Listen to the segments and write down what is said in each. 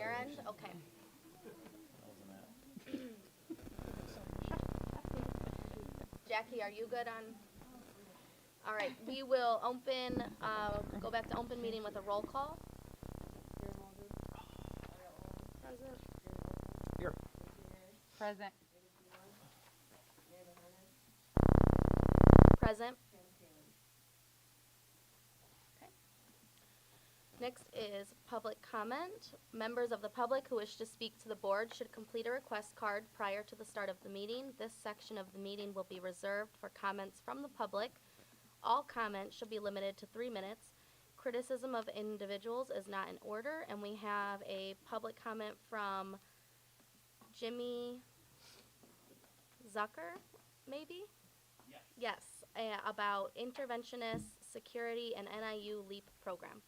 your end? Okay. Jackie, are you good on? All right, we will open, go back to open meeting with a roll call. Present. Here. Present. Present. Okay. Next is public comment. Members of the public who wish to speak to the board should complete a request card prior to the start of the meeting. This section of the meeting will be reserved for comments from the public. All comments should be limited to 3 minutes. Criticism of individuals is not in order, and we have a public comment from Jimmy Zucker, maybe? Yes, about interventionist security and NIU LEAP program.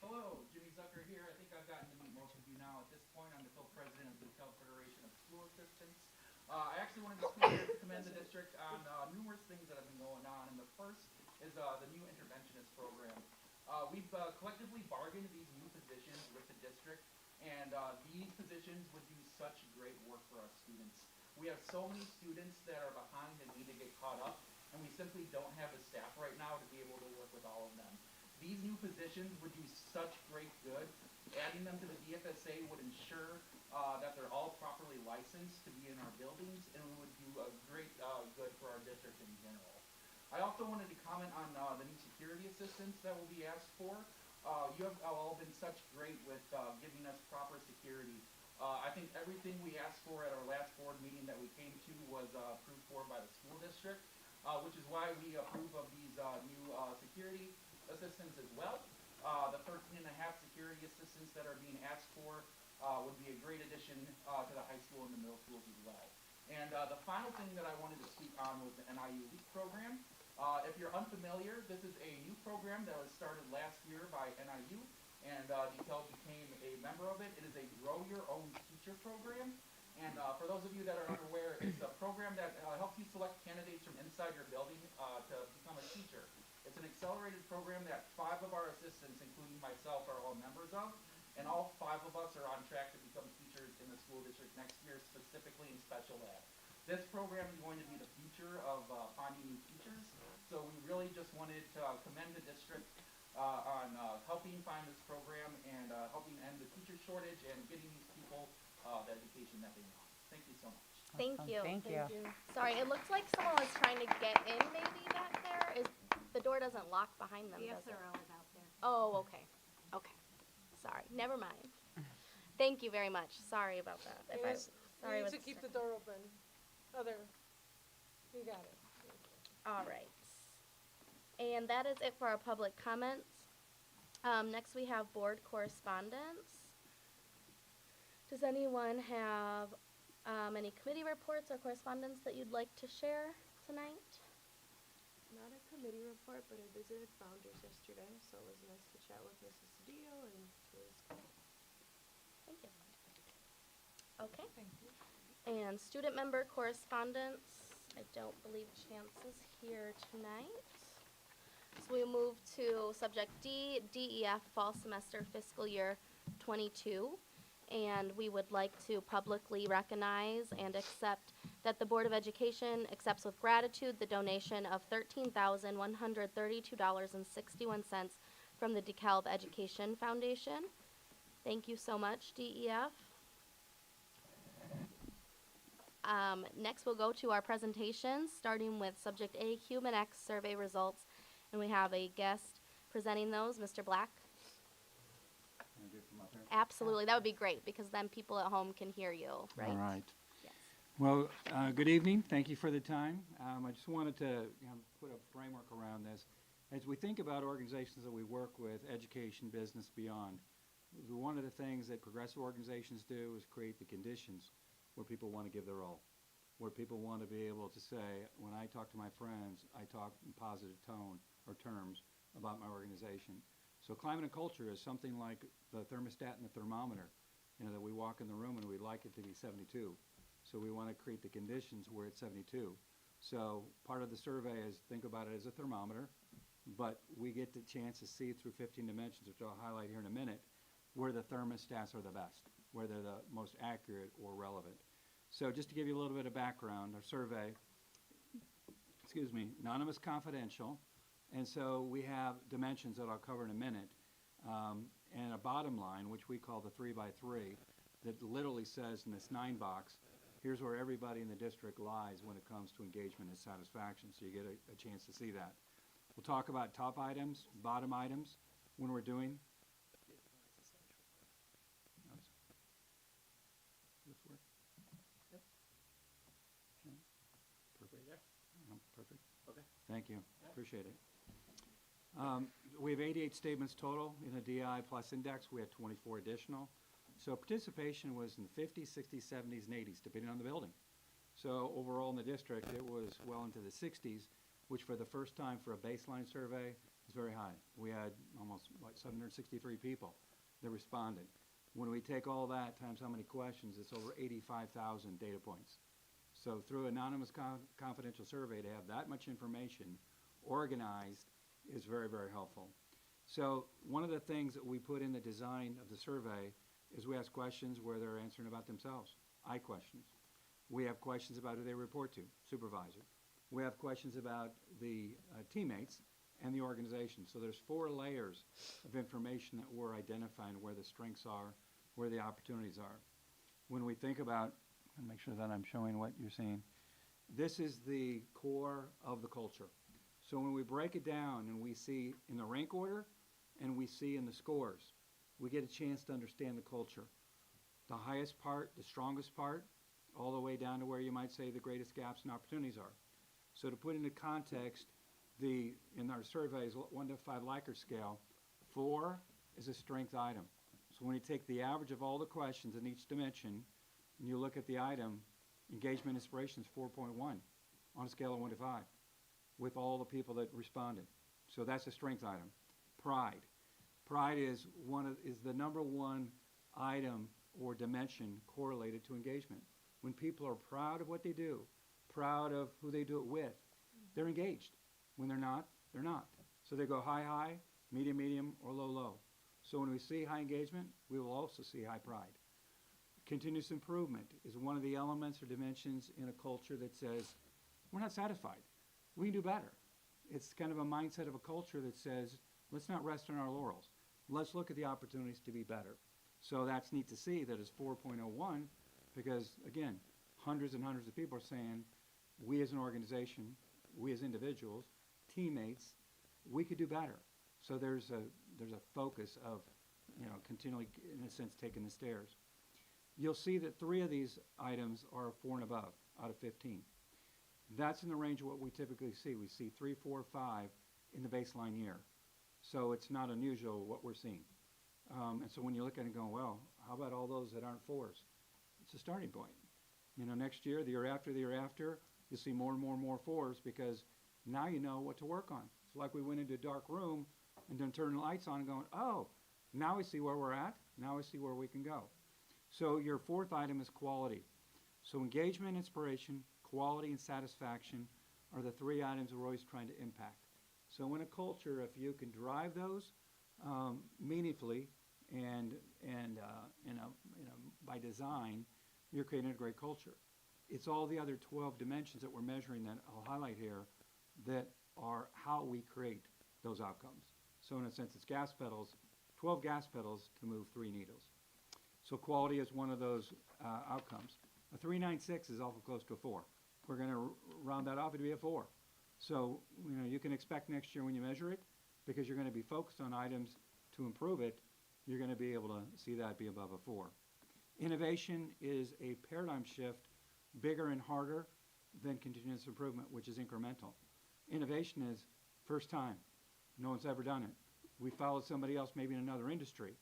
Hello, Jimmy Zucker here. I think I've gotten to meet most of you now at this point. I'm the co-president of the DeKalb Federation of School Assistants. I actually wanted to commend the district on numerous things that have been going on, and the first is the new interventionist program. We've collectively bargained these new positions with the district, and these positions would do such great work for our students. We have so many students that are behind and need to get caught up, and we simply don't have the staff right now to be able to work with all of them. These new positions would do such great good. Adding them to the DFSA would ensure that they're all properly licensed to be in our buildings, and we would do a great good for our district in general. I also wanted to comment on the new security assistance that will be asked for. You have all been such great with giving us proper security. I think everything we asked for at our last board meeting that we came to was approved for by the school district, which is why we approve of these new security assistants as well. The 13 and a half security assistants that are being asked for would be a great addition to the high school and the middle schools as well. And the final thing that I wanted to speak on was the NIU LEAP program. If you're unfamiliar, this is a new program that was started last year by NIU, and DeKalb became a member of it. It is a grow your own teacher program. And for those of you that are unaware, it's a program that helps you select candidates from inside your building to become a teacher. It's an accelerated program that 5 of our assistants, including myself, are all members of, and all 5 of us are on track to become teachers in the school district next year, specifically in special ed. This program is going to be the future of finding new teachers, so we really just wanted to commend the district on helping find this program and helping end the teacher shortage and getting these people the education that they want. Thank you so much. Thank you. Thank you. Sorry, it looks like someone was trying to get in maybe back there. The door doesn't lock behind them, does it? is out there. Oh, okay. Okay. Sorry. Never mind. Thank you very much. Sorry about that. You need to keep the door open. You got it. All right. And that is it for our public comments. Next we have board correspondence. Does anyone have any committee reports or correspondence that you'd like to share tonight? Not a committee report, but I visited Founders yesterday, so it was nice to chat with Mrs. Cedillo, and it was good. Thank you. Okay. Thank you. And student member correspondence. I don't believe Chance is here tonight. So we move to subject D, DEF, fall semester fiscal year 22. And we would like to publicly recognize and accept that the Board of Education accepts with gratitude the donation of $13,132.61 from the DeKalb Education Foundation. Thank you so much, DEF. Next, we'll go to our presentations, starting with Subject A, Human X survey results. And we have a guest presenting those, Mr. Black. Can I do it from up here? Absolutely, that would be great, because then people at home can hear you, right? All right. Yes. Well, good evening. Thank you for the time. I just wanted to put a framework around this. As we think about organizations that we work with, education, business, beyond, one of the things that progressive organizations do is create the conditions where people want to give their all, where people want to be able to say, when I talk to my friends, I talk in positive tone or terms about my organization. So climate and culture is something like the thermostat and the thermometer, that we walk in the room and we'd like it to be 72. So we want to create the conditions where it's 72. So part of the survey is think about it as a thermometer, but we get the chance to see through 15 dimensions, which I'll highlight here in a minute, where the thermostats are the best. whether they're the most accurate or relevant. So just to give you a little bit of background, our survey, anonymous, confidential, and so we have dimensions that I'll cover in a minute, and a bottom line, which we call the 3x3, that literally says in this 9 box, here's where everybody in the district lies when it comes to engagement and satisfaction, so you get a chance to see that. We'll talk about top items, bottom items, when we're doing. This work? Yep. Okay. Perfect. Right there. Perfect. Okay. Thank you. Appreciate it. We have 88 statements total in the DI plus index. We had 24 additional. So participation was in the 50s, 60s, 70s, and 80s, depending on the building. So overall in the district, it was well into the 60s, which for the first time for a baseline survey is very high. We had almost 763 people that responded. When we take all that times how many questions, it's over 85,000 data points. So through anonymous confidential survey, to have that much information organized is very, very helpful. So one of the things that we put in the design of the survey is we ask questions where they're answering about themselves, I questions. We have questions about who they report to, supervisor. We have questions about the teammates and the organization. So there's 4 layers of information that we're identifying where the strengths are, where the opportunities are. When we think about, and make sure that I'm showing what you're seeing, this is the core of the culture. So when we break it down and we see in the rank order and we see in the scores, we get a chance to understand the culture. The highest part, the strongest part, all the way down to where you might say the greatest gaps and opportunities are. So to put into context, in our surveys, 1 to 5 Likert scale, 4 is a strength item. So when you take the average of all the questions in each dimension, and you look at the item, engagement inspiration is 4.1 on a scale of 1 to 5 with all the people that responded. So that's a strength item. Pride. Pride is the number 1 item or dimension correlated to engagement. When people are proud of what they do, proud of who they do it with, they're engaged. When they're not, they're not. So they go high, high, medium, medium, or low, low. So when we see high engagement, we will also see high pride. Continuous improvement is one of the elements or dimensions in a culture that says, we're not satisfied. We can do better. It's kind of a mindset of a culture that says, let's not rest on our laurels. Let's look at the opportunities to be better. So that's neat to see that it's 4.01 because, again, hundreds and hundreds of people are saying, we as an organization, we as individuals, teammates, we could do better. So there's a focus of, continually, in a sense, taking the stairs. You'll see that 3 of these items are 4 and above out of 15. That's in the range of what we typically see. We see 3, 4, 5 in the baseline year. So it's not unusual what we're seeing. And so when you look at it and go, well, how about all those that aren't 4s? It's a starting point. Next year, the year after, you'll see more and more and more 4s because now you know what to work on. It's like we went into a dark room and then turned the lights on and going, oh, now we see where we're at. Now we see where we can go. So your 4th item is quality. So engagement, inspiration, quality, and satisfaction are the 3 items we're always trying to impact. So in a culture, if you can drive those meaningfully and by design, you're creating a great culture. It's all the other 12 dimensions that we're measuring that I'll highlight here that are how we create those outcomes. So in a sense, it's gas pedals, 12 gas pedals to move 3 needles. So quality is one of those outcomes. A 396 is awful close to a 4. We're going to round that off, it'd be a 4. So you can expect next year when you measure it, because you're going to be focused on items to improve it, you're going to be able to see that be above a 4. Innovation is a paradigm shift, bigger and harder than continuous improvement, which is incremental. Innovation is first time. No one's ever done it. We followed somebody else maybe in another industry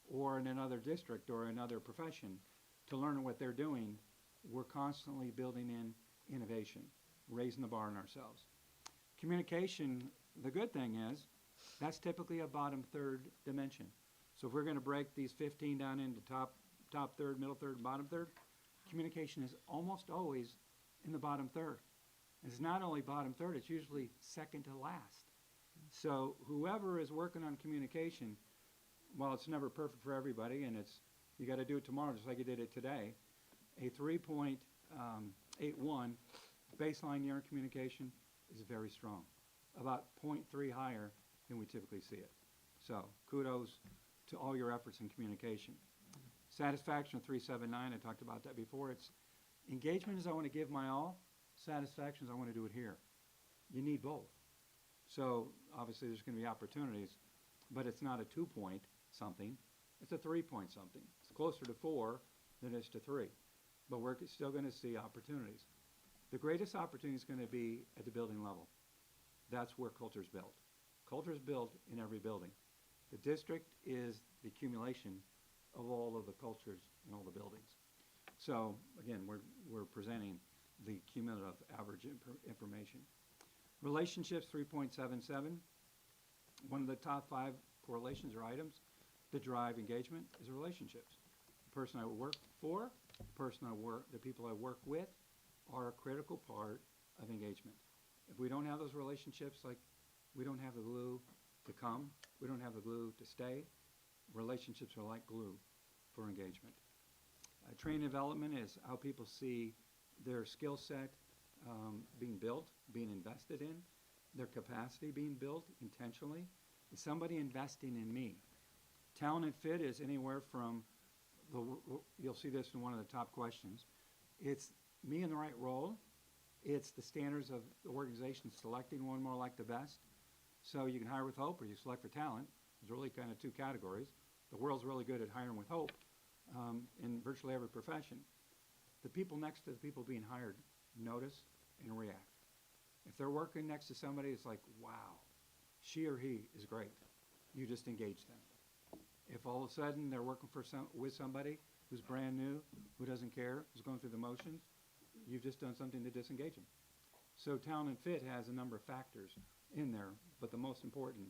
or in another district or another profession to learn what they're doing. We're constantly building in innovation, raising the bar on ourselves. Communication, the good thing is, that's typically a bottom 3rd dimension. So if we're going to break these 15 down into top 3rd, middle 3rd, and bottom 3rd, communication is almost always in the bottom 3rd. It's not only bottom 3rd, it's usually second to last. So whoever is working on communication, while it's never perfect for everybody and it's You got to do it tomorrow just like you did it today. A 3.81 baseline year in communication is very strong, about 0.3 higher than we typically see it. So kudos to all your efforts in communication. Satisfaction of 379, I talked about that before. It's engagement is I want to give my all. Satisfaction is I want to do it here. You need both. So obviously there's going to be opportunities, but it's not a 2-point something. It's a 3-point something. It's closer to 4 than it is to 3. But we're still going to see opportunities. The greatest opportunity is going to be at the building level. That's where culture is built. Culture is built in every building. The district is the accumulation of all of the cultures in all the buildings. So again, we're presenting the cumulative average information. Relationships, 3.77. One of the top 5 correlations or items that drive engagement is relationships. The person I work for, the people I work with are a critical part of engagement. If we don't have those relationships, like we don't have the glue to come, we don't have the glue to stay, relationships are like glue for engagement. Training and development is how people see their skill set being built, being invested in, their capacity being built intentionally. Is somebody investing in me? Talent and fit is anywhere from, you'll see this in one of the top questions, it's me in the right role, it's the standards of the organization selecting one more like the best. So you can hire with hope or you select for talent. There's really kind of 2 categories. The world's really good at hiring with hope in virtually every profession. The people next to the people being hired notice and react. If they're working next to somebody, it's like, wow, she or he is great. You just engage them. If all of a sudden they're working with somebody who's brand new, who doesn't care, who's going through the motions, you've just done something to disengage them. So talent and fit has a number of factors in there, but the most important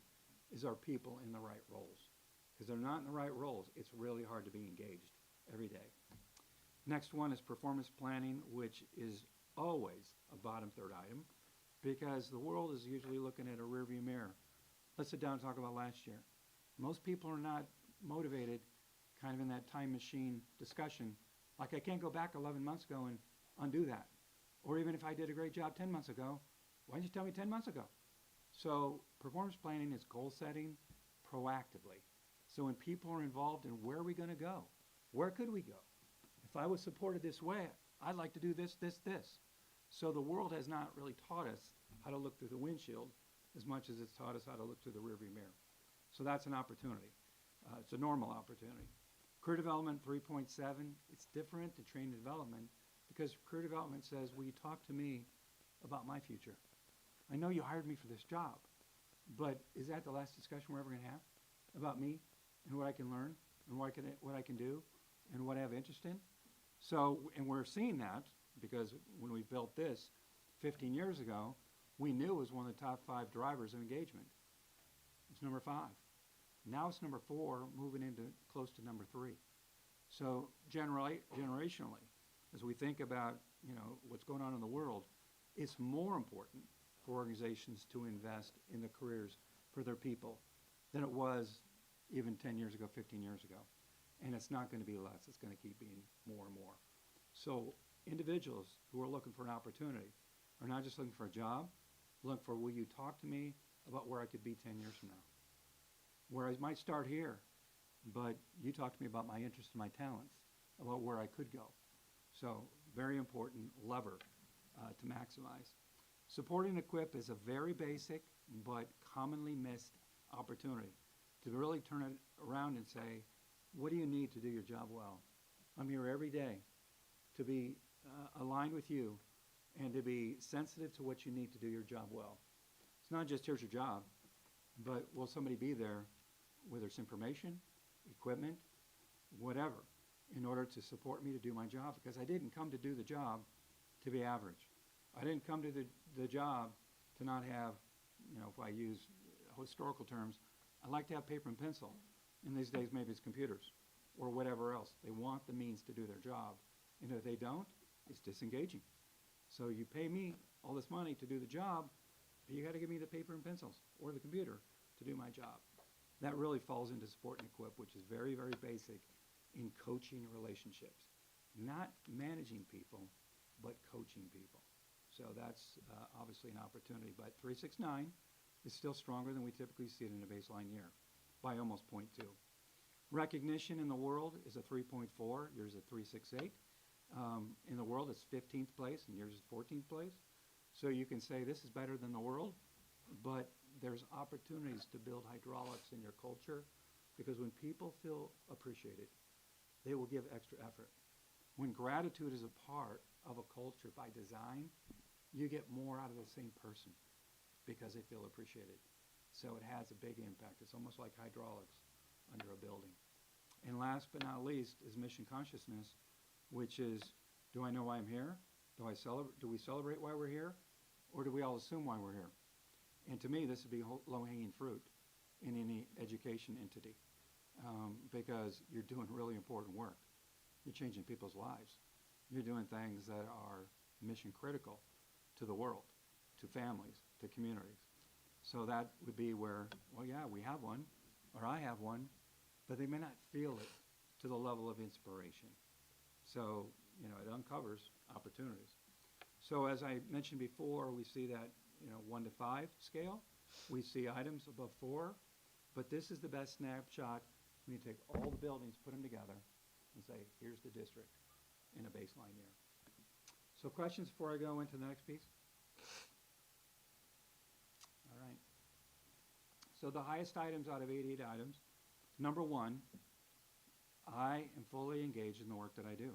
is our people in the right roles. Because they're not in the right roles, it's really hard to be engaged every day. Next one is performance planning, which is always a bottom 3rd item, because the world is usually looking at a rearview mirror. Let's sit down and talk about last year. Most people are not motivated kind of in that time machine discussion. Like I can't go back 11 months ago and undo that. Or even if I did a great job 10 months ago, why didn't you tell me 10 months ago? So performance planning is goal setting proactively. So when people are involved in where are we going to go? Where could we go? If I was supported this way, I'd like to do this, this, this. So the world has not really taught us how to look through the windshield as much as it's taught us how to look through the rearview mirror. So that's an opportunity. It's a normal opportunity. Career development, 3.7. It's different to training and development because career development says, will you talk to me about my future? I know you hired me for this job, but is that the last discussion we're ever going to have about me and what I can learn and what I can do and what I have interest in? So, and we're seeing that because when we built this 15 years ago, we knew it was one of the top 5 drivers of engagement. It's number 5. Now it's number 4, moving into close to number 3. So generationally, as we think about what's going on in the world, it's more important for organizations to invest in the careers for their people than it was even 10 years ago, 15 years ago. And it's not going to be less. It's going to keep being more and more. So individuals who are looking for an opportunity are not just looking for a job, look for, will you talk to me about where I could be 10 years from now? Where I might start here, but you talk to me about my interests and my talents, about where I could go. So very important lever to maximize. Support and equip is a very basic but commonly missed opportunity to really turn it around and say, what do you need to do your job well? I'm here every day to be aligned with you and to be sensitive to what you need to do your job well. It's not just here's your job, but will somebody be there, whether it's information, equipment, whatever, in order to support me to do my job? Because I didn't come to do the job to be average. I didn't come to the job to not have, if I use historical terms, I like to have paper and pencil. In these days, maybe it's computers or whatever else. They want the means to do their job. And if they don't, it's disengaging. So you pay me all this money to do the job, but you got to give me the paper and pencils or the computer to do my job. That really falls into support and equip, which is very, very basic in coaching relationships, not managing people, but coaching people. So that's obviously an opportunity. But 369 is still stronger than we typically see it in a baseline year by almost 0.2. Recognition in the world is a 3.4. Yours is a 368. In the world, it's 15th place, and yours is 14th place. So you can say this is better than the world, but there's opportunities to build hydraulics in your culture, because when people feel appreciated, they will give extra effort. When gratitude is a part of a culture by design, you get more out of the same person because they feel appreciated. So it has a big impact. It's almost like hydraulics under a building. And last but not least is mission consciousness, which is, do I know why I'm here? Do we celebrate why we're here? Or do we all assume why we're here? And to me, this would be low-hanging fruit in any education entity, because you're doing really important work. You're changing people's lives. You're doing things that are mission critical to the world, to families, to communities. So that would be where, well, yeah, we have one, or I have one, but they may not feel it to the level of inspiration. So, it uncovers opportunities. So as I mentioned before, we see that, 1 to 5 scale. We see items above 4, but this is the best snapshot when you take all the buildings, put them together, and say, here's the district in a baseline year. So questions before I go into the next piece? All right. So the highest items out of 88 items, number 1, I am fully engaged in the work that I do.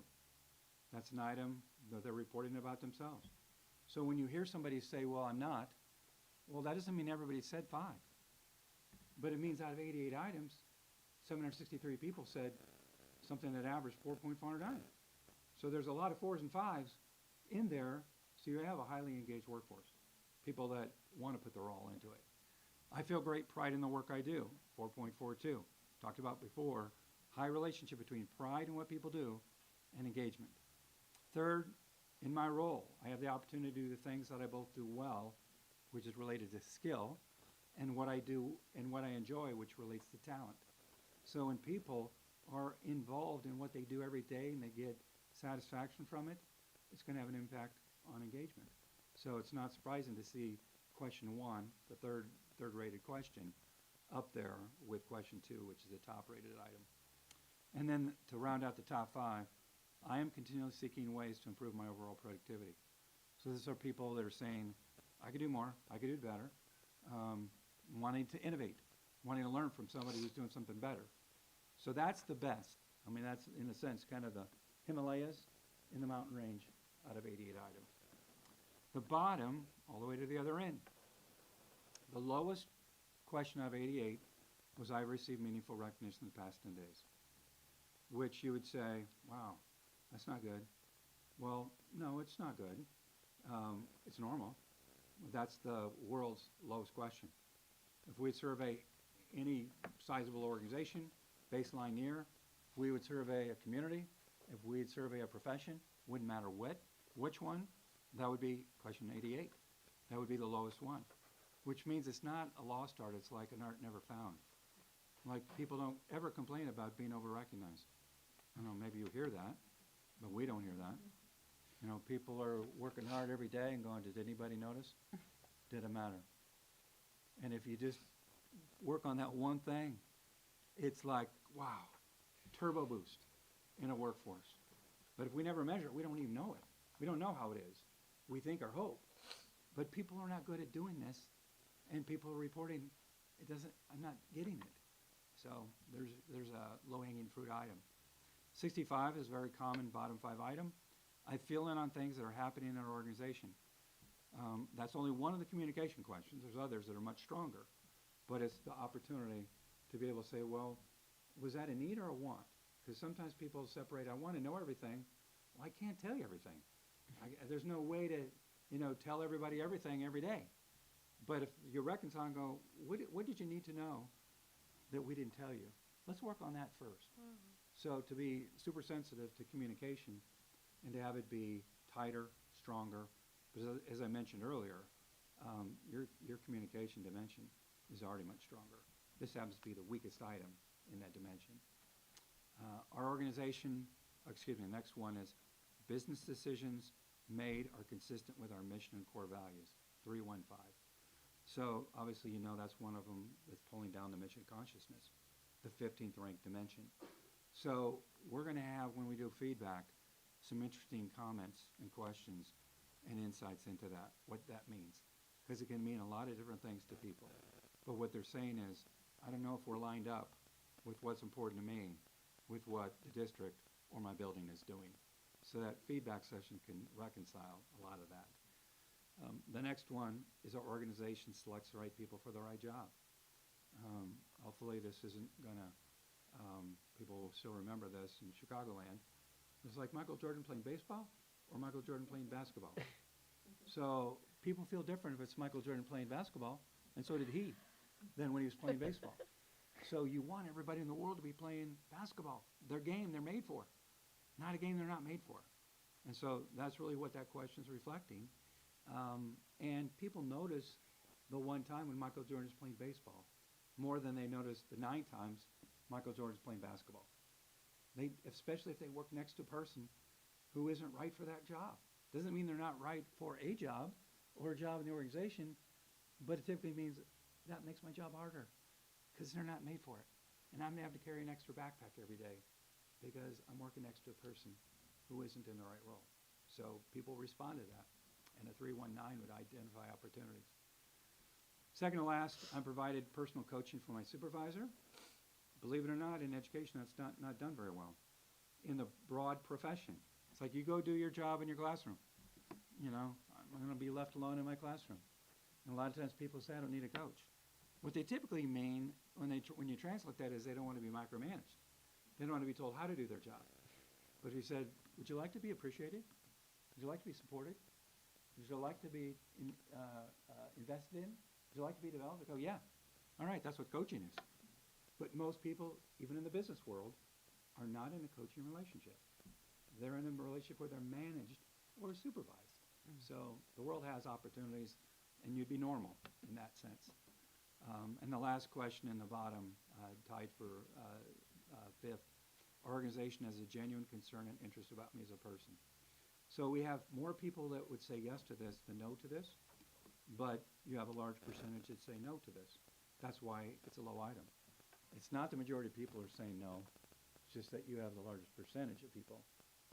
That's an item that they're reporting about themselves. So when you hear somebody say, well, I'm not, well, that doesn't mean everybody said 5. But it means out of 88 items, 763 people said something that averaged 4.4 items. So there's a lot of 4s and 5s in there, so you have a highly engaged workforce, people that want to put their all into it. I feel great pride in the work I do, 4.42. Talked about before, high relationship between pride in what people do and engagement. Third, in my role, I have the opportunity to do the things that I both do well, which is related to skill, and what I do and what I enjoy, which relates to talent. So when people are involved in what they do every day and they get satisfaction from it, it's going to have an impact on engagement. So it's not surprising to see question 1, the third-rated question, up there with question 2, which is the top-rated item. And then to round out the top 5, I am continually seeking ways to improve my overall productivity. So these are people that are saying, I could do more, I could do better, wanting to innovate, wanting to learn from somebody who's doing something better. So that's the best. I mean, that's, in a sense, kind of the Himalayas in the mountain range out of 88 items. The bottom, all the way to the other end. The lowest question out of 88 was, I've received meaningful recognition in the past 10 days, which you would say, wow, that's not good. Well, no, it's not good. It's normal. That's the world's lowest question. If we survey any sizable organization, baseline year, we would survey a community, if we'd survey a profession, wouldn't matter which one, that would be question 88. That would be the lowest one, which means it's not a lost art, it's like an art never found. Like, people don't ever complain about being over-recognized. I don't know, maybe you hear that, but we don't hear that. People are working hard every day and going, did anybody notice? Didn't matter. And if you just work on that one thing, it's like, wow, turbo boost in a workforce. But if we never measure it, we don't even know it. We don't know how it is. We think or hope. But people are not good at doing this, and people are reporting, I'm not getting it. So there's a low-hanging fruit item. 65 is a very common bottom 5 item. I fill in on things that are happening in our organization. That's only one of the communication questions. There's others that are much stronger. But it's the opportunity to be able to say, well, was that a need or a want? Because sometimes people separate, I want to know everything. Well, I can't tell you everything. There's no way to, tell everybody everything every day. But if you reconcile and go, what did you need to know that we didn't tell you? Let's work on that first. Mm-hmm. So to be super sensitive to communication and to have it be tighter, stronger, because as I mentioned earlier, your communication dimension is already much stronger. This happens to be the weakest item in that dimension. Our organization, next one is business decisions made are consistent with our mission and core values, 315. So obviously you know that's one of them that's pulling down the mission consciousness, the 15th ranked dimension. So we're going to have, when we do feedback, some interesting comments and questions and insights into that, what that means. Because it can mean a lot of different things to people. But what they're saying is, I don't know if we're lined up with what's important to me, with what the district or my building is doing. So that feedback session can reconcile a lot of that. The next one is our organization selects the right people for the right job. Hopefully this isn't going to, people will still remember this in Chicagoland. It's like Michael Jordan playing baseball or Michael Jordan playing basketball. So people feel different if it's Michael Jordan playing basketball, and so did he, than when he was playing baseball. So you want everybody in the world to be playing basketball. Their game they're made for, not a game they're not made for. And so that's really what that question is reflecting. And people notice the one time when Michael Jordan is playing baseball more than they notice the 9 times Michael Jordan is playing basketball. Especially if they work next to a person who isn't right for that job. Doesn't mean they're not right for a job or a job in the organization, but it typically means that makes my job harder because they're not made for it. And I'm going to have to carry an extra backpack every day because I'm working next to a person who isn't in the right role. So people respond to that, and a 319 would identify opportunities. Second to last, I provided personal coaching for my supervisor. Believe it or not, in education, that's not done very well. In the broad profession, it's like you go do your job in your classroom. You know, I'm going to be left alone in my classroom. And a lot of times people say, I don't need a coach. What they typically mean when you translate that is they don't want to be micromanaged. They don't want to be told how to do their job. But if you said, would you like to be appreciated? Would you like to be supported? Would you like to be invested in? Would you like to be developed? They go, yeah. All right, that's what coaching is. But most people, even in the business world, are not in a coaching relationship. They're in a relationship where they're managed or supervised. So the world has opportunities, and you'd be normal in that sense. And the last question in the bottom, tied for fifth, our organization has a genuine concern and interest about me as a person. So we have more people that would say yes to this than no to this, but you have a large percentage that say no to this. That's why it's a low item. It's not the majority of people are saying no, it's just that you have the largest percentage of people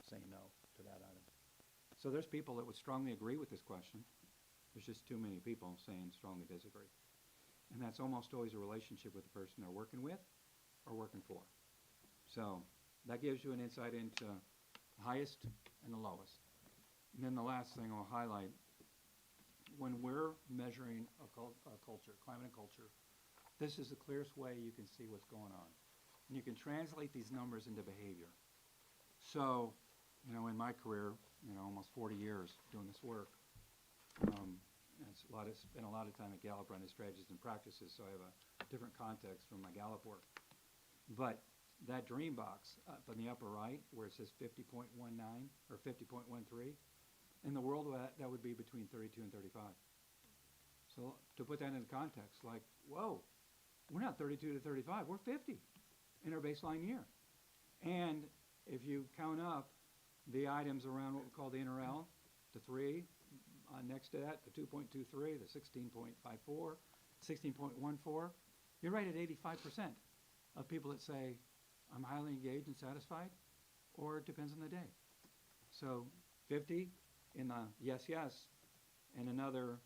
saying no to that item. So there's people that would strongly agree with this question. There's just too many people saying strongly disagree. And that's almost always a relationship with the person they're working with or working for. So that gives you an insight into the highest and the lowest. And then the last thing I'll highlight, when we're measuring a culture, climate and culture, this is the clearest way you can see what's going on. And you can translate these numbers into behavior. So, you know, in my career, you know, almost 40 years doing this work, spent a lot of time at Gallup running strategies and practices, so I have a different context from my Gallup work. But that dream box up in the upper right, where it says 50.19 or 50.13, in the world that would be between 32 and 35. So to put that into context, like, whoa, we're not 32 to 35, we're 50 in our baseline year. And if you count up the items around what we call the NRL, the 3, next to that, the 2.23, the 16.54, 16.14, you're right at 85% of people that say, I'm highly engaged and satisfied, or it depends on the day. So 50 in the yes, yes, and another,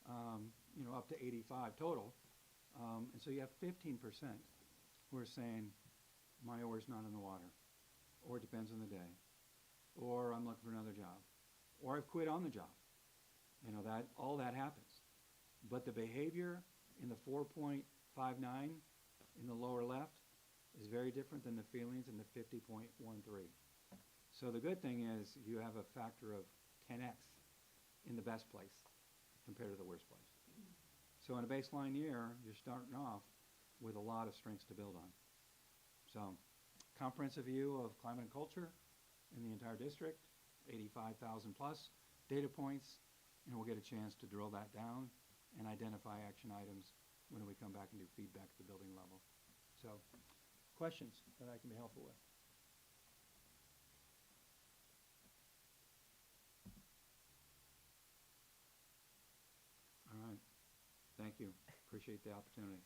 up to 85 total. And so you have 15% who are saying, my oar's not in the water, or it depends on the day, or I'm looking for another job, or I've quit on the job. You know, that all that happens. But the behavior in the 4.59 in the lower left is very different than the feelings in the 50.13. So the good thing is you have a factor of 10x in the best place compared to the worst place. So in a baseline year, you're starting off with a lot of strengths to build on. So comprehensive view of climate and culture in the entire district, 85,000 plus data points, and we'll get a chance to drill that down and identify action items when we come back and do feedback at the building level. So questions that I can be helpful with? thank you. Appreciate the opportunity.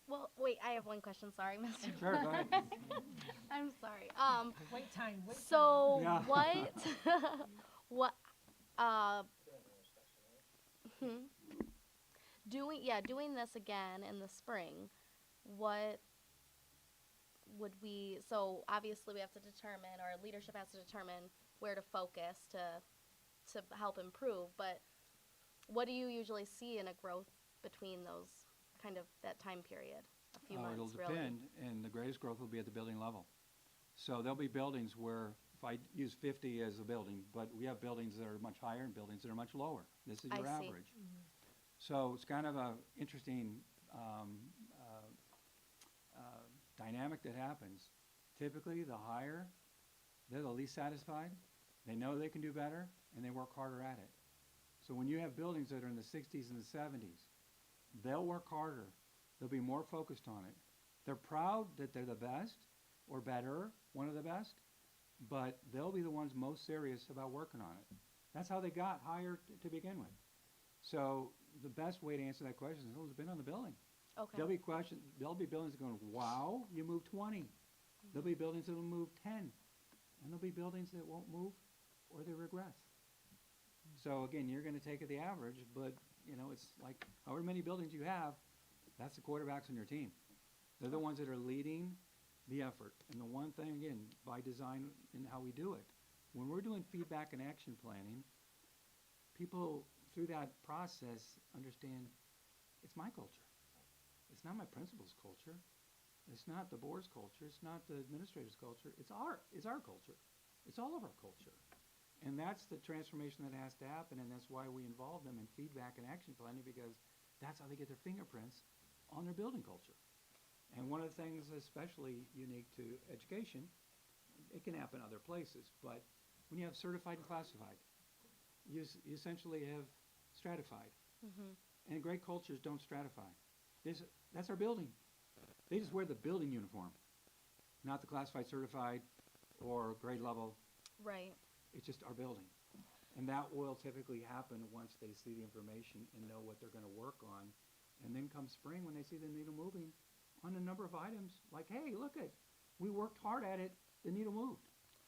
Well, wait, I have one question. Sorry, Mr. Sure, go ahead. I'm sorry. Wait time, wait time. So Yeah. what, uh, hmm, doing this again in the spring, what would we, so obviously we have to determine, or leadership has to determine where to focus to help improve, but what do you usually see in a growth between those, kind of that time period? A few months, It'll really? depend, and the greatest growth will be at the building level. So there'll be buildings where, if I use 50 as a building, but we have buildings that are much higher and buildings that are much lower. This is your I see. average. So it's kind of a interesting dynamic that happens. Typically, the higher, they're the least satisfied. They know they can do better, and they work harder at it. So when you have buildings that are in the 60s and the 70s, they'll work harder. They'll be more focused on it. They're proud that they're the best or better, one of the best, but they'll be the ones most serious about working on it. That's how they got higher to begin with. So the best way to answer that question is who's been on the building. Okay. There'll be buildings that going, wow, you moved 20. There'll be buildings that will move 10. And there'll be buildings that won't move or they regress. So again, you're going to take the average, but you know, it's like however many buildings you have, that's the quarterbacks on your team. They're the ones that are leading the effort. And the one thing, again, by design and how we do it, when we're doing feedback and action planning, people through that process understand it's my culture. It's not my principal's culture. It's not the board's culture. It's not the administrator's culture. It's our culture. It's all of our culture. And that's the transformation that has to happen, and that's why we involve them in feedback and action planning, because that's how they get their fingerprints on their building culture. And one of the things especially unique to education, it can happen other places, but when you have certified and classified, you essentially have stratified. And great cultures don't stratify. That's our building. They just wear the building uniform, not the classified, certified, or grade level. Right. It's just our building. And that will typically happen once they see the information and know what they're going to work on. And then come spring, when they see the needle moving on a number of items, like, hey, look it, we worked hard at it, the needle moved.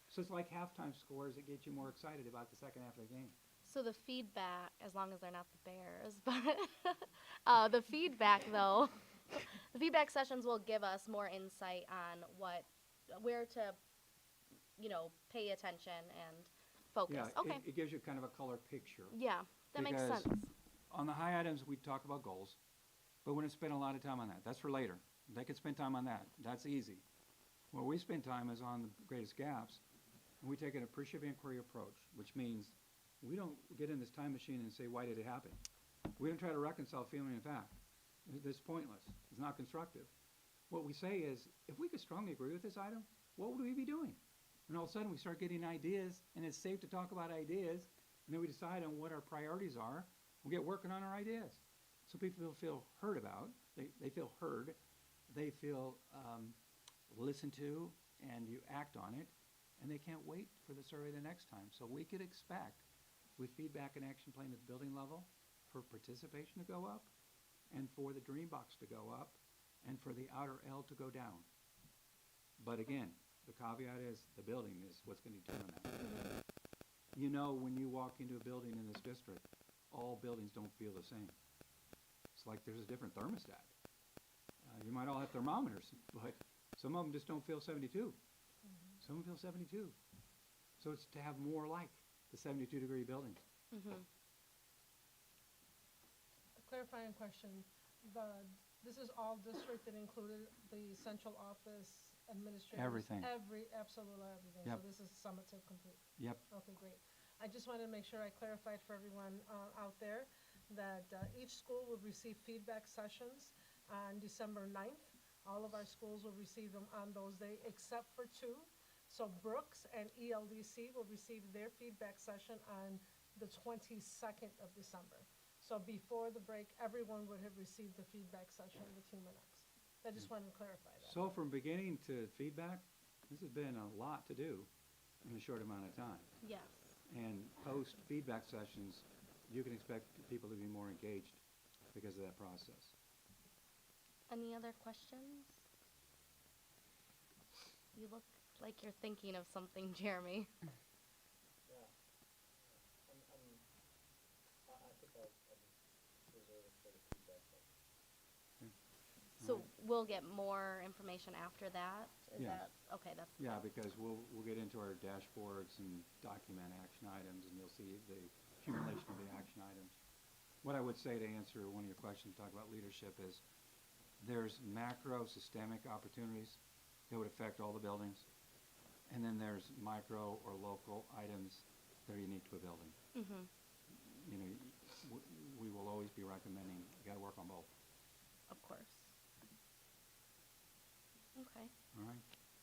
So it's like halftime scores that get you more excited about the second half of the game. So the feedback, as long as they're not the Bears, but the feedback though, the feedback sessions will give us more insight on where to, pay attention and focus. Yeah, Okay. it gives you kind of a color picture. Yeah, that makes Because sense. on the high items, we talk about goals, but we don't spend a lot of time on that. That's for later. They can spend time on that. That's easy. Where we spend time is on the greatest gaps, and we take an appreciative inquiry approach, which means we don't get in this time machine and say, why did it happen? We don't try to reconcile feeling and fact. It's pointless. It's not constructive. What we say is, if we could strongly agree with this item, what would we be doing? And all of a sudden we start getting ideas, and it's safe to talk about ideas, and then we decide on what our priorities are. We get working on our ideas. So people feel heard about. They feel heard. They feel listened to, and you act on it, and they can't wait for the survey the next time. So we could expect, with feedback and action plan at the building level, for participation to go up, and for the dream box to go up, and for the outer L to go down. But again, the caveat is the building is what's going to determine that. You know, when you walk into a building in this district, all buildings don't feel the same. It's like there's a different thermostat. You might all have thermometers, but some of them just don't feel 72. Some feel 72. So it's to have more like the 72-degree buildings. A clarifying question. This is all district that included the central office administrators? Everything. Absolutely everything. Yep. So this is summative complete? Yep. Okay, great. I just wanted to make sure I clarified for everyone out there that each school will receive feedback sessions on December 9th. All of our schools will receive them on those days except for two. So Brooks and ELDC will receive their feedback session on the 22nd of December. So before the break, everyone would have received the feedback session with Human X. I just wanted to clarify that. So from beginning to feedback, this has been a lot to do in a short amount of time. Yes. And post-feedback sessions, you can expect people to be more engaged because of that process. Any other questions? You look like you're thinking of something, Jeremy. So we'll get more information after that? Is Yes. that, okay, that's. Yeah, because we'll get into our dashboards and document action items, and you'll see the accumulation of the action items. What I would say to answer one of your questions, talk about leadership, is there's macro systemic opportunities that would affect all the buildings, and then there's micro or local items that are unique to a building. Mm-hmm, You know, we will always be recommending you got to work on both. of course. Okay. All right.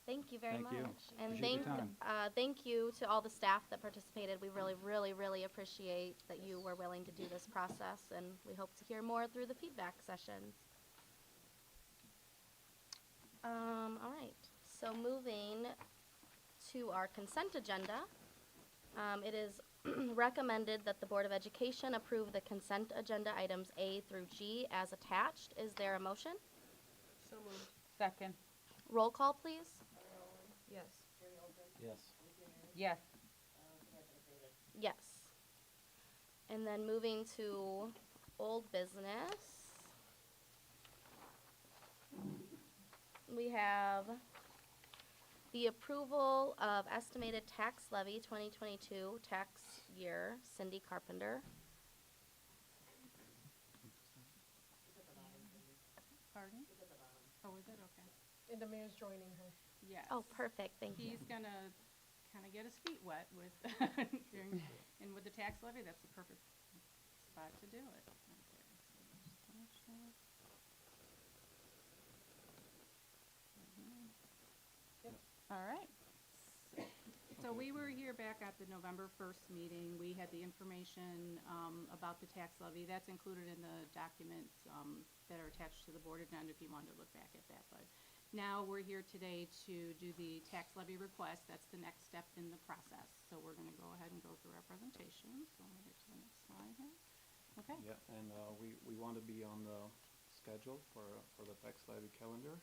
Thank you very Thank much. you. And Appreciate your time. thank you to all the staff that participated. We really, really, really appreciate that you were willing to do this process, and we hope to hear more through the feedback sessions. All right, so moving to our consent agenda. It is recommended that the Board of Education approve the consent agenda items A through G as attached. Is there a motion? So moved. Second. Roll call, please. Yes. Yes. Yes. Yes. And then moving to old business. We have the approval of estimated tax levy 2022 tax year, Cindy Carpenter. Pardon? Oh, is it? Okay. And the mayor's joining her. Yes. Oh, perfect, thank you. He's gonna kind of get his feet wet with, and with the tax levy, that's the perfect spot to do it. Okay, so just finish that. Yep. All right. So we were here back at the November 1st meeting. We had the information about the tax levy. That's included in the documents that are attached to the board agenda if you wanted to look back at that. But now we're here today to do the tax levy request. That's the next step in the process. So we're going to go ahead and go through our presentation. So let me get to the next slide here. Okay. Yeah, and we want to be on the schedule for the tax levy calendar.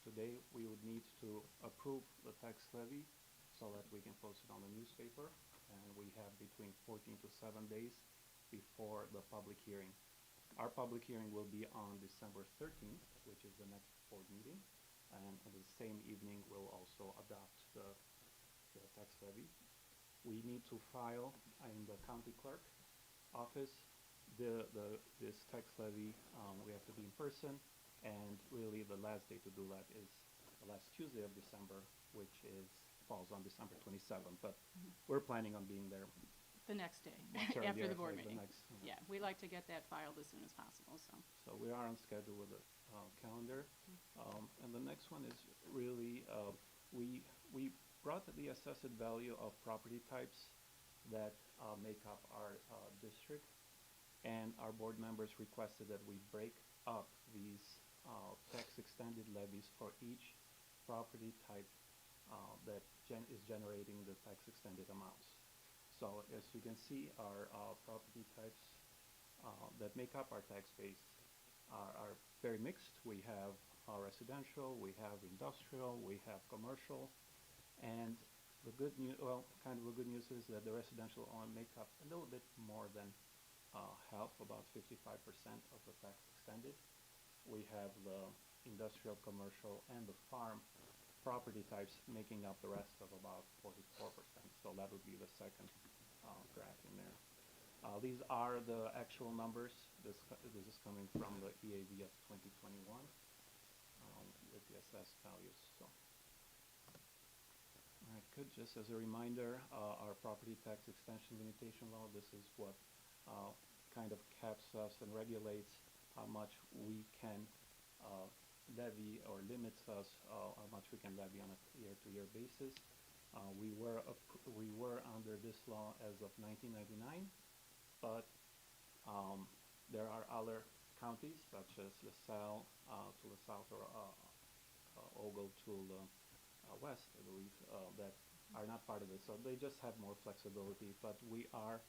Today, we would need to approve the tax levy so that we can post it on the newspaper, and we have between 14 to 7 days before the public hearing. Our public hearing will be on December 13th, which is the next board meeting, and on the same evening, we'll also adopt the tax levy. We need to file in the county clerk office this tax levy. We have to be in person, and really the last day to do that is the last Tuesday of December, which falls on December 27th. But we're planning on being there The next day, much after earlier, the board like meeting. next, Yeah, we like to get that filed as soon as possible, so. So we are on schedule with the calendar. And the next one is really, we brought the assessed value of property types that make up our district. And our board members requested that we break up these tax extended levies for each property type that is generating the tax extended amounts. So as you can see, our property types that make up our tax base are very mixed. We have residential, we have industrial, we have commercial, and the good news, well, kind of the good news is that the residential only make up a little bit more than half, about 55% of the tax extended. We have the industrial, commercial, and the farm property types making up the rest of about 44%. So that would be the second graph in there. These are the actual numbers. This is coming from the EAV of 2021 with the assessed values. So. All right, good. Just as a reminder, our property tax extension limitation law, this is what kind of caps us and regulates how much we can levy or limits us how much we can levy on a year-to-year basis. We were under this law as of 1999, but there are other counties such as LaSalle to the south or Ogle to the west, I believe, that are not part of this. So they just have more flexibility, but we are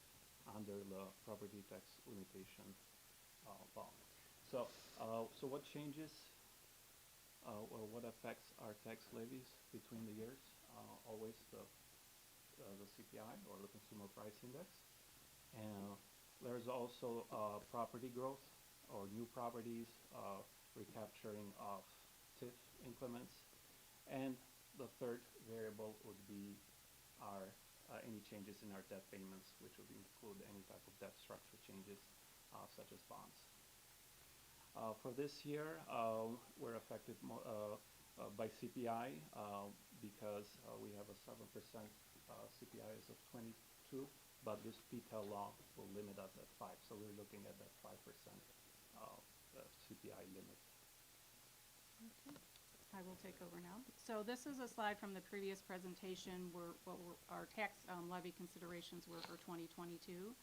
under the property tax limitation bond. So what changes or what affects our tax levies between the years? Always the CPI or the Consumer Price Index. And there's also property growth or new properties, recapturing of TIF increments. And the third variable would be our any changes in our debt payments, which would include any type of debt structure changes, such as bonds. For this year, we're affected by CPI because we have a 7% CPI as of 22, but this PTEL law will limit us at 5, so we're looking at that 5% CPI limit. I will take over now. So this is a slide from the previous presentation where our tax levy considerations were for 2022.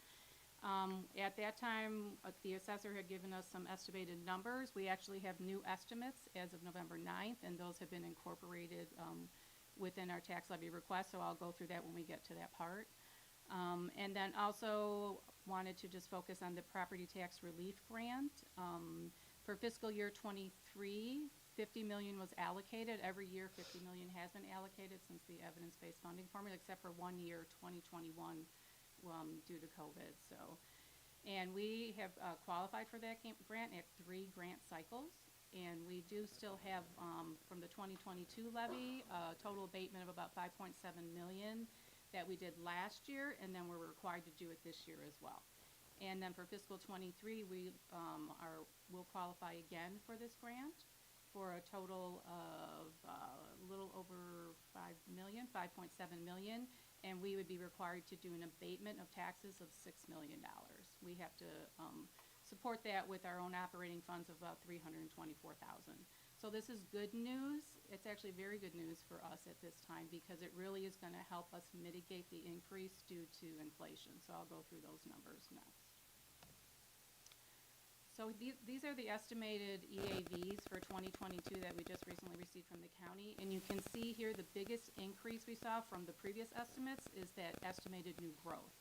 At that time, the assessor had given us some estimated numbers. We actually have new estimates as of November 9th, and those have been incorporated within our tax levy request, so I'll go through that when we get to that part. And then also wanted to just focus on the property tax relief grant. For fiscal year 23, $50 million was allocated. Every year, $50 million has been allocated since the evidence-based funding formula, except for 1 year, 2021, due to COVID. So, and we have qualified for that grant at 3 grant cycles. And we do still have, from the 2022 levy, a total abatement of about $5.7 million that we did last year, and then we're required to do it this year as well. And then for fiscal 23, we'll qualify again for this grant for a total of a little over $5.7 million, and we would be required to do an abatement of taxes of $6 million. We have to support that with our own operating funds of about $324,000. So this is good news. It's actually very good news for us at this time because it really is going to help us mitigate the increase due to inflation. So I'll go through those numbers next. So these are the estimated EAVs for 2022 that we just recently received from the county. And you can see here the biggest increase we saw from the previous estimates is that estimated new growth.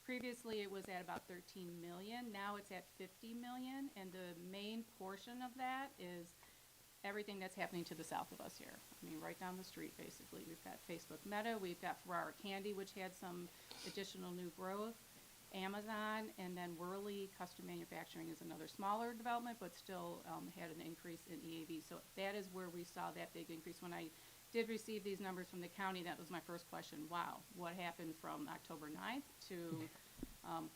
Previously, it was at about 13 million. Now it's at 50 million. And the main portion of that is everything that's happening to the south of us here. I mean, right down the street, basically. We've got Facebook Meta. We've got Ferrara Candy, which had some additional new growth. Amazon, and then Worley Custom Manufacturing is another smaller development, but still had an increase in EAV. So that is where we saw that big increase. When I did receive these numbers from the county, that was my first question. Wow, what happened from October 9th to,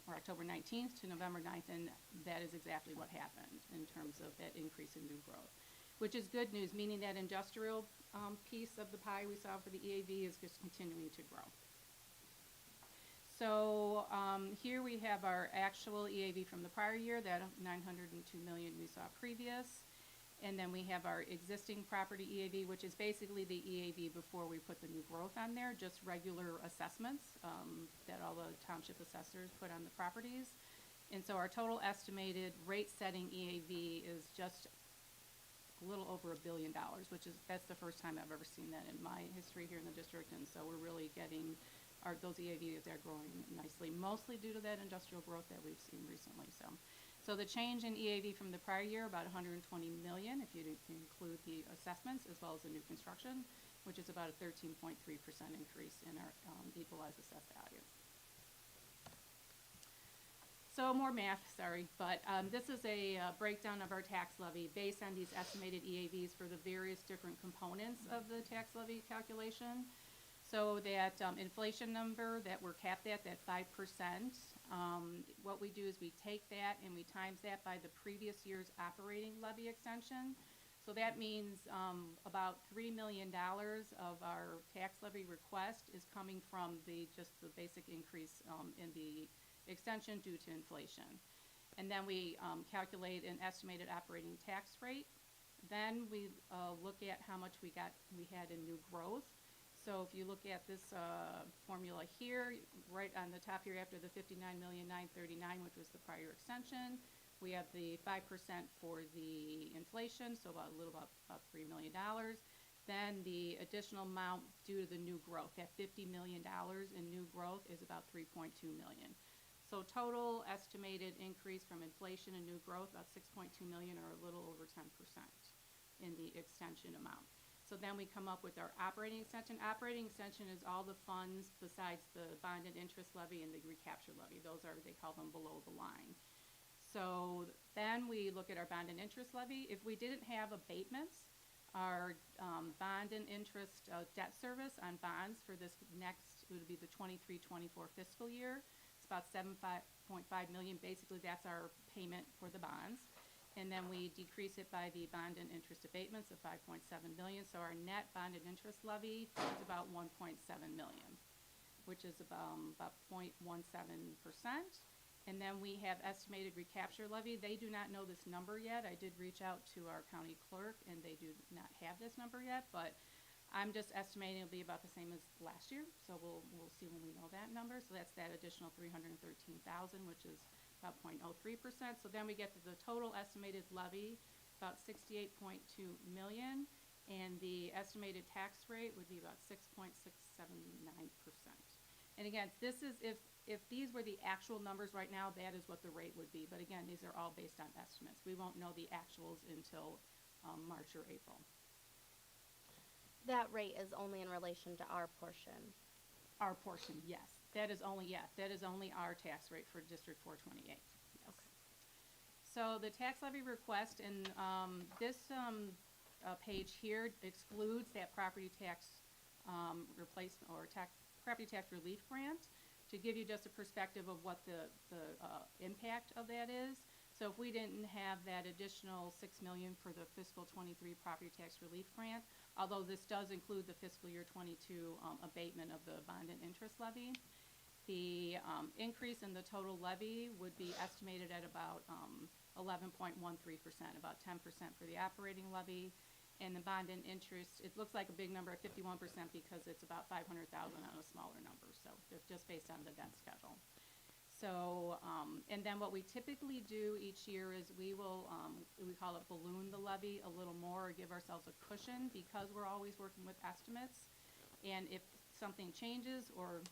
or October 19th to November 9th? And that is exactly what happened in terms of that increase in new growth, which is good news, meaning that industrial piece of the pie we saw for the EAV is just continuing to grow. So here we have our actual EAV from the prior year, that $902 million we saw previous. And then we have our existing property EAV, which is basically the EAV before we put the new growth on there, just regular assessments that all the township assessors put on the properties. And so our total estimated rate-setting EAV is just a little over $1 billion, that's the first time I've ever seen that in my history here in the district. And so we're really getting those EAVs are growing nicely, mostly due to that industrial growth that we've seen recently. So the change in EAV from the prior year, about $120 million, if you include the assessments as well as the new construction, which is about a 13.3% increase in our equalized assessed value. So more math, sorry, but this is a breakdown of our tax levy based on these estimated EAVs for the various different components of the tax levy calculation. So that inflation number that we're capped at, that 5%, what we do is we take that and we times that by the previous year's operating levy extension. So that means about $3 million of our tax levy request is coming from just the basic increase in the extension due to inflation. And then we calculate an estimated operating tax rate. Then we look at how much we had in new growth. So if you look at this formula here, right on the top here after the $59,939,000, which was the prior extension, we have the 5% for the inflation, so about $3 million. Then the additional amount due to the new growth, that $50 million in new growth is about $3.2 million. So total estimated increase from inflation and new growth, about 6.2 million, or a little over 10% in the extension amount. So then we come up with our operating extension. Operating extension is all the funds besides the bond and interest levy and the recapture levy. Those are, they call them below the line. So then we look at our bond and interest levy. If we didn't have abatements, our bond and interest debt service on bonds for this next, it would be the 23-24 fiscal year. It's about 7.5 million. Basically, that's our payment for the bonds. And then we decrease it by the bond and interest abatements of 5.7 million. So our net bond and interest levy is about 1.7 million, which is about 0.17%. And then we have estimated recapture levy. They do not know this number yet. I did reach out to our county clerk, and they do not have this number yet, but I'm just estimating it'll be about the same as last year. So we'll see when we know that number. So that's that additional 313,000, which is about 0.03%. So then we get to the total estimated levy, about 68.2 million, and the estimated tax rate would be about 6.679%. And again, this is if these were the actual numbers right now, that is what the rate would be. But again, these are all based on estimates. We won't know the actuals until March or April. That rate is only in relation to our portion. Our portion, yes. That is only our tax rate for District 428. Yes. Okay. So the tax levy request, and this page here excludes that property tax replacement or property tax relief grant, to give you just a perspective of what the impact of that is. So if we didn't have that additional $6 million for the fiscal 23 property tax relief grant, although this does include the fiscal year 22 abatement of the bond and interest levy, the increase in the total levy would be estimated at about 11.13%, about 10% for the operating levy. And the bond and interest, it looks like a big number at 51% because it's about 500,000 on a smaller number. So they're just based on the debt schedule. So, and then what we typically do each year is we will, we call it balloon the levy a little more, or give ourselves a cushion, because we're always working with estimates. And if something changes, or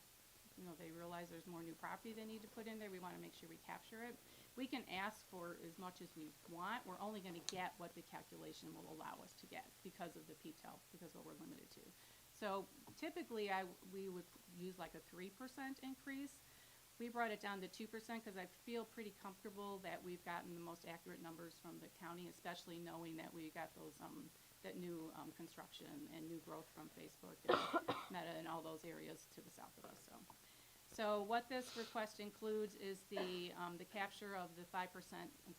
they realize there's more new property they need to put in there, we want to make sure we capture it. We can ask for as much as we want. We're only going to get what the calculation will allow us to get because of the PTEL, because of what we're limited to. So typically we would use like a 3% increase. We brought it down to 2% because I feel pretty comfortable that we've gotten the most accurate numbers from the county, especially knowing that we got those that new construction and new growth from Facebook and Meta and all those areas to the south of us. So what this request includes is the capture of the 5%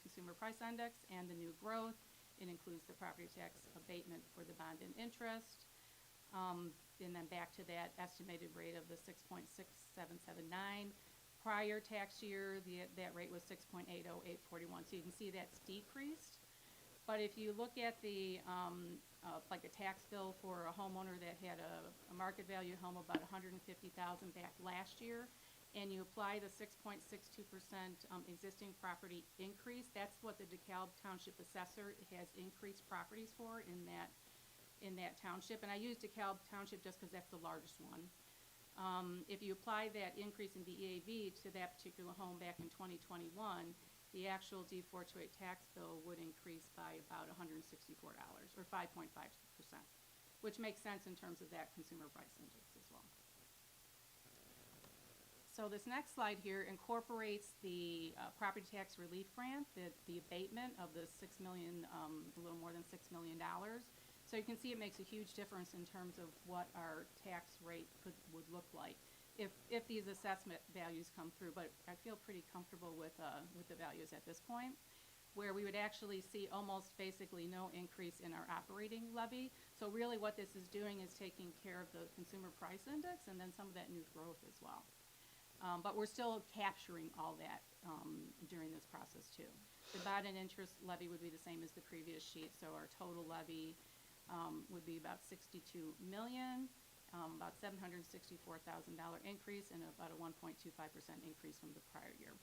consumer price index and the new growth. It includes the property tax abatement for the bond and interest, and then back to that estimated rate of the 6.6779. Prior tax year, that rate was 6.80841. So you can see that's decreased. But if you look at the like a tax bill for a homeowner that had a market value home of about $150,000 back last year, and you apply the 6.62% existing property increase, that's what the DeKalb Township Assessor has increased properties for in that township. And I use DeKalb Township just because that's the largest one. If you apply that increase in the EAV to that particular home back in 2021, the actual D428 tax bill would increase by about $164, or 5.5%, which makes sense in terms of that consumer price index as well. So this next slide here incorporates the property tax relief grant, the abatement of the $6 million, a little more than $6 million. So you can see it makes a huge difference in terms of what our tax rate would look like if these assessment values come through. But I feel pretty comfortable with the values at this point, where we would actually see almost basically no increase in our operating levy. So really what this is doing is taking care of the consumer price index and then some of that new growth as well. But we're still capturing all that during this process too. The bond and interest levy would be the same as the previous sheet. So our total levy would be about $62 million, about $764,000 increase, and about a 1.25% increase from the prior year.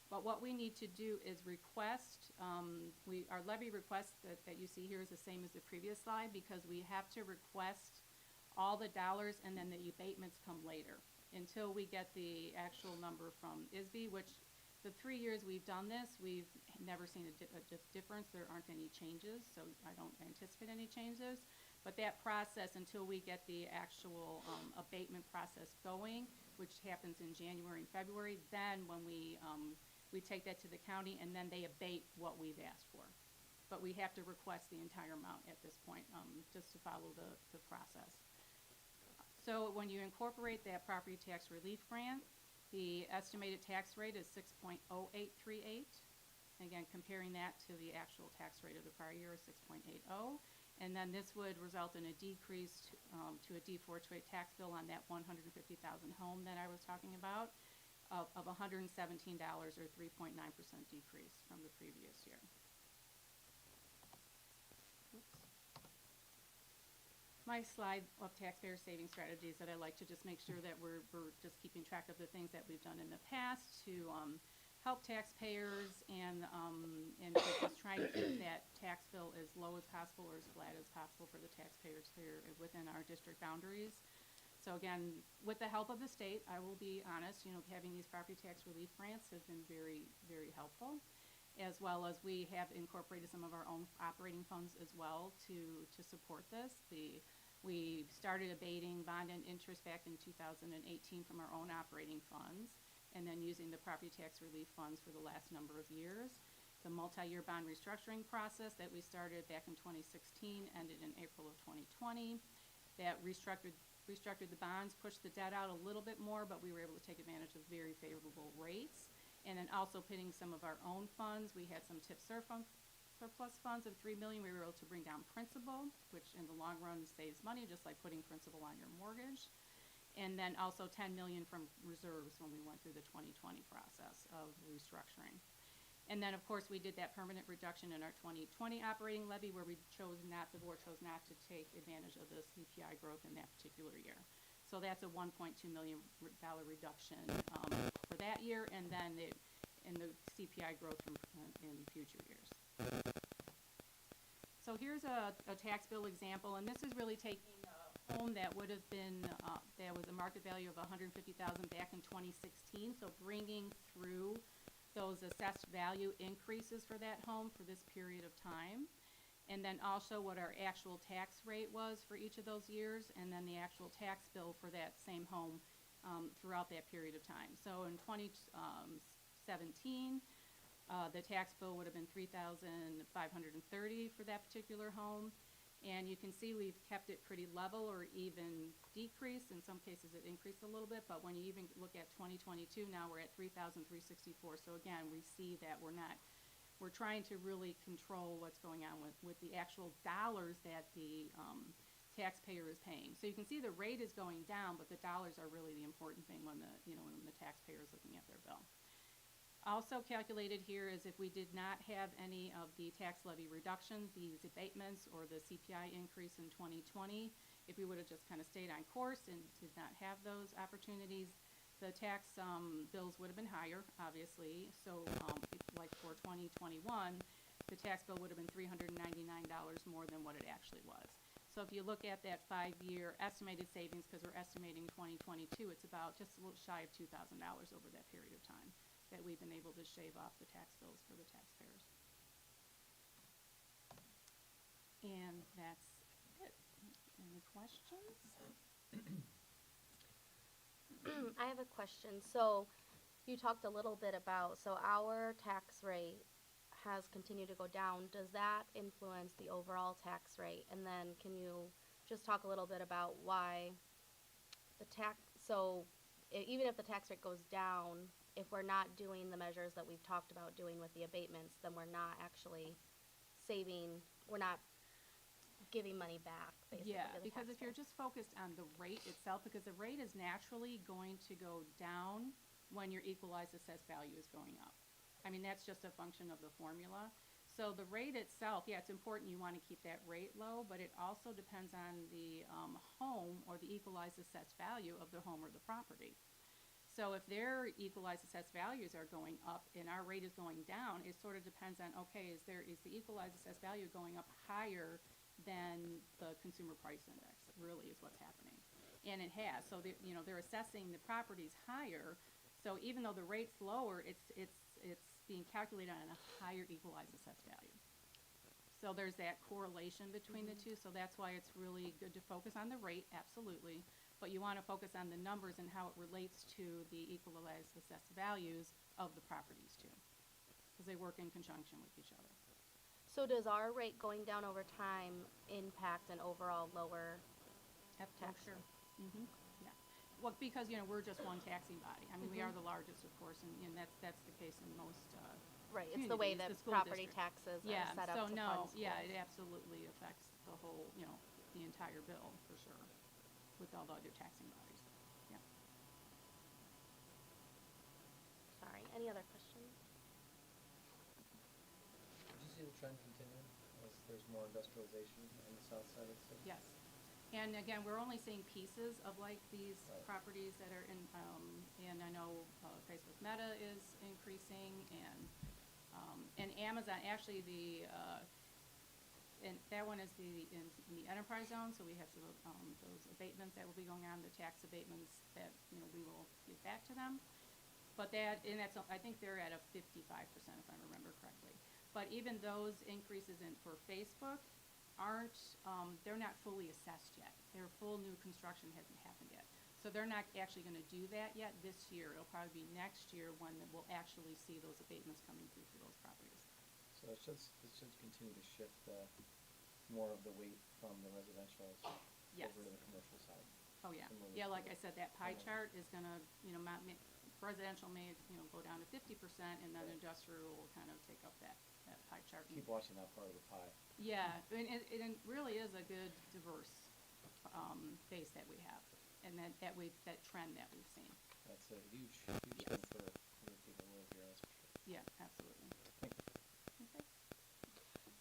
But what we need to do is request, our levy request that you see here is the same as the previous slide, because we have to request all the dollars and then the abatements come later. until we get the actual number from ISB, which the 3 years we've done this, we've never seen a difference. There aren't any changes, so I don't anticipate any changes. But that process, until we get the actual abatement process going, which happens in January and February, then when we take that to the county, and then they abate what we've asked for. But we have to request the entire amount at this point, just to follow the process. So when you incorporate that property tax relief grant, the estimated tax rate is 6.0838. Again, comparing that to the actual tax rate of the prior year is 6.80. And then this would result in a decrease to a D428 tax bill on that 150,000 home that I was talking about of $117 or 3.9% decrease from the previous year. Oops. My slide of taxpayer saving strategies that I like to just make sure that we're just keeping track of the things that we've done in the past to help taxpayers and just trying to keep that tax bill as low as possible or as flat as possible for the taxpayers here within our district boundaries. So again, with the help of the state, I will be honest, having these property tax relief grants has been very, very helpful, as well as we have incorporated some of our own operating funds as well to support this. We started abating bond and interest back in 2018 from our own operating funds, and then using the property tax relief funds for the last number of years. The multi-year bond restructuring process that we started back in 2016 ended in April of 2020. That restructured the bonds, pushed the debt out a little bit more, but we were able to take advantage of very favorable rates. And then also pitting some of our own funds. We had some TIP surplus funds of $3 million. We were able to bring down principal, which in the long run saves money, just like putting principal on your mortgage. And then also $10 million from reserves when we went through the 2020 process of restructuring. And then, of course, we did that permanent reduction in our 2020 operating levy, where the board chose not to take advantage of the CPI growth in that particular year. So that's a $1.2 million reduction for that year, and then the CPI growth in future years. So here's a tax bill example, and this is really taking a home that would have been, that was a market value of $150,000 back in 2016, so bringing through those assessed value increases for that home for this period of time. And then also what our actual tax rate was for each of those years, and then the actual tax bill for that same home throughout that period of time. So in 2017, the tax bill would have been $3,530 for that particular home. And you can see we've kept it pretty level or even decreased. In some cases it increased a little bit, but when you even look at 2022, now we're at $3,364. So again, we see that we're trying to really control what's going on with the actual dollars that the taxpayer is paying. So you can see the rate is going down, but the dollars are really the important thing when the taxpayer is looking at their bill. Also calculated here is if we did not have any of the tax levy reductions, these abatements, or the CPI increase in 2020, if we would have just kind of stayed on course and did not have those opportunities, the tax bills would have been higher, obviously. So like for 2021, the tax bill would have been $399 more than what it actually was. So if you look at that 5-year estimated savings, because we're estimating 2022, it's about just a little shy of $2,000 over that period of time that we've been able to shave off the tax bills for the taxpayers. And that's it. Any questions? I have a question. So you talked a little bit about, so our tax rate has continued to go down. Does that influence the overall tax rate? And then can you just talk a little bit about why the even if the tax rate goes down, if we're not doing the measures that we've talked about doing with the abatements, then we're not actually we're not giving money back, basically. Yeah, to the because if taxpayer. you're just focused on the rate itself, because the rate is naturally going to go down when your equalized assessed value is going up. I mean, that's just a function of the formula. So the rate itself, yeah, it's important you want to keep that rate low, but it also depends on the home or the equalized assessed value of the home or the property. So if their equalized assessed values are going up and our rate is going down, it sort of depends on, okay, is the equalized assessed value going up higher than the consumer price index, really is what's happening. And it has, so they're assessing the properties higher, so even though the rate's lower, it's being calculated on a higher equalized assessed value. So there's that correlation between the two, so that's why it's really good to focus on the rate, absolutely, but you wanna focus on the numbers and how it relates to the equalized assessed values of the properties too, because they work in conjunction with each other. So does our rate going down over time impact an overall lower Oh, tax? sure. Yeah. Well, because, we're just one taxing body. I mean, we are the largest, of course, and that's the case in most, Right, it's the way communities, that the school property district. taxes are Yeah, set up so to fund no, schools. yeah, it absolutely affects the whole, the entire bill, for sure, with all the other taxing bodies. Yeah. Sorry, any other questions? Did you see the trend continuing as there's more industrialization on the south side of the city? Yes. And again, we're only seeing pieces of like these Right. properties that are in, and I know Facebook Meta is increasing, and Amazon, actually and that one is in the enterprise zone, so we have those abatements that will be going on, the tax abatements that, we will give back to them. But that's, I think they're at a 55%, if I remember correctly. But even those increases for Facebook aren't, they're not fully assessed yet. Their full new construction hasn't happened yet. So they're not actually gonna do that yet this year. It'll probably be next year when we'll actually see those abatements coming through for those properties. So it should continue to shift more of the weight from the residential Yes. over to the commercial side. Oh, yeah. And moving Yeah, like I forward. said, that pie Okay. chart is gonna, residential may, go down to 50%, and then Right. industrial will kind of take up that pie chart. Keep watching that part of the pie. Yeah, and it really is a good diverse, base that we have, and that trend that we've seen. That's a huge Yes. thing for the people who live here, that's for sure. Yeah, absolutely. Thank you. Okay.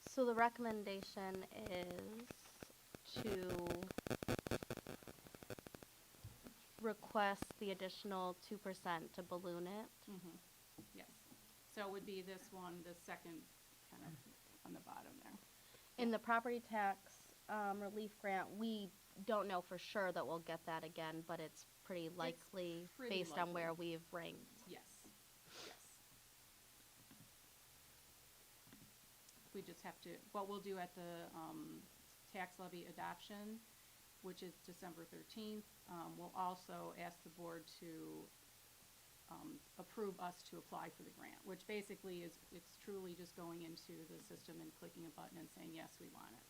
So the recommendation is to request the additional 2% to balloon it. Yes. So it would be this one, the second, kind of on the bottom there. In the property tax relief grant, we don't know for sure that we'll get that again, but it's pretty likely pretty based on likely. where we've ranked. Yes, yes. We just have to, what we'll do at the tax levy adoption, which is December 13th, we'll also ask the board to approve us to apply for the grant, which basically it's truly just going into the system and clicking a button and saying, yes, we want it.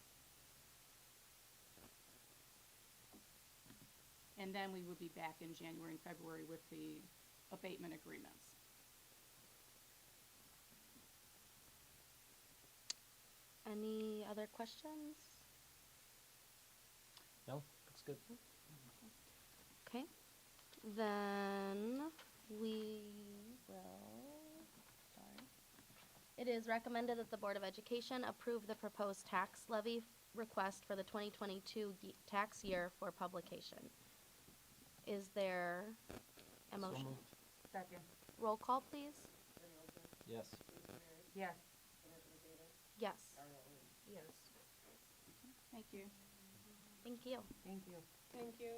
And then we would be back in January and February with the abatement agreements. Any other questions? No, looks good. Okay, then we will, sorry. It is recommended that the Board of Education approve the proposed tax levy request for the 2022 tax year for publication. Is there a So motion? moved. Second. Roll call, please. Yes. Yes. Yes. Yes. Thank you. Thank you. Thank you. Thank you.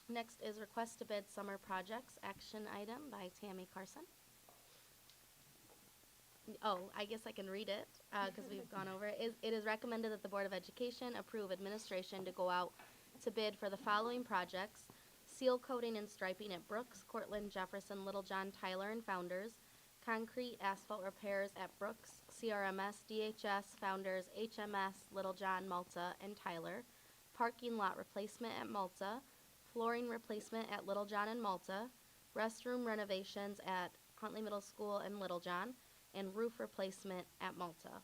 Next is request to bid summer projects, action item by Tammy Carson. Oh, I guess I can read it, because we've gone over it. It is recommended that the Board of Education approve administration to go out to bid for the following projects: seal coating and striping at Brooks, Cortland, Jefferson, Littlejohn, Tyler, and Founders; concrete asphalt repairs at Brooks, CRMS, DHS, Founders, HMS, Littlejohn, Malta, and Tyler; parking lot replacement at Malta; flooring replacement at Littlejohn and Malta; restroom renovations at Huntley Middle School and Littlejohn; and roof replacement at Malta.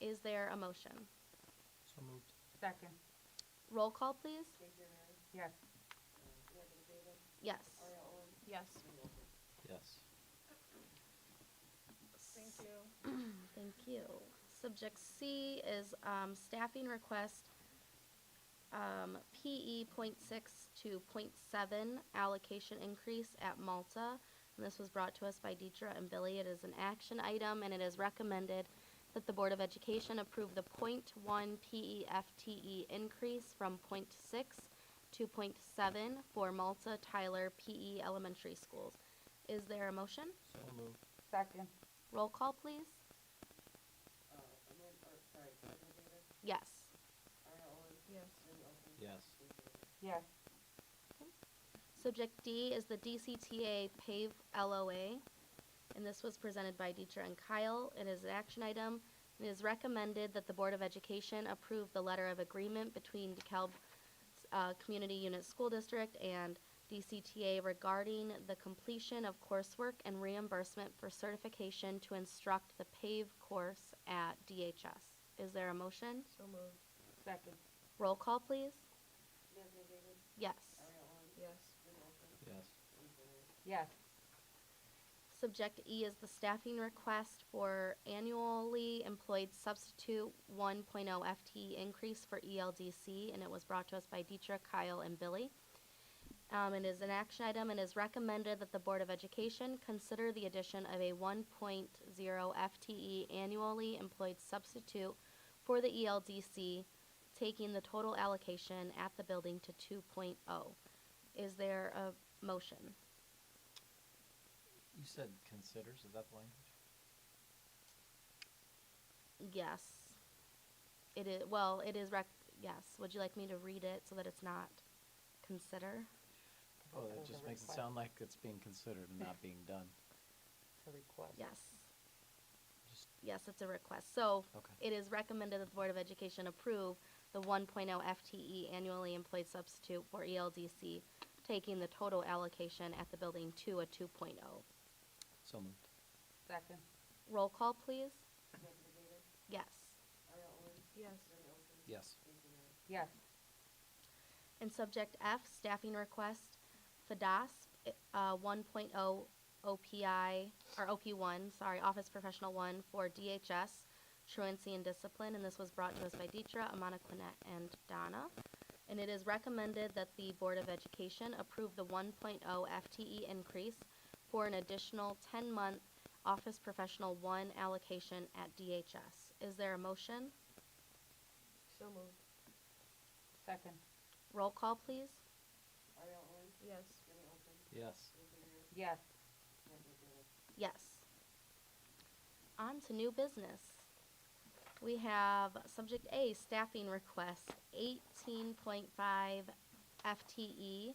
Is there a motion? So moved. Second. Roll call, please. Yes. Yes. Yes. Yes. Thank you. Thank you. Subject C is staffing request, PE .6 to .7 allocation increase at Malta. And this was brought to us by Deetra and Billy. It is an action item, and it is recommended that the Board of Education approve the .1 PE FTE increase from .6 2.7 for Malta Tyler PE Elementary Schools. Is there a motion? So moved. Second. Roll call, please. Yes. Yes. Yes. Yes. Subject D is the DCTA PAVE LOA, and this was presented by Deetra and Kyle. It is an action item. It is recommended that the Board of Education approve the letter of agreement between DeKalb Community Unit School District and DCTA regarding the completion of coursework and reimbursement for certification to instruct the PAVE course at DHS. Is there a motion? So moved. Second. Roll call, please. Yes. Yes. Yes. Yes. Subject E is the staffing request for annually employed substitute 1.0 FTE increase for ELDC, and it was brought to us by Deetra, Kyle, and Billy. It is an action item and is recommended that the Board of Education consider the addition of a 1.0 FTE annually employed substitute for the ELDC, taking the total allocation at the building to 2.0. Is there a motion? You said considers, is that the language? Yes. It is, well, it is yes. Would you like me to read it so that it's not consider? Oh, that just makes it sound like it's being considered and not being done. Yes. Just, Yes, it's a request. So okay. it is recommended that the Board of Education approve the 1.0 FTE annually employed substitute for ELDC, taking the total allocation at the building to a 2.0. So moved. Second. Roll call, please. Yes. Yes. Yes. Yes. And subject F, staffing request, FADASP, 1.0 OPI, or OP1, sorry, Office Professional 1 for DHS, Truancy and Discipline, and this was brought to us by Deetra, Amana Quinette, and Donna. And it is recommended that the Board of Education approve the 1.0 FTE increase for an additional 10-month Office Professional 1 allocation at DHS. Is there a motion? So moved. Second. Roll call, please. Yes. Yes. Yes. Yes. On to new business. We have subject A, staffing request, 18.5 FTE,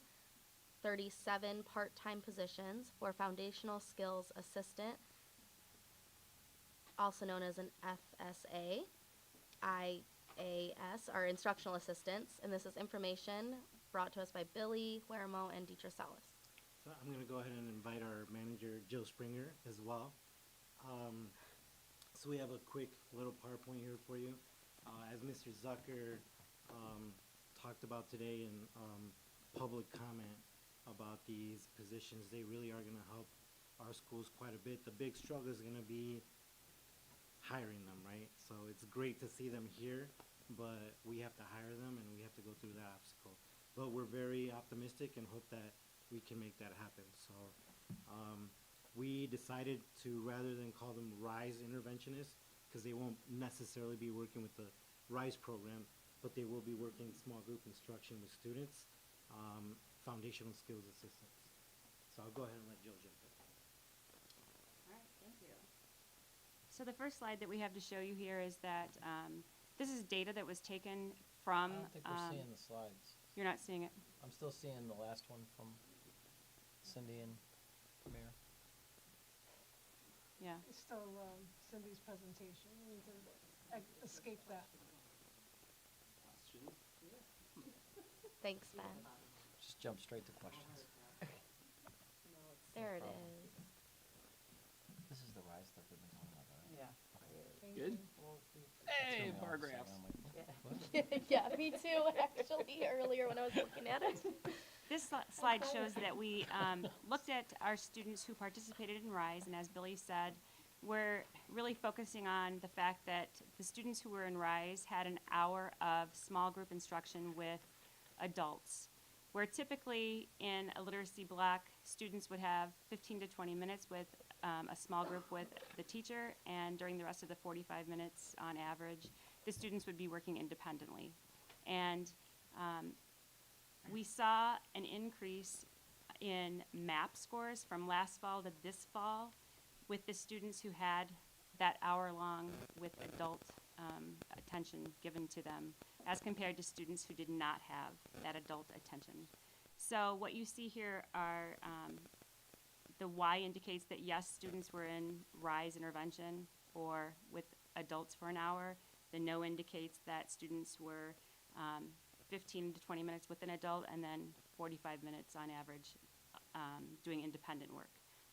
37 part-time positions for foundational skills assistant, also known as an FSA, IAS, or instructional assistants, and this is information brought to us by Billy Huermo and Deetra Salas. So I'm going to go ahead and invite our manager, Jill Springer, as well. So we have a quick little PowerPoint here for you. As Mr. Zucker talked about today in public comment about these positions, they really are going to help our schools quite a bit. The big struggle is going to be hiring them, right? So it's great to see them here, but we have to hire them and we have to go through that obstacle. But we're very optimistic and hope that we can make that happen. So we decided to, rather than call them RISE interventionists, because they won't necessarily be working with the RISE program, but they will be working small group instruction with students, foundational skills assistants. So I'll go ahead and let Jill jump in. All right, thank you. So the first slide that we have to show you here is that this is data that was taken from. I don't think we're seeing the slides. You're not seeing it. I'm still seeing the last one from Cindy and Mayor. Yeah. It's still Cindy's presentation. We need to escape that. Thanks, Ben. Just jump straight to questions. There it is. This is the RISE stuff we've been talking about, right? Yeah. Thank Good. you. Hey, bar graphs. Yeah, me too, actually, earlier when I was looking at it. This slide shows that we looked at our students who participated in RISE, and as Billy said, we're really focusing on the fact that the students who were in RISE had an hour of small group instruction with adults, where typically in a literacy block, students would have 15 to 20 minutes with a small group with the teacher, and during the rest of the 45 minutes on average, the students would be working independently. And We saw an increase in MAP scores from last fall to this fall with the students who had that hour-long with adult attention given to them as compared to students who did not have that adult attention. So what you see here are the Y indicates that yes, students were in RISE intervention or with adults for an hour. The no indicates that students were 15 to 20 minutes with an adult and then 45 minutes on average doing independent work.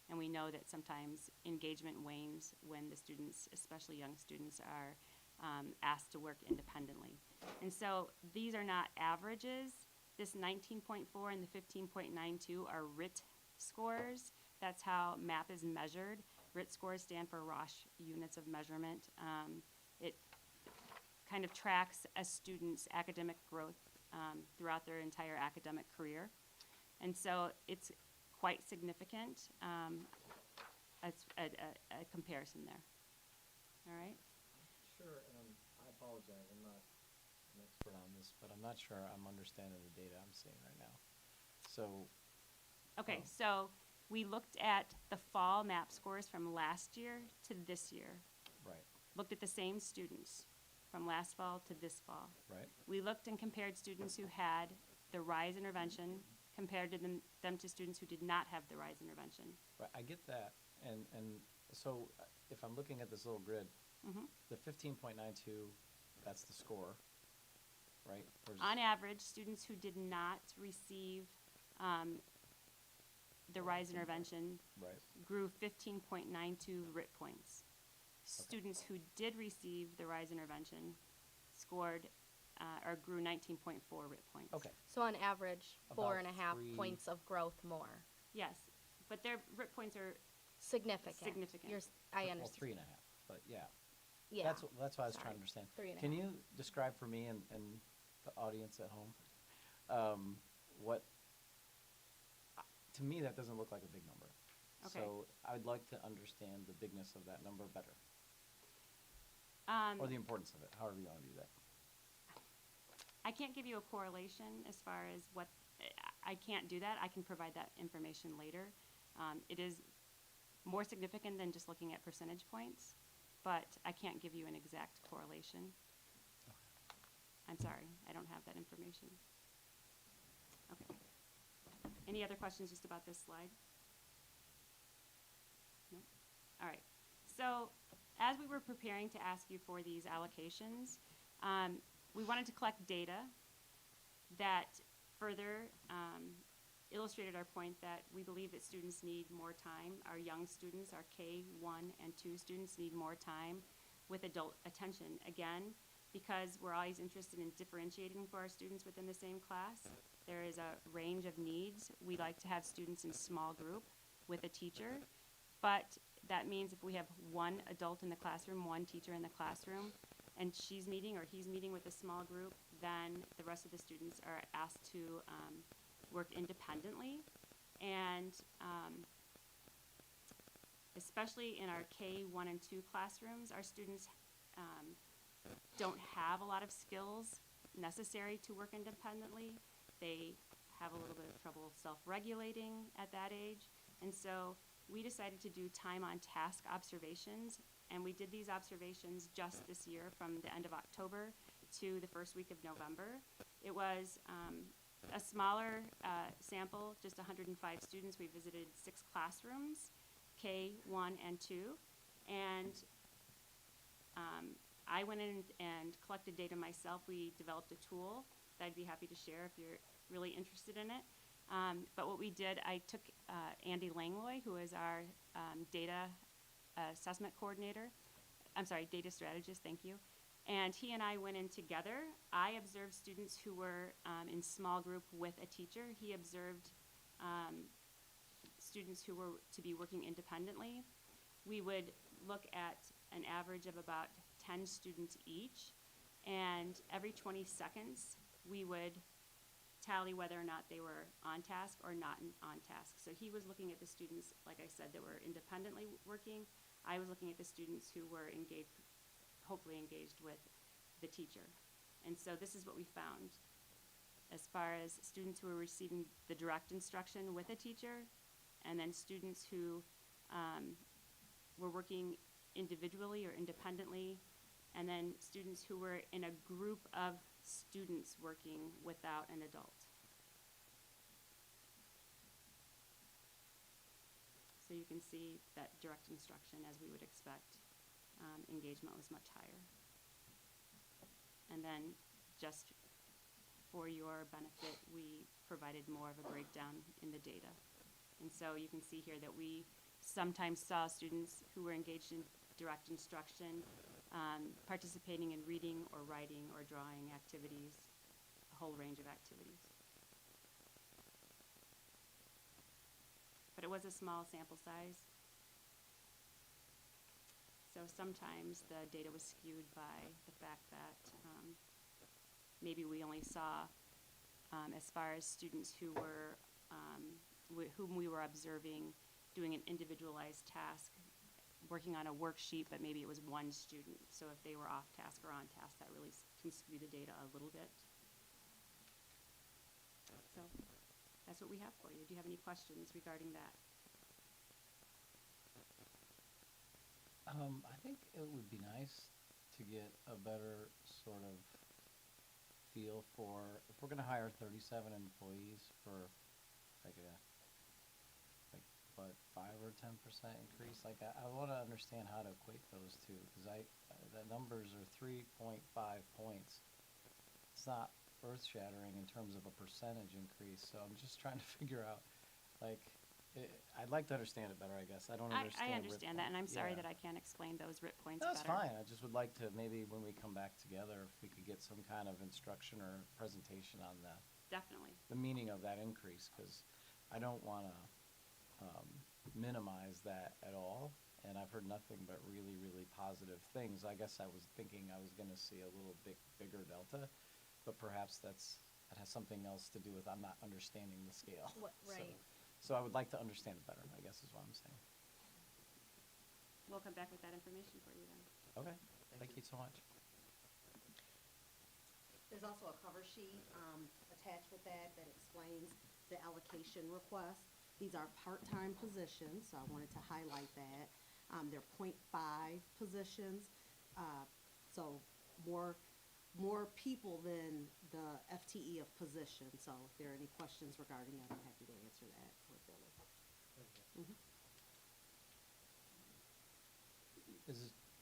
And we know that sometimes engagement wanes when the students, especially young students, are asked to work independently. And so these are not averages. This 19.4 and the 15.92 are RIT scores. That's how MAP is measured. RIT scores stand for Roche units of measurement. It kind of tracks a student's academic growth throughout their entire academic career. And so it's quite significant as a comparison there. All right? Sure, I apologize, I'm not an expert on this, but I'm not sure I'm understanding the data I'm seeing right now. So, Okay, so we looked at the fall MAP scores from last year to this year. right, Looked at the same students from last fall to this fall. right, We looked and compared students who had the RISE intervention compared to them to students who did not have the RISE intervention. right, I get that, and so if I'm looking at this little grid, the 15.92, that's the score, right? On average, students who did not receive the RISE intervention Right, grew 15.92 RIT points. Students who did receive the RISE intervention scored or grew 19.4 RIT points. okay, So on average, About 4.5 3 points of growth more. Yes, but their RIT points are Significant. Significant. I well, understand. 3.5, but yeah. Yeah. That's what I was Sorry. trying to understand. 3.5. Can you describe for me and the audience at home, what, to me, that doesn't look like a big number. Okay. So I'd like to understand the bigness of that number better, or the importance of it, however you want to do that. I can't give you a correlation as far as what, I can't do that. I can provide that information later. It is more significant than just looking at percentage points, but I can't give you an exact correlation. I'm sorry, I don't have that information. Okay. Any other questions just about this slide? No? All right. So as we were preparing to ask you for these allocations, we wanted to collect data that further illustrated our point that we believe that students need more time. Our young students, our K1 and 2 students need more time with adult attention. Again, because we're always interested in differentiating for our students within the same class, there is a range of needs. We like to have students in small group with a teacher, but that means if we have one adult in the classroom, one teacher in the classroom, and she's meeting or he's meeting with a small group, then the rest of the students are asked to work independently. And especially in our K1 and 2 classrooms, our students don't have a lot of skills necessary to work independently. They have a little bit of trouble self-regulating at that age. And so we decided to do time on task observations, and we did these observations just this year from the end of October to the first week of November. It was a smaller sample, just 105 students. We visited 6 classrooms, K1 and 2, and I went in and collected data myself. We developed a tool that I'd be happy to share if you're really interested in it. But what we did, I took Andy Langloy, who is our data assessment coordinator, data strategist, thank you. And he and I went in together. I observed students who were in small group with a teacher. He observed students who were to be working independently. We would look at an average of about 10 students each, and every 20 seconds we would tally whether or not they were on task or not on task. So he was looking at the students, like I said, that were independently working. I was looking at the students who were engaged, hopefully engaged with the teacher. And so this is what we found. as far as students who are receiving the direct instruction with a teacher, and then students who were working individually or independently, and then students who were in a group of students working without an adult. So you can see that direct instruction, as we would expect, engagement was much higher. And then, just for your benefit, we provided more of a breakdown in the data. And so you can see here that we sometimes saw students who were engaged in direct instruction participating in reading or writing or drawing activities, a whole range of activities. But it was a small sample size. So sometimes the data was skewed by the fact that maybe we only saw, as far as students who were, whom we were observing doing an individualized task, working on a worksheet, but maybe it was one student. So if they were off task or on task, that really can skew the data a little bit. So that's what we have for you. Do you have any questions regarding that? I think it would be nice to get a better sort of feel for, if we're gonna hire 37 employees for like a, what, 5 or 10% increase? Like, I wanna understand how to equate those two, cause the numbers are 3.5 points. It's not earth-shattering in terms of a percentage increase, so I'm just trying to figure out, like, I'd like to understand it better, I guess. I don't understand. I understand that, and I'm sorry yeah. that I can't explain those RIT points That's better. fine. I just would like to, maybe when we come back together, if we could get some kind of instruction or presentation on Definitely. the meaning of that increase, because I don't want to minimize that at all. And I've heard nothing but really, really positive things. I guess I was thinking I was going to see a little bigger delta, but perhaps that has something else to do with I'm not understanding the scale. Right. So I would like to understand it better, I guess is what I'm saying. We'll come back with that information for you then. Okay, thank you so much. There's also a cover sheet attached with that explains the allocation request. These are part-time positions, so I wanted to highlight that. They're .5 positions, so more people than the FTE of position. So if there are any questions regarding that, I'm happy to answer that with Billy.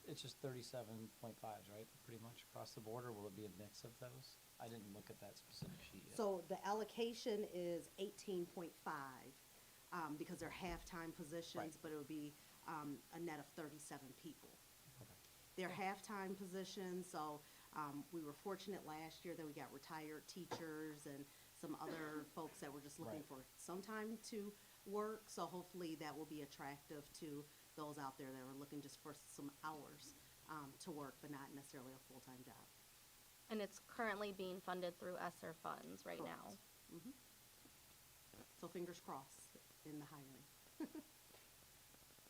It's just 37.5s, right, pretty much across the board, or will it be a mix of those? I didn't look at that specific sheet yet. So the allocation is 18.5, because they're half-time positions, Right. but it would be a net of 37 people. Okay. They're half-time positions, so we were fortunate last year that we got retired teachers and some other folks that were just looking Right. for some time to work. So hopefully that will be attractive to those out there that are looking just for some hours to work, but not necessarily a full-time job. And it's currently being funded through ESSER funds right now. Correct. So fingers crossed in the hiring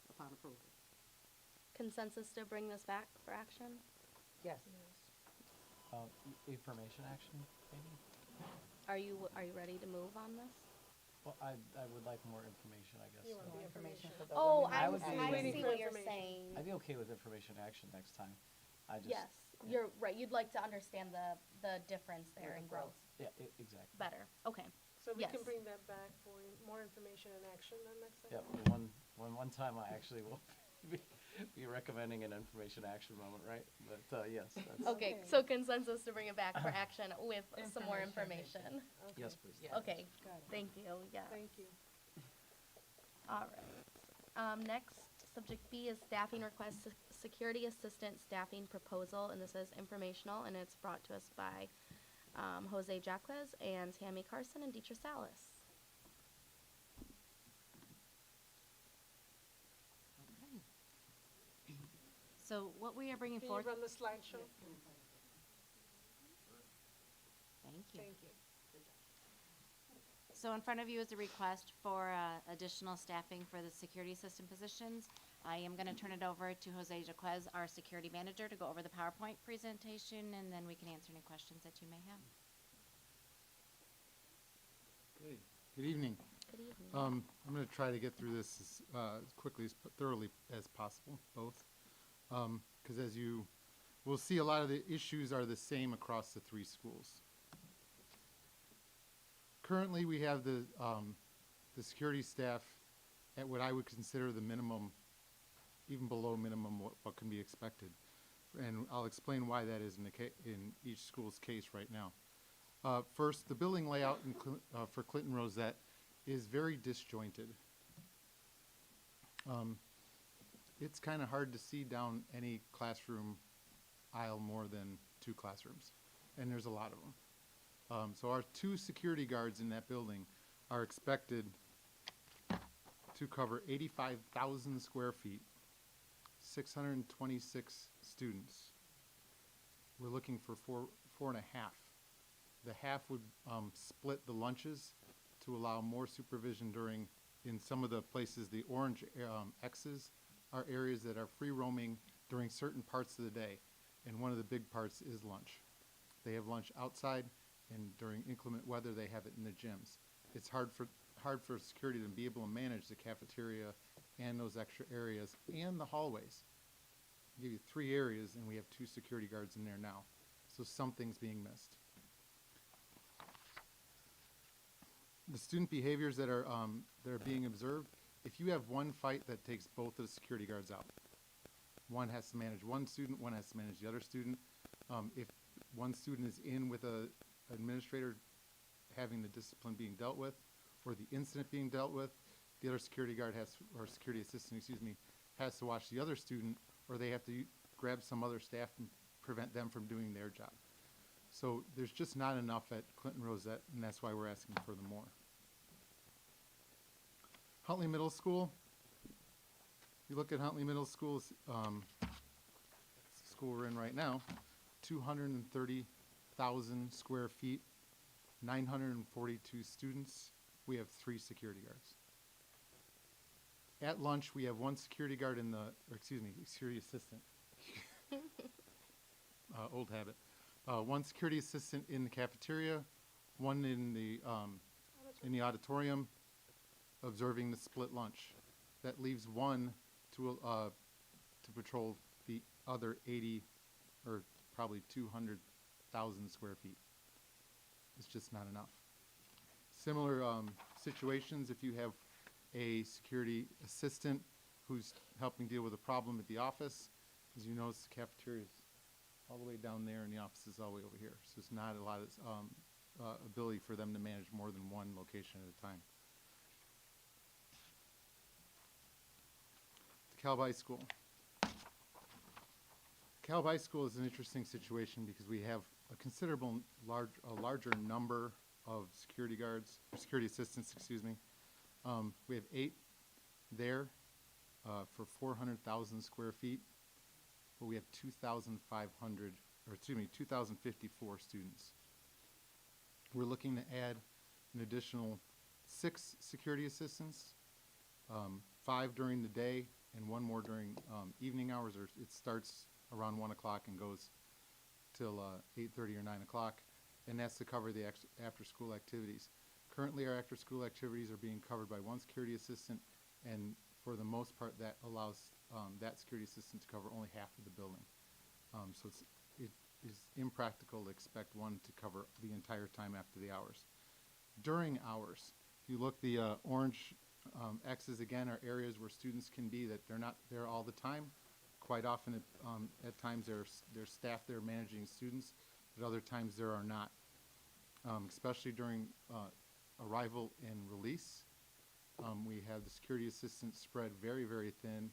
upon approval. Consensus to bring this back for action? Yes. Information action, maybe? Are you ready to move on this? Well, I would like more information, I guess. You want so. the information. for the Oh, women I I would be- Waiting see for what you're information. saying. I'd be okay with information action next time. I just. Yes, yeah. you're right. You'd like to understand the difference there in growth Yeah, exactly. better. Okay. So we can Yes. bring that back for more information and action then next time? Yeah, one time I actually will be recommending an information action moment, right? But, yes, that's. Okay, Okay. so consensus to bring it back for action with some more information. Okay. Yes, please. Okay, Got it. thank you, yes. Thank you. All right. Next, subject B is staffing request, security assistant staffing proposal, and this is informational, and it's brought to us by Jose Jaquez and Tammy Carson and Deetra Salas. So what we are bringing Can you forth. run the slideshow? Thank you. Thank you. So in front of you is a request for additional staffing for the security system positions. I am going to turn it over to Jose Jaquez, our security manager, to go over the PowerPoint presentation, and then we can answer any questions that you may have. Good evening. Good evening. I'm going to try to get through this as quickly, as thoroughly as possible, both. Because as you will see, a lot of the issues are the same across the three schools. Currently, we have the security staff at what I would consider the minimum, even below minimum, what can be expected. And I'll explain why that is in each school's case right now. First, the building layout for Clinton Rosette is very disjointed. It's kind of hard to see down any classroom aisle more than 2 classrooms, and there's a lot of them. So our 2 security guards in that building are expected to cover 85,000 square feet, 626 students. We're looking for four and a half. The half would split the lunches to allow more supervision during, in some of the places, the orange X's are areas that are free roaming during certain parts of the day. And one of the big parts is lunch. They have lunch outside, and during inclement weather, they have it in the gyms. It's hard for security to be able to manage the cafeteria and those extra areas and the hallways. I'll give you 3 areas, and we have 2 security guards in there now. So something's being missed. The student behaviors that are being observed, if you have one fight that takes both of the security guards out, one has to manage one student, one has to manage the other student. If one student is in with an administrator having the discipline being dealt with, or the incident being dealt with, the other security guard or security assistant, has to watch the other student, or they have to grab some other staff and prevent them from doing their job. So there's just not enough at Clinton Rosette, and that's why we're asking for the more. Huntley Middle School. You look at Huntley Middle School's school we're in right now, 230,000 square feet, 942 students. We have 3 security guards. At lunch, we have 1 security guard security assistant. Old habit. 1 security assistant in the cafeteria, 1 in the auditorium, observing the split lunch. That leaves 1 to patrol the other 80 or probably 200,000 square feet. It's just not enough. Similar situations, if you have a security assistant who's helping deal with a problem at the office, as you notice, the cafeteria is all the way down there and the office is all the way over here. So it's not a lot of ability for them to manage more than 1 location at a time. DeKalb High School. DeKalb High School is an interesting situation because we have a considerable larger number of security guards, or security assistants, we have 8 there for 400,000 square feet, but we have 2,054 students. We're looking to add an additional 6 security assistants, 5 during the day and 1 more during evening hours, or it starts around 1 o'clock and goes till 8:30 or 9 o'clock, and that's to cover the after-school activities. Currently, our after-school activities are being covered by 1 security assistant, and for the most part, that allows that security assistant to cover only half of the building. So it is impractical to expect 1 to cover the entire time after the hours. During hours, if you look, the orange X's again are areas where students can be, that they're not there all the time. Quite often, at times, there's staff there managing students, but other times there are not, especially during arrival and release. We have the security assistants spread very, very thin.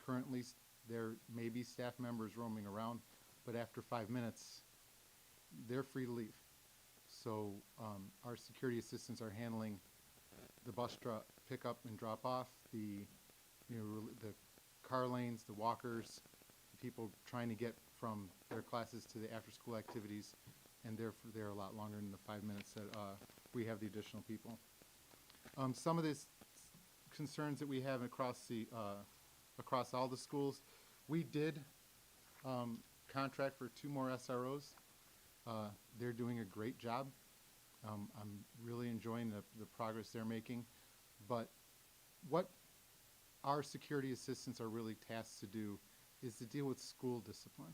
Currently, there may be staff members roaming around, but after 5 minutes, they're free to leave. So our security assistants are handling the bus pick up and drop off, the car lanes, the walkers, the people trying to get from their classes to the after-school activities, and they're there a lot longer than the 5 minutes that we have the additional people. Some of these concerns that we have across all the schools, we did contract for 2 more SROs. They're doing a great job. I'm really enjoying the progress they're making. But what our security assistants are really tasked to do is to deal with school discipline.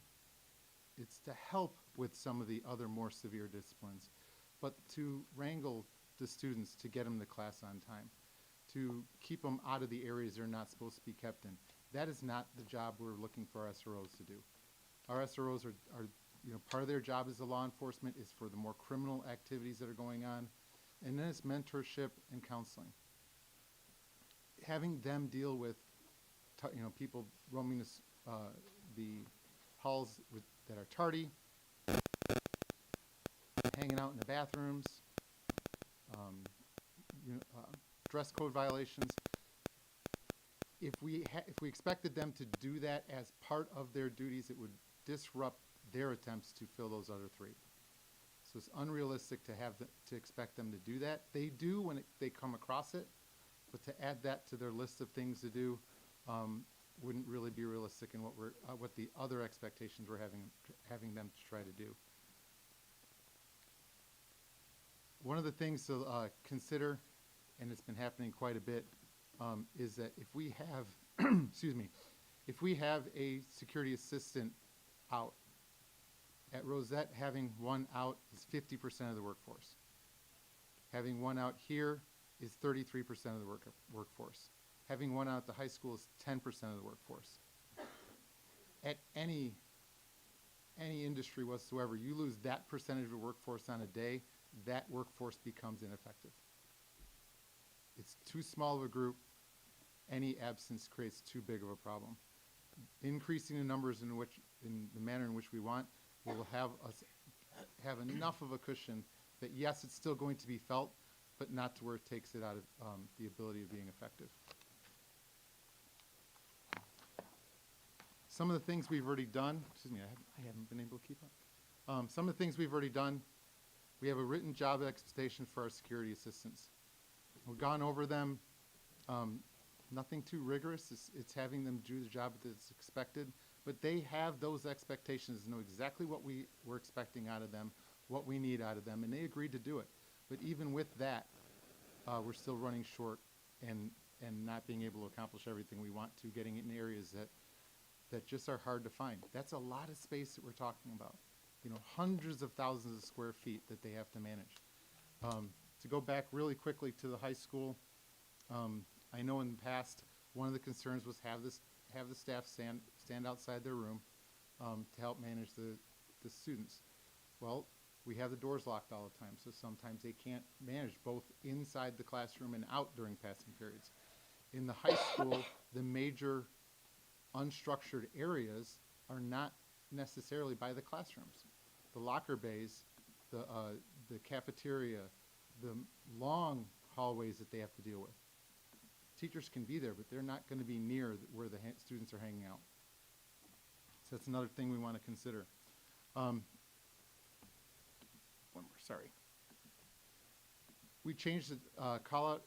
It's to help with some of the other more severe disciplines, but to wrangle the students to get them to class on time, to keep them out of the areas they're not supposed to be kept in. That is not the job we're looking for our SROs to do. Our SROs are part of their job as a law enforcement is for the more criminal activities that are going on, and then it's mentorship and counseling. Having them deal with, people roaming the halls that are tardy, hanging out in the bathrooms, dress code violations. If we expected them to do that as part of their duties, it would disrupt their attempts to fill those other three. So it's unrealistic to expect them to do that. They do when they come across it, but to add that to their list of things to do wouldn't really be realistic in what the other expectations we're having them to try to do. One of the things to consider, and it's been happening quite a bit, is that if we have, excuse me, if we have a security assistant out, at Rosette, having one out is 50% of the workforce. Having one out here is 33% of the workforce. Having one out at the high school is 10% of the workforce. At any industry whatsoever, you lose that percentage of the workforce on a day, that workforce becomes ineffective. It's too small of a group. Any absence creates too big of a problem. Increasing the numbers in the manner in which we want will have us have enough of a cushion that yes, it's still going to be felt, but not to where it takes it out of the ability of being effective. Some of the things we've already done, excuse me, I haven't been able to keep up. Some of the things we've already done, we have a written job expectation for our security assistants. We've gone over them, nothing too rigorous. It's having them do the job that's expected, but they have those expectations, know exactly what we're expecting out of them, what we need out of them, and they agreed to do it. But even with that, we're still running short and not being able to accomplish everything we want to, getting in areas that just are hard to find. That's a lot of space that we're talking about. Hundreds of thousands of square feet that they have to manage. To go back really quickly to the high school, I know in the past, one of the concerns was have the staff stand outside their room to help manage the students. Well, we have the doors locked all the time, so sometimes they can't manage both inside the classroom and out during passing periods. In the high school, the major unstructured areas are not necessarily by the classrooms. The locker bays, the cafeteria, the long hallways that they have to deal with. Teachers can be there, but they're not going to be near where the students are hanging out. So that's another thing we want to consider. One more, sorry. We changed the call-out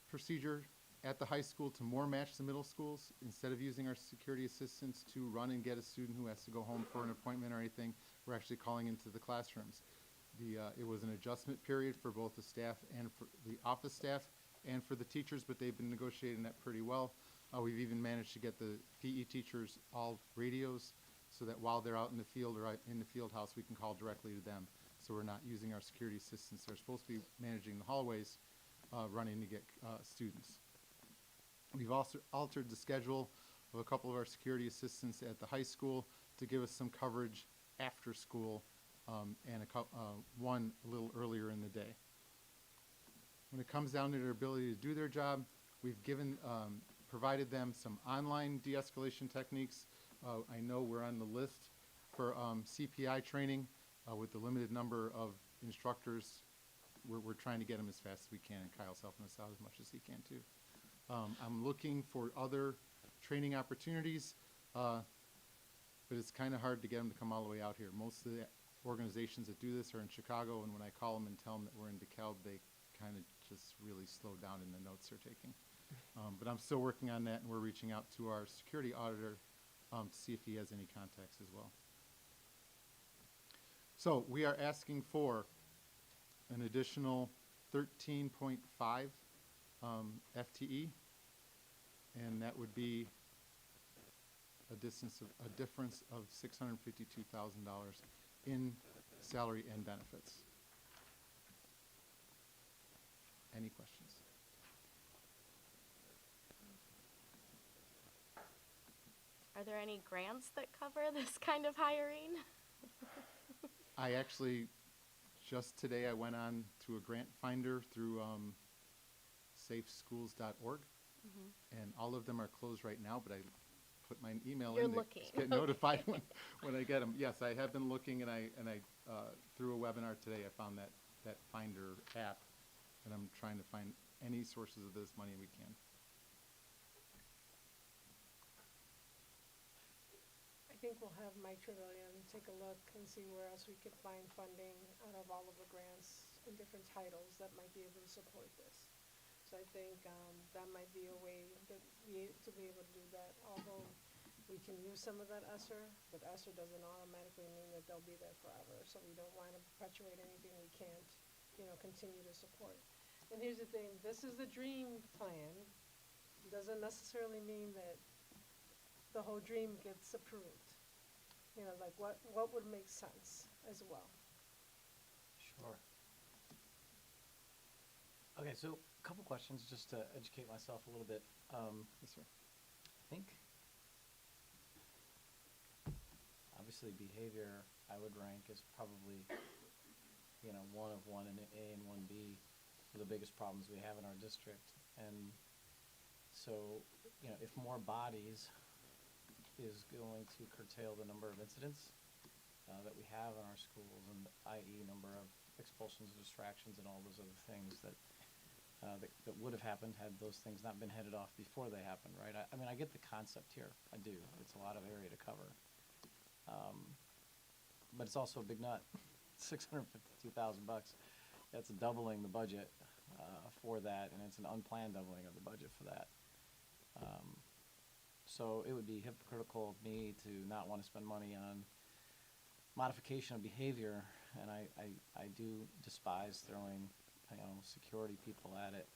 procedure at the high school to more match the middle schools. Instead of using our security assistants to run and get a student who has to go home for an appointment or anything, we're actually calling into the classrooms. It was an adjustment period for both the staff and for the office staff and for the teachers, but they've been negotiating that pretty well. We've even managed to get the PE teachers all radios so that while they're out in the field or out in the field house, we can call directly to them. So we're not using our security assistants. They're supposed to be managing the hallways, running to get students. We've also altered the schedule of a couple of our security assistants at the high school to give us some coverage after school and one a little earlier in the day. When it comes down to their ability to do their job, we've provided them some online de-escalation techniques. I know we're on the list for CPI training with the limited number of instructors. We're trying to get them as fast as we can, and Kyle's helping us out as much as he can too. I'm looking for other training opportunities, but it's kind of hard to get them to come all the way out here. Most of the organizations that do this are in Chicago, and when I call them and tell them that we're in DeKalb, they kind of just really slow down in the notes they're taking. But I'm still working on that, and we're reaching out to our security auditor to see if he has any contacts as well. So we are asking for an additional 13.5 FTE, and that would be a difference of $652,000 in salary and benefits. Any questions? Are there any grants that cover this kind of hiring? I actually, just today, I went on to a grant finder through safeschools.org, and all of them are closed right now, but I put my email You're in to looking. get notified when I get them. Yes, I have been looking, and I through a webinar today, I found that finder app, and I'm trying to find any sources of this money we can. I think we'll have Mike Trevelyan take a look and see where else we could find funding out of all of the grants and different titles that might be able to support this. So I think that might be a way to be able to do that, although we can use some of that ESSER, but ESSER doesn't automatically mean that they'll be there forever. So we don't want to perpetuate anything we can't, continue to support. And here's the thing, this is the dream plan. It doesn't necessarily mean that the whole dream gets approved. Like what would make sense as well. Sure. Okay, so a couple questions just to educate myself a little bit. Yes, sir. I think, obviously, behavior I would rank as probably, one of one and A and 1B for the biggest problems we have in our district. And so, if more bodies is going to curtail the number of incidents that we have in our schools, and i.e. number of expulsions, distractions, and all those other things that would have happened had those things not been headed off before they happened, right? I mean, I get the concept here. I do. It's a lot of area to cover. But it's also a big nut. $652,000. That's doubling the budget for that, and it's an unplanned doubling of the budget for that. So it would be hypocritical of me to not want to spend money on modification of behavior, and I do despise throwing, security people at it.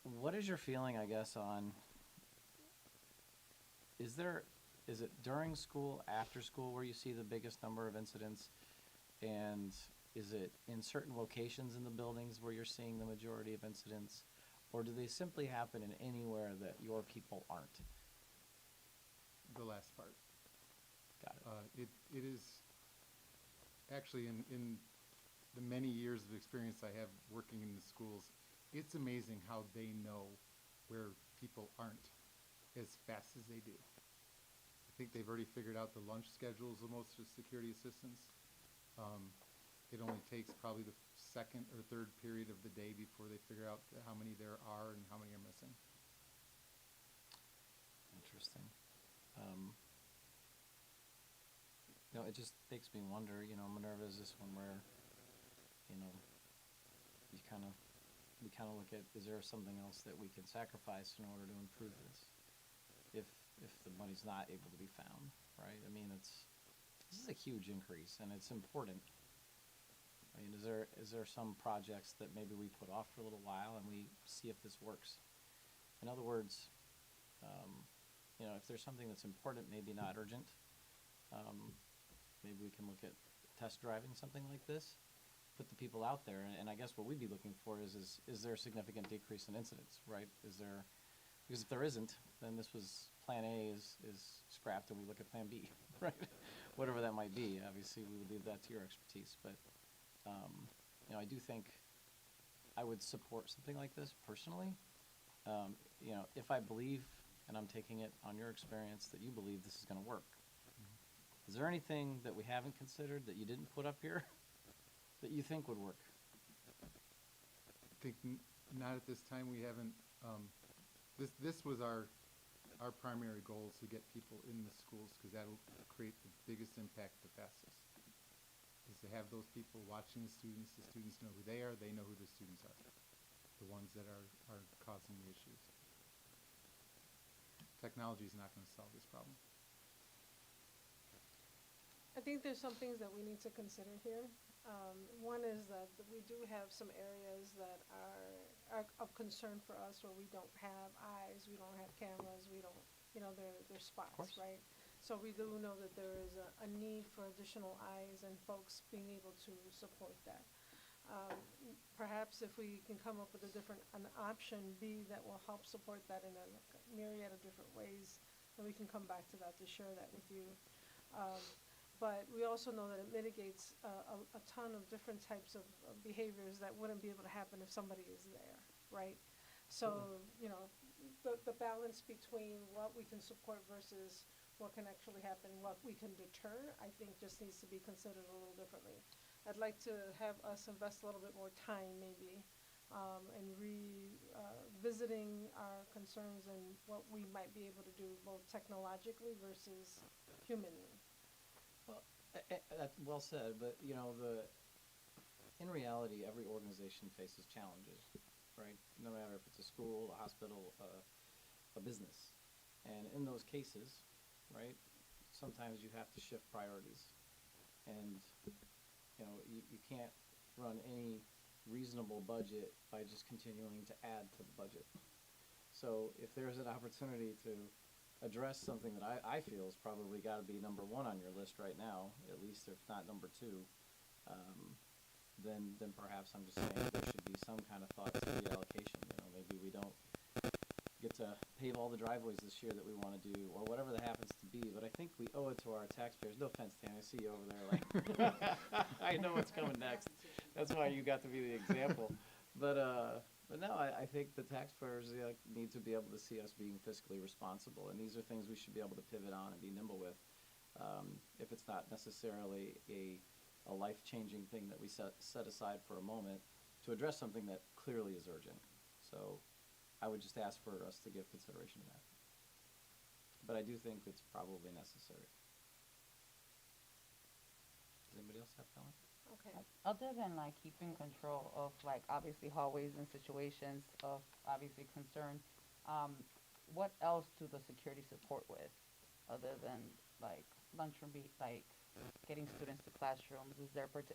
What is your feeling, I guess, on, is it during school, after school, where you see the biggest number of incidents? And is it in certain locations in the buildings where you're seeing the majority of incidents? Or do they simply happen in anywhere that your people aren't? The last part. Got it. It is actually in the many years of experience I have working in the schools, it's amazing how they know where people aren't as fast as they do. I think they've already figured out the lunch schedules of most of the security assistants. It only takes probably the second or third period of the day before they figure out how many there are and how many are missing. Interesting. It just makes me wonder, Minerva, is this one where, we kind of look at, is there something else that we can sacrifice in order to improve this? If the money's not able to be found, right? I mean, this is a huge increase, and it's important. I mean, is there some projects that maybe we put off for a little while and we see if this works? In other words, if there's something that's important, maybe not urgent, maybe we can look at test driving something like this, put the people out there, and I guess what we'd be looking for is there a significant decrease in incidents, right? Because if there isn't, then this was plan A is scrapped and we look at plan B, right? Whatever that might be. Obviously, we would leave that to your expertise, but I do think I would support something like this personally. If I believe, and I'm taking it on your experience, that you believe this is going to work. Is there anything that we haven't considered that you didn't put up here that you think would work? I think not at this time. We haven't. This was our primary goal, is to get people in the schools, because that'll create the biggest impact the fastest. Is to have those people watching the students know who they are, they know who the students are, the ones that are causing the issues. Technology is not going to solve this problem. I think there's some things that we need to consider here. One is that we do have some areas that are of concern for us where we don't have eyes, we don't have cameras, we don't, they're spots, course. right? So we do know that there is a need for additional eyes and folks being able to support that. Perhaps if we can come up with an option B that will help support that in a myriad of different ways, then we can come back to that to share that with you. But we also know that it mitigates a ton of different types of behaviors that wouldn't be able to happen if somebody is there, right? So, the balance between what we can support versus what can actually happen, what we can deter, I think just needs to be considered a little differently. I'd like to have us invest a little bit more time maybe in revisiting our concerns and what we might be able to do both technologically versus humanly. Well, that's well said, but in reality, every organization faces challenges, right? No matter if it's a school, a hospital, a business. And in those cases, right, sometimes you have to shift priorities. And, you can't run any reasonable budget by just continuing to add to the budget. So if there's an opportunity to address something that I feel is probably got to be number one on your list right now, at least if not number two, then perhaps I'm just saying there should be some kind of thought to the allocation. Maybe we don't get to pave all the driveways this year that we want to do, or whatever that happens to be. But I think we owe it to our taxpayers. No offense, Tammy, I see you over there. Like, I know what's coming next. That's why you got to be the example. But no, I think the taxpayers need to be able to see us being fiscally responsible, and these are things we should be able to pivot on and be nimble with. If it's not necessarily a life-changing thing that we set aside for a moment to address something that clearly is urgent. So I would just ask for us to give consideration to that. But I do think it's probably necessary. Does anybody else have comment? Okay. Other than like keeping control of like obviously hallways and situations of obviously concern, what else do the security support with other than like lunchroom like getting students to classrooms?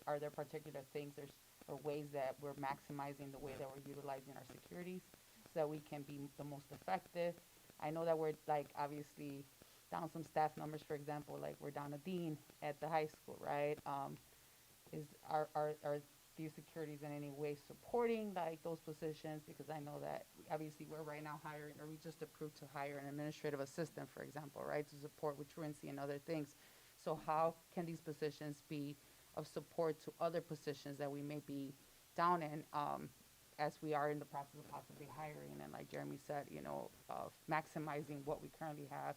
Are there particular things or ways that we're maximizing the way that we're utilizing our securities so that we can be the most effective? I know that we're like obviously down some staff numbers, for example, like we're down a dean at the high school, right? Are these securities in any way supporting like those positions? Because I know that obviously we're right now hiring, or we just approved to hire an administrative assistant, for example, right, to support with truancy and other things. So how can these positions be of support to other positions that we may be down in, as we are in the process of possibly hiring, and like Jeremy said, of maximizing what we currently have,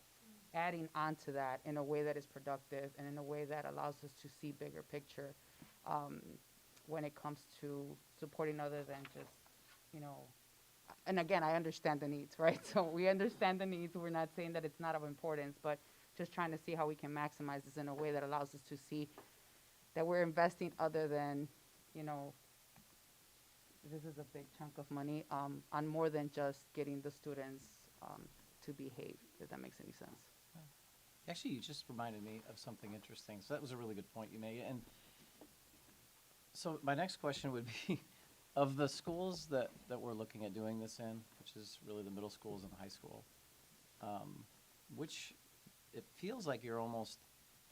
adding on to that in a way that is productive and in a way that allows us to see bigger picture when it comes to supporting other than just, and again, I understand the needs, right? So we understand the needs. We're not saying that it's not of importance, but just trying to see how we can maximize this in a way that allows us to see that we're investing other than, this is a big chunk of money, on more than just getting the students to behave, if that makes any sense. Actually, you just reminded me of something interesting. So that was a really good point you made. And so my next question would be, of the schools that we're looking at doing this in, which is really the middle schools and the high school, which it feels like you're almost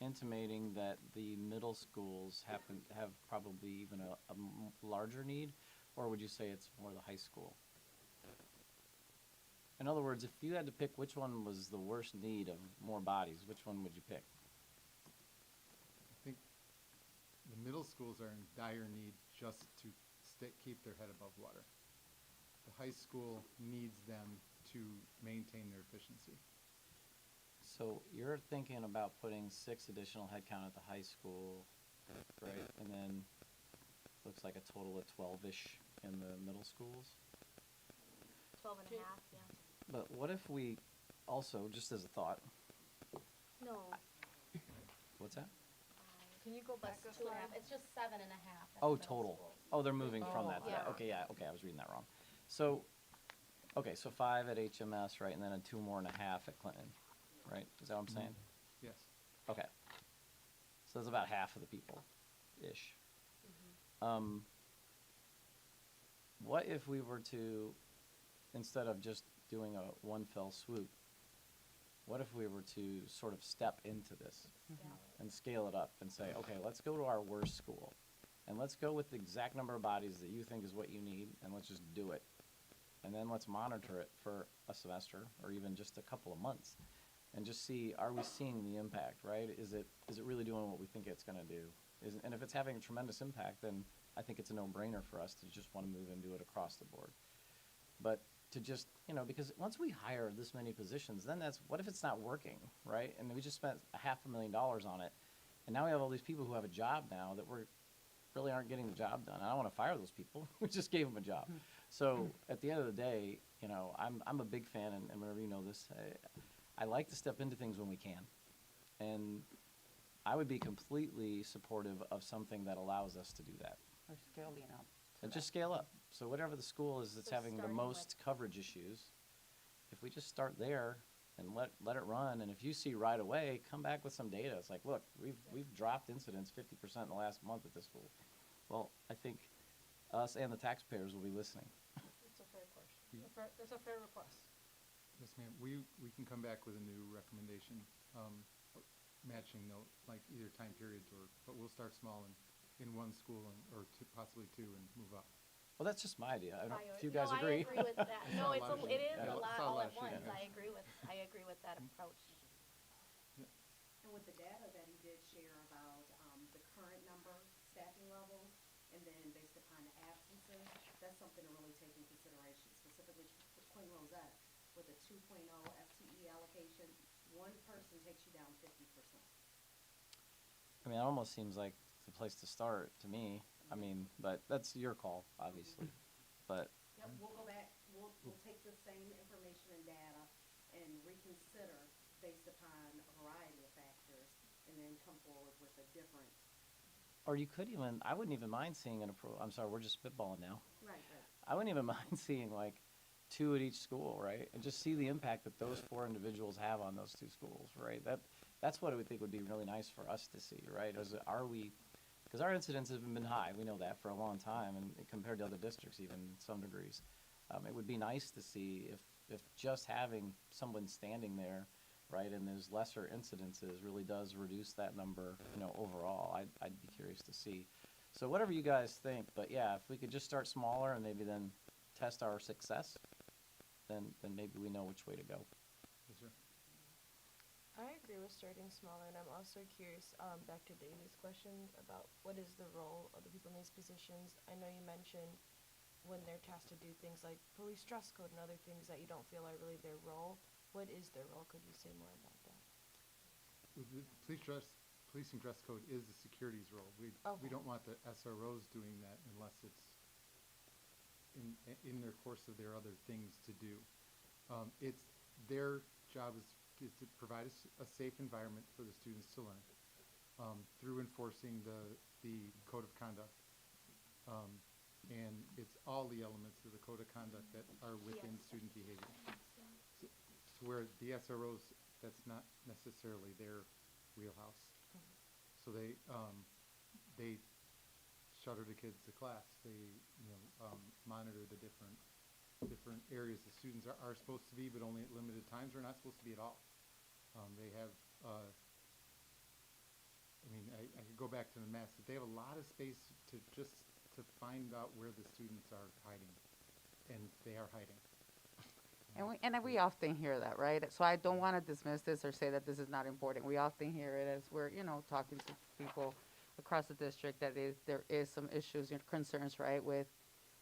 intimating that the middle schools have probably even a larger need, or would you say it's more the high school? In other words, if you had to pick which one was the worst need of more bodies, which one would you pick? I think the middle schools are in dire need just to keep their head above water. The high school needs them to maintain their efficiency. So you're thinking about putting 6 additional headcount at the high school, right? And then looks like a total of 12-ish in the middle schools? 12 and a half, yeah. But what if we also, just as a thought, No, what's that? Can you go back it's a 2.5. slide? It's just 7 and a half. at Oh, the middle total. schools. Oh, they're moving from that to that. yeah. Okay, yeah, okay, I was reading that wrong. So, okay, so 5 at HMS, right, and then 2.5 at Clinton, right? Is that what I'm saying? Yes. Okay. So that's about half of the people-ish. what if we were to, instead of just doing a one fell swoop, what if we were to sort of step into this and scale it up and say, okay, let's go to our worst school and let's go with the exact number of bodies that you think is what you need and let's just do it. And then let's monitor it for a semester or even just a couple of months and just see, are we seeing the impact, right? Is it really doing what we think it's going to do? And if it's having a tremendous impact, then I think it's a no-brainer for us to just want to move and do it across the board. But to just, because once we hire this many positions, then what if it's not working, right? And we just spent $500,000 on it, and now we have all these people who have a job now that really aren't getting the job done. I don't want to fire those people. We just gave them a job. So at the end of the day, I'm a big fan, and whenever you know this, I like to step into things when we can. And I would be completely supportive of something that allows us to do that. Or scaling up. And just scale up. So whatever the school is that's So having the starting most coverage issues, if we just start there and let it run, and if you see right away, come back with some data. It's like, look, we've dropped incidents 50% in the last month at this school. Well, I think us and the taxpayers will be listening. That's a fair question. That's a fair request. Yes, ma'am. We can come back with a new recommendation, matching note, like either time periods but we'll start small in one school or possibly two and move up. Well, that's just my idea. I don't know if you No, guys agree. I agree with that. No, It's a lot of it is shit. a Yeah, lot it's a all lot at of shit, once. yeah. I agree with that approach. And with the data that he did share about the current number, staffing levels, and then based upon the absences, that's something to really take in consideration, specifically for Queen Rosette. With a 2.0 FTE allocation, one person takes you down 50%. I mean, it almost seems like the place to start to me. I mean, but that's your call, obviously. But Yep, we'll go back, we'll take the same information and data and reconsider based upon a variety of factors, and then come forward with a different. or you could even, I wouldn't even mind seeing I'm sorry, we're just spitballing now. Right. I wouldn't even mind seeing like 2 at each school, right? And just see the impact that those 4 individuals have on those 2 schools, right? That's what I would think would be really nice for us to see, right? Because our incidents have been high, we know that for a long time, and compared to other districts even in some degrees. It would be nice to see if just having someone standing there, right, and there's lesser incidences really does reduce that number, overall. I'd be curious to see. So whatever you guys think, but yeah, if we could just start smaller and maybe then test our success, then maybe we know which way to go. Yes, sir. I agree with starting smaller, and I'm also curious, back to Davy's question about what is the role of the people in these positions. I know you mentioned when they're tasked to do things like police dress code and other things that you don't feel are really their role. What is their role? Could you say more about that? With the policing dress code is the security's role. We don't want the SROs doing that unless it's in their course of their other things to do. It's their job is to provide a safe environment for the students to learn through enforcing the code of conduct. And it's all the elements of the code of conduct that are within student behavior. So where the SROs, that's not necessarily their wheelhouse. So they shutter the kids to class. They monitor the different areas the students are supposed to be, but only at limited times, or not supposed to be at all. They have, I could go back to the math, but they have a lot of space to find out where the students are hiding, and they are hiding. And we often hear that, right? So I don't want to dismiss this or say that this is not important. We often hear it as we're, talking to people across the district that there is some issues and concerns, right, with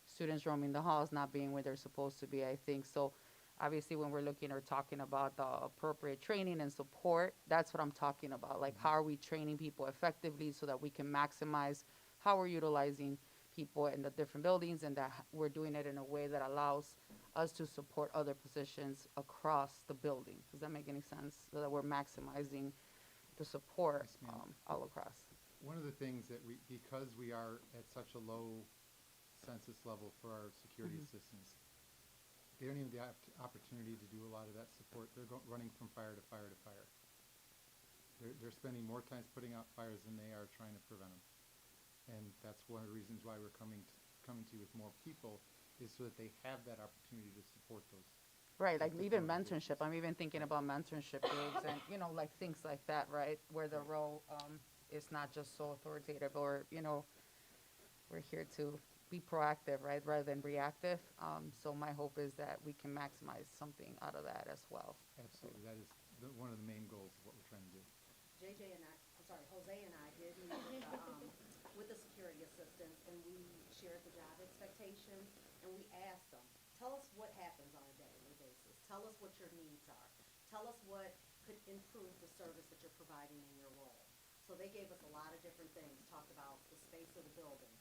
students roaming the halls, not being where they're supposed to be, I think. So obviously when we're looking or talking about the appropriate training and support, that's what I'm talking about. Like, how are we training people effectively so that we can maximize how we're utilizing people in the different buildings, and that we're doing it in a way that allows us to support other positions across the building. Does that make any sense? So that we're maximizing the support Yes, ma'am. all across. One of the things that because we are at such a low census level for our security assistants, they don't even have the opportunity to do a lot of that support. They're running from fire to fire to fire. They're spending more time putting out fires than they are trying to prevent them. And that's one of the reasons why we're coming to you with more people, is so that they have that opportunity to support those. Right, like different even organizations. mentorship, I'm even thinking about mentorship gigs and, like things like that, right? Where the role, is not just so authoritative or, we're here to be proactive, right, rather than reactive. So my hope is that we can maximize something out of that as well. Absolutely, that is one of the main goals of what we're trying to do. JJ and I, I'm sorry, Jose and I did meet with the security assistants, and we shared the job expectations, and we asked them, tell us what happens on a daily basis. Tell us what your needs are. Tell us what could improve the service that you're providing in your role. So they gave us a lot of different things, talked about the space of the building.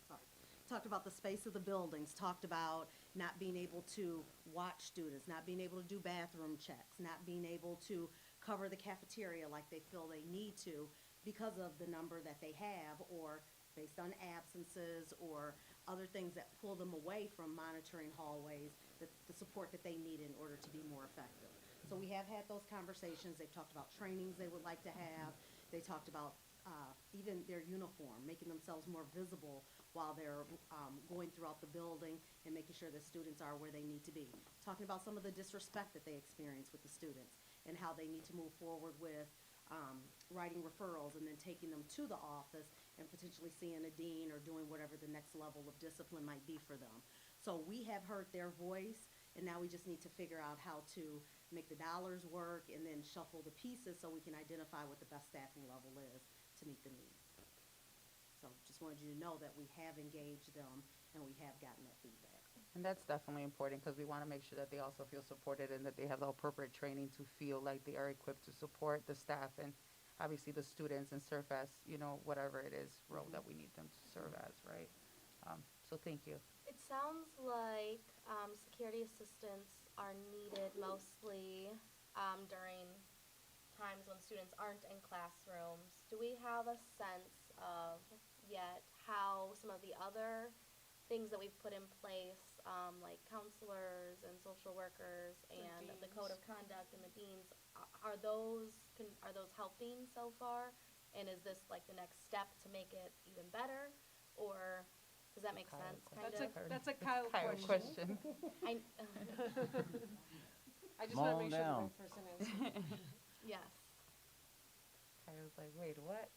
Sorry. Talked about the space of the buildings, talked about not being able to watch students, not being able to do bathroom checks, not being able to cover the cafeteria like they feel they need to because of the number that they have, or based on absences or other things that pull them away from monitoring hallways, the support that they need in order to be more effective. So we have had those conversations. They've talked about trainings they would like to have. They talked about even their uniform, making themselves more visible while they're going throughout the building and making sure that students are where they need to be. Talking about some of the disrespect that they experience with the students and how they need to move forward with writing referrals and then taking them to the office and potentially seeing a dean or doing whatever the next level of discipline might be for them. So we have heard their voice, and now we just need to figure out how to make the dollars work and then shuffle the pieces so we can identify what the best staffing level is to meet the needs. So just wanted you to know that we have engaged them and we have gotten that feedback. And that's definitely important because we want to make sure that they also feel supported and that they have the appropriate training to feel like they are equipped to support the staff and obviously the students and serve as, whatever it is role that we need them to serve as, right? So thank you. It sounds like security assistants are needed mostly during times when students aren't in classrooms. Do we have a sense of yet how some of the other things that we've put in place, like counselors and social workers and the code of conduct and the deans, are those helping so far? And is this like the next step to make it even better, or does that make sense? Kind of. That's a Kyle question. I, I just want to Calm make sure the down. right person answers. yes. I was like, wait, what?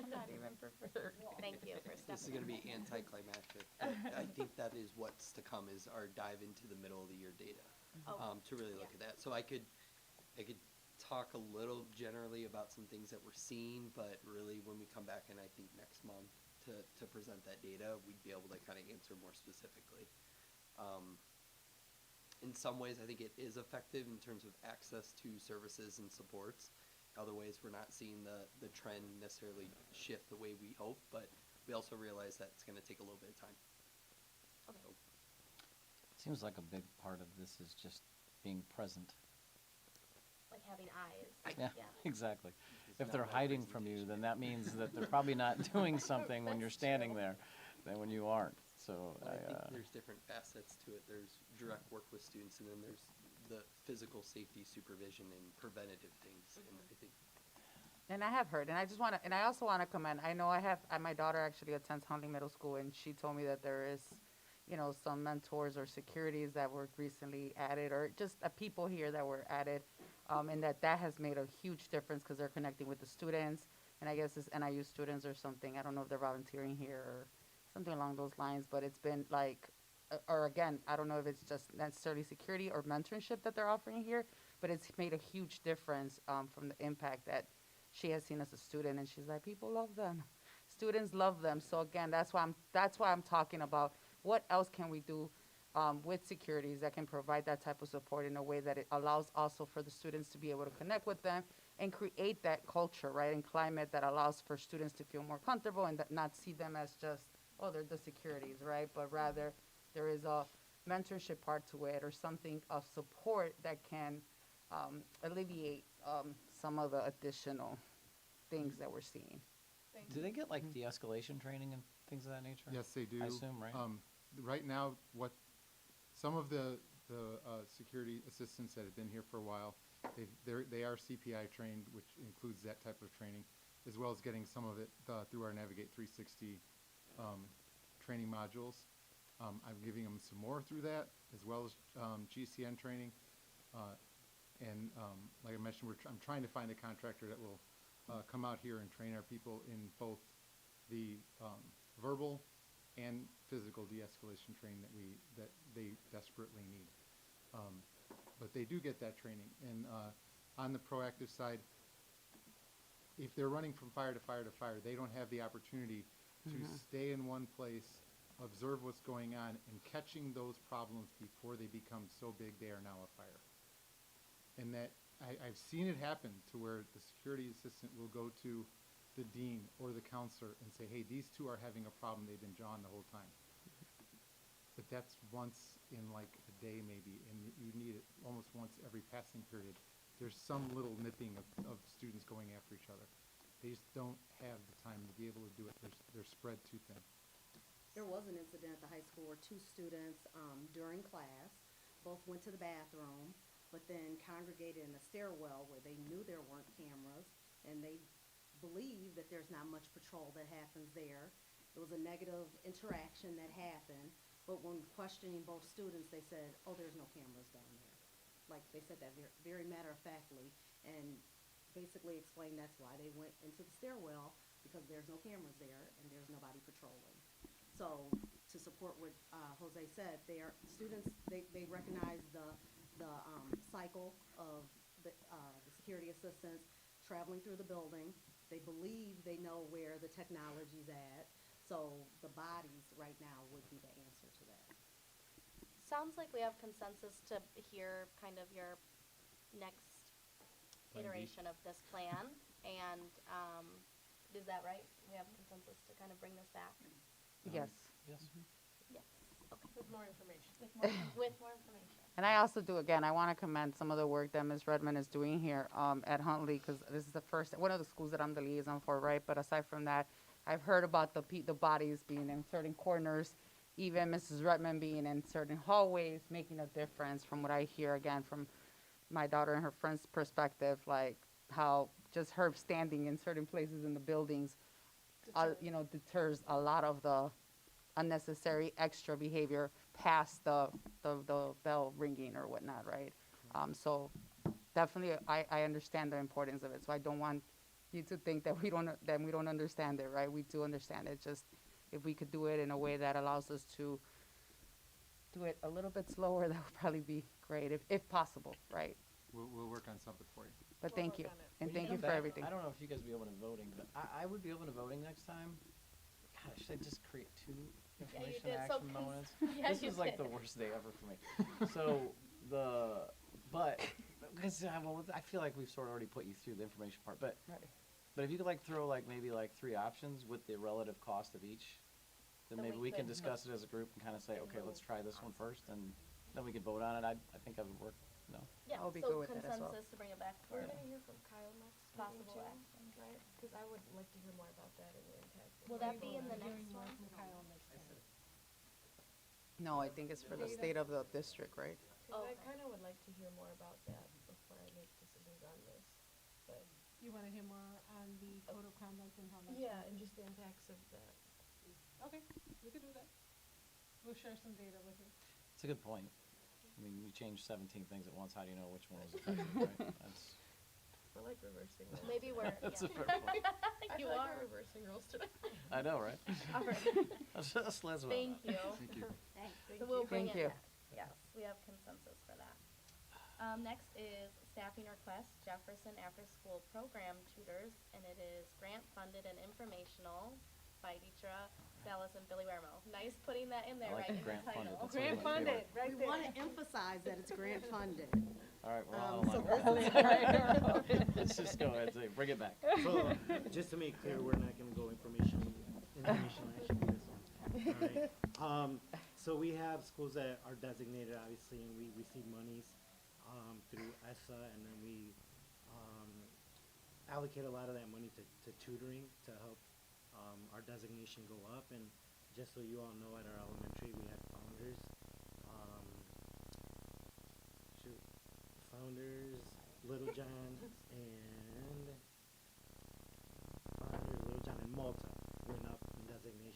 Not even prepared. Thank you for stepping. This is going to be anticlimactic. I think that is what's to come, is our dive into the middle of the year data, Oh, to really look at that. So I could talk a little generally about some things that we're seeing, but really when we come back in, I think next month to present that data, we'd be able to kind of answer more specifically. In some ways, I think it is effective in terms of access to services and supports. Other ways, we're not seeing the trend necessarily shift the way we hope, but we also realize that it's going to take a little bit of time. Okay. So, Seems like a big part of this is just being present. Like having eyes. Yeah, Yeah. exactly. It's If not they're my hiding from you, presentation. then that means that they're probably not doing something when you're That's standing true. there than when you aren't. So But I think there's different facets to it. There's direct work with students, and then there's the physical safety supervision and preventative things. And I think And I have heard, and I also want to commend, I know my daughter actually attends Huntley Middle School, and she told me that there is, some mentors or securities that were recently added, or just people here that were added, and that has made a huge difference because they're connecting with the students, and I guess it's NIU students or something. I don't know if they're volunteering here or something along those lines, but it's been like, or again, I don't know if it's just necessarily security or mentorship that they're offering here, but it's made a huge difference from the impact that she has seen as a student, and she's like, people love them. Students love them. So again, that's why I'm talking about what else can we do with securities that can provide that type of support in a way that it allows also for the students to be able to connect with them and create that culture, right, and climate that allows for students to feel more comfortable and that not see them as just, oh, they're the securities, right, but rather there is a mentorship part to it or something of support that can alleviate some of the additional things that we're seeing. do they get like de-escalation training and things of that nature? Yes, they do. I assume, right? Right now, some of the security assistants that have been here for a while, they are CPI trained, which includes that type of training. as well as getting some of it through our Navigate 360 training modules. I'm giving them some more through that, as well as GCN training. Like I mentioned, I'm trying to find a contractor that will come out here and train our people in both the verbal and physical de-escalation training that they desperately need. But they do get that training. And on the proactive side, if they're running from fire to fire to fire, they don't have the opportunity to stay in one place, observe what's going on, and catching those problems before they become so big they are now a fire. And that I've seen it happen to where the security assistant will go to the dean or the counselor and say, hey, these two are having a problem, they've been jawing the whole time. But that's once in like a day maybe, and you need it almost once every passing period. There's some little nipping of students going after each other. They just don't have the time to be able to do it. They're spread too thin. There was an incident at the high school where two students, during class, both went to the bathroom, but then congregated in a stairwell where they knew there weren't cameras, and they believe that there's not much patrol that happens there. It was a negative interaction that happened, but when questioning both students, they said, oh, there's no cameras down there. Like, they said that very matter-of-factly, and basically explained that's why they went into the stairwell, because there's no cameras there and there's nobody patrolling. So, to support what Jose said, students recognize the cycle of the security assistants traveling through the building. They believe they know where the technology's at. So the bodies right now would be the answer to that. Sounds like we have consensus to hear kind of your next Plan B. iteration of this plan. And is that right? We have consensus to kind of bring this back? Yes. Yes. Yes. Okay. With more information. With more information. And I also do, again, I want to commend some of the work that Ms. Redmond is doing here at Huntley, because this is one of the schools that I'm the liaison for, right? But aside from that, I've heard about the bodies being in certain corners, even Mrs. Redmond being in certain hallways, making a difference from what I hear, again, from my daughter and her friend's perspective, like how just her standing in certain places in the buildings, deters a lot of the unnecessary extra behavior past the bell ringing or whatnot, right? So definitely, I understand the importance of it. So I don't want you to think that we don't understand it, right? We do understand it. Just if we could do it in a way that allows us to do it a little bit slower, that would probably be great, if possible, right? We'll work on something for you. But We'll thank work you, on it. and When thank come you for back, everything. I don't know if you guys will be open to voting, but I would be open to voting next time. God, should I just create two information did, so action moments? yeah, This you is like did. the worst day ever for me. So because I feel like we've sort of already put you through the information part, but Right. if you could like throw like maybe like 3 options with the relative cost of each, then Then maybe we we can could discuss it as a group and kind of say, okay, let's try this one first, and then we can vote on it. I think that would work. No. Yeah, I'll be so good with that as well. consensus to bring it back for We're gonna hear from Kyle next meeting possible too, action. right? Because I would like to hear more about that and the impact. Will that be in the Hearing next more one? from Kyle next time. No, I think it's for the state of the district, right? Because I Okay. kind of would like to hear more about that before I make decisions on this. But You want to hear more on the code of conduct and how that's. yeah, and just the impacts of that. Okay, we could do that. We'll share some data with you. It's a good point. I mean, we changed 17 things at once. How do you know which one was effective, right? That's, I like reversing roles. Maybe we're, that's yeah. a fair point. I You feel like are. we're reversing roles today. I know, right? All right. Let's well Thank you. Thank you. So we'll bring Thank it you. back. Yes, we have consensus for that. Next is staffing request, Jefferson after-school program tutors, and it is grant-funded and informational by Deetra Salas and Billy Wermo. Nice putting that in there, I like right, in the grant-funded. title. That's one of my favorite. right We want to emphasize that it's grant funded. All right, we're all So on this line. Let's just go ahead and say, bring it back. So, just to make clear, we're not gonna go information action for this one. All right. So we have schools that are designated, obviously, and we receive monies, through ESSA, and then we, allocate a lot of that money to tutoring to help, our designation go up. And just so you all know, at our elementary, we have founders, Founders, Little John, and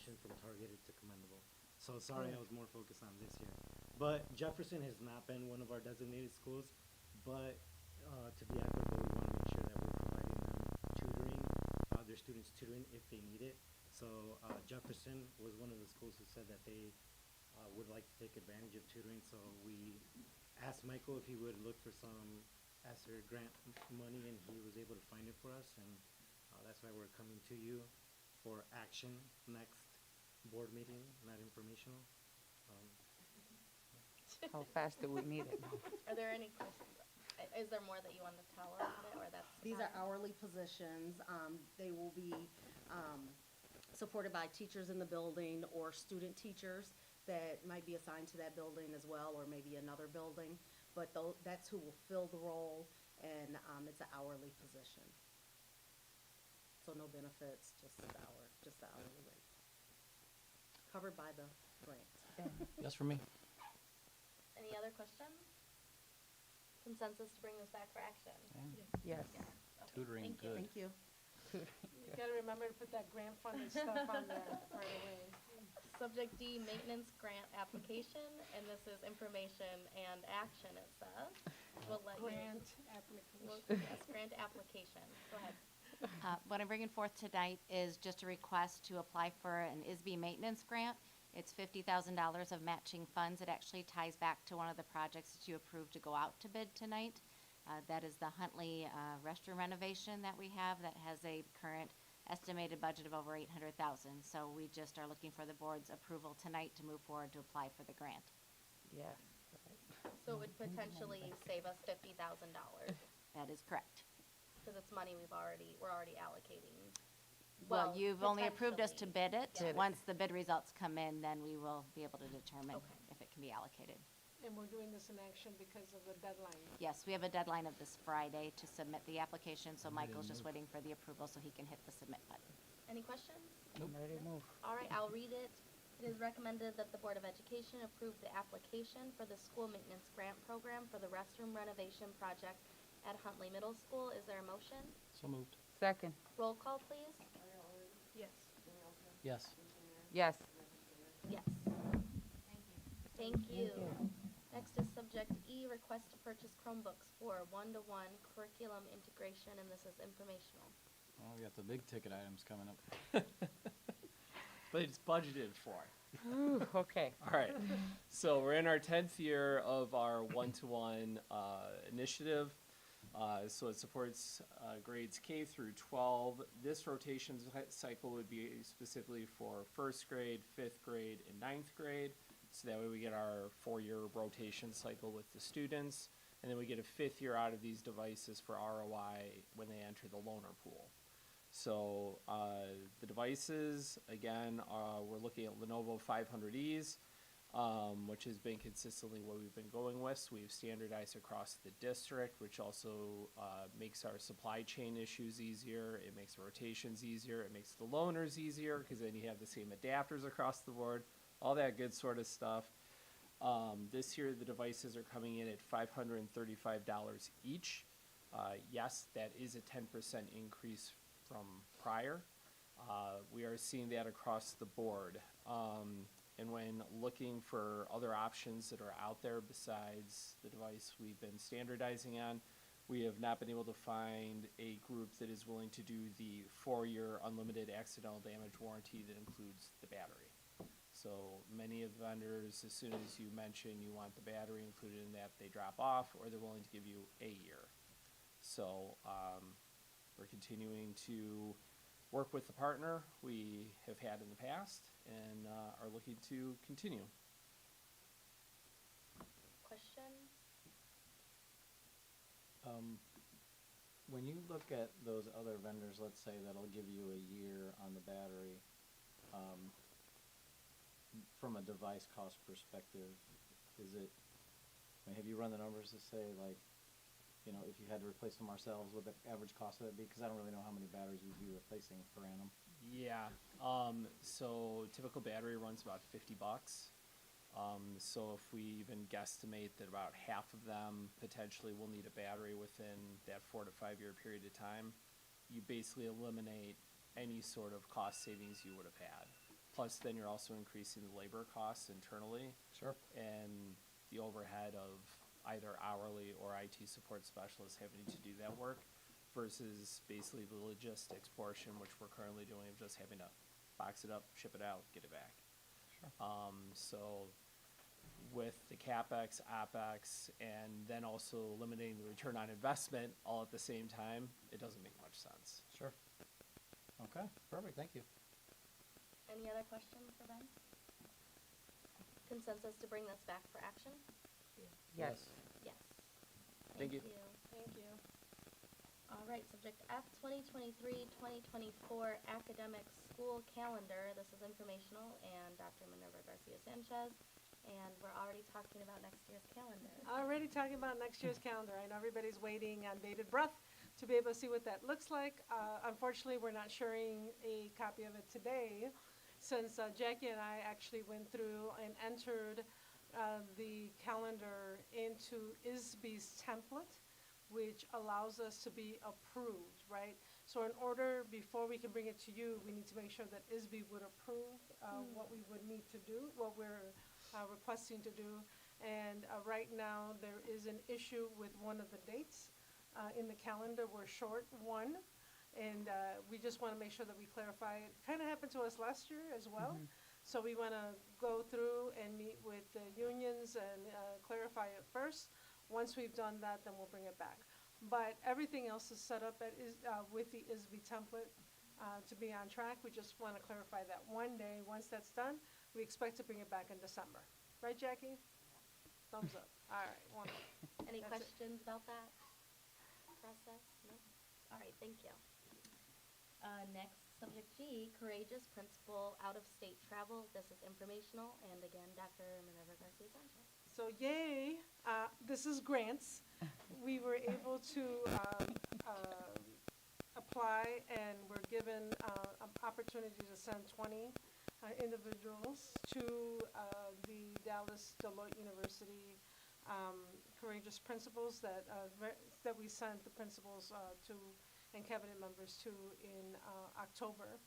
transition from targeted to commendable. So sorry, I was more focused on this year. But Jefferson has not been one of our designated schools, but to be equitable, we want to make sure that we're providing them tutoring, their students tutoring if they need it. So Jefferson was one of the schools who said that they would like to take advantage of tutoring. So we asked Michael if he would look for some ESSER grant money, and he was able to find it for us. And that's why we're coming to you for action next board meeting, not informational. How fast do we need it? Are there any questions? Is there more that you want to tell about it, or that's? These are hourly positions. They will be supported by teachers in the building or student teachers that might be assigned to that building as well, or maybe another building. But that's who will fill the role, and it's an hourly position. So no benefits, just the hourly rate. Covered by the grant. Yes, for me. Any other questions? Consensus to bring this back for action? Yes. Okay, Tutoring, thank you. good. Thank you. You gotta remember to put that grant funded stuff on there right away. Subject D, maintenance grant application, and this is information and action, it says. We'll let you. Grant application. Yes, grant application. Go ahead. What I'm bringing forth tonight is just a request to apply for an ISB maintenance grant. It's $50,000 of matching funds. It actually ties back to one of the projects that you approved to go out to bid tonight. That is the Huntley restroom renovation that we have that has a current estimated budget of over $800,000. So we just are looking for the board's approval tonight to move forward to apply for the grant. Yes. So it would potentially save us $50,000, That is correct. because it's money we're already allocating. Well, you've only approved us to potentially. bid it. Yeah. Once the bid results come in, then we will be able to determine Okay. if it can be allocated. And we're doing this in action because of the deadline. Yes, we have a deadline of this Friday to submit the application, so Michael's just waiting for the approval so he can hit the submit button. Any questions? I'm ready to move. All right, I'll read it. It is recommended that the Board of Education approve the application for the school maintenance grant program for the restroom renovation project at Huntley Middle School. Is there a motion? So moved. Second. Roll call, please. Yes. Yes. Yes. Yes. Thank you. Next is subject E, request to purchase Chromebooks for one-to-one curriculum integration, and this is informational. Well, we got the big ticket items coming up. But it's budgeted for. Ooh, okay. All right. So we're in our 10th year of our one-to-one initiative. So it supports grades K through 12. This rotation cycle would be specifically for first grade, fifth grade, and ninth grade. So that way we get our 4-year rotation cycle with the students. And then we get a 5th year out of these devices for ROI when they enter the loaner pool. So the devices, again, we're looking at Lenovo 500Es, which has been consistently what we've been going with. So we've standardized across the district, which also makes our supply chain issues easier. It makes the rotations easier. It makes the loaners easier because then you have the same adapters across the board, all that good sort of stuff. This year, the devices are coming in at $535 each. Yes, that is a 10% increase from prior. We are seeing that across the board. And when looking for other options that are out there besides the device we've been standardizing on, we have not been able to find a group that is willing to do the 4-year unlimited accidental damage warranty that includes the battery. So many of the vendors, as soon as you mention you want the battery included in that, they drop off, or they're willing to give you a year. So we're continuing to work with the partner we have had in the past and are looking to continue. Questions? When you look at those other vendors, let's say that'll give you a year on the battery, from a device cost perspective, is it, I mean, have you run the numbers to say, like, you know, if you had to replace them ourselves, what the average cost of that be? Because I don't really know how many batteries we'd be replacing per annum. Yeah, so typical battery runs about $50. So if we even guesstimate that about half of them potentially will need a battery within that 4 to 5 year period of time, you basically eliminate any sort of cost savings you would have had. plus then you're also increasing the labor costs internally. Sure. And the overhead of either hourly or IT support specialists having to do that work versus basically the logistics portion, which we're currently doing, of just having to box it up, ship it out, get it back. Sure. So with the CapEx, OpEx, and then also eliminating the return on investment all at the same time, it doesn't make much sense. Sure. Okay, perfect, thank you. Any other questions for Ben? Consensus to bring this back for action? Yes. Yes. Thank you. Thank you. All right, subject F, 2023-2024 academic school calendar. This is informational, and Dr. Minerva Garcia Sanchez. And we're already talking about next year's calendar. Already talking about next year's calendar. I know everybody's waiting on bated breath to be able to see what that looks like. Unfortunately, we're not sharing a copy of it today since Jackie and I actually went through and entered the calendar into ISB's template, which allows us to be approved, right? So in order, before we can bring it to you, we need to make sure that ISB would approve what we would need to do, what we're requesting to do. And right now, there is an issue with one of the dates in the calendar. We're short one, and we just want to make sure that we clarify it. Kind of happened to us last year as well. So we want to go through and meet with the unions and clarify it first. Once we've done that, then we'll bring it back. But everything else is set up with the ISB template to be on track. We just want to clarify that one day. Once that's done, we expect to bring it back in December. Right, Jackie? Thumbs up. All right, wonderful. Any That's it. questions about that process? No? All right, thank you. Next, subject G, courageous principal out-of-state travel. This is informational, and again, Dr. Minerva Garcia Sanchez. So yay, this is grants. We were able to apply, and we're given an opportunity to send 20 individuals to the Dallas Deloitte University courageous principals that we sent the principals to and cabinet members to in October.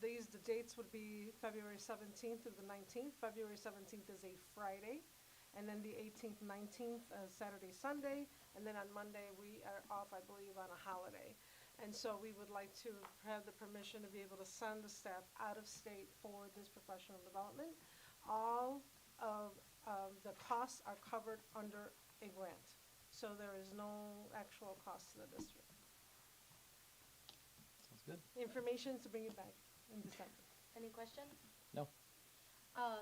The dates would be February 17th through the 19th. February 17th is a Friday, and then the 18th, 19th, Saturday, Sunday, and then on Monday we are off, I believe, on a holiday. And so we would like to have the permission to be able to send the staff out of state for this professional development. All of the costs are covered under a grant, so there is no actual cost to the district. Sounds good. Information to bring it back in December. Any questions? No.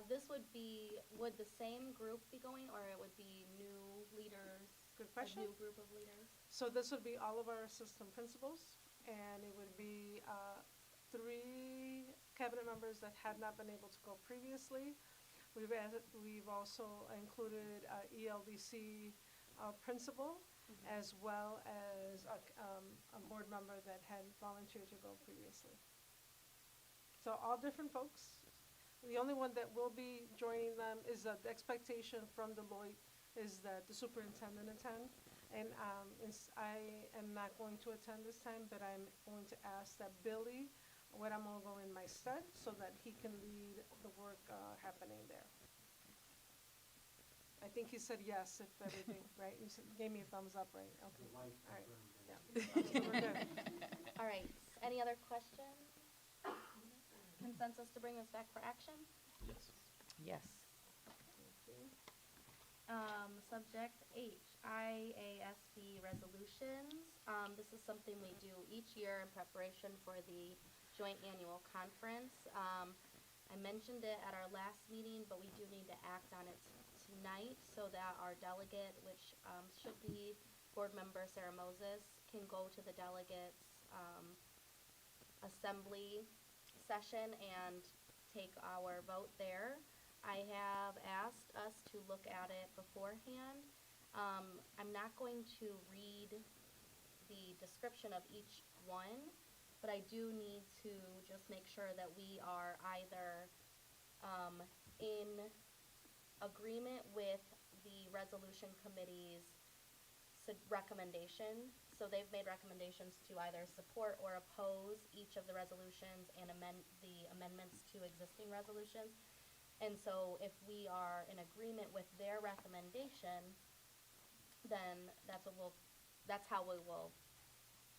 This would the same group be going, or it would be new leaders? Good question. A new group of leaders? So this would be all of our assistant principals, and it would be 3 cabinet members that had not been able to go previously. We've also included ELDC principal, as well as a board member that had volunteered to go previously. So all different folks. The only one that will be joining them is the expectation from Deloitte is that the superintendent attend. And I am not going to attend this time, but I'm going to ask that Billy Wedamo go in my stead so that he can lead the work happening there. I think he said yes if everything, right? You gave me a thumbs up, right? Okay. All right. Yeah. So we're good. All right, any other questions? Consensus to bring this back for action? Yes. Yes. Thank you. Subject H, IASB resolutions. This is something we do each year in preparation for the joint annual conference. I mentioned it at our last meeting, but we do need to act on it tonight so that our delegate, which should be board member Sarah Moses, can go to the delegates assembly session and take our vote there. I have asked us to look at it beforehand. I'm not going to read the description of each one, but I do need to just make sure that we are either in agreement with the resolution committee's recommendation. So so they've made recommendations to either support or oppose each of the resolutions and amend the amendments to existing resolutions. And so if we are in agreement with their recommendation, then that's how we will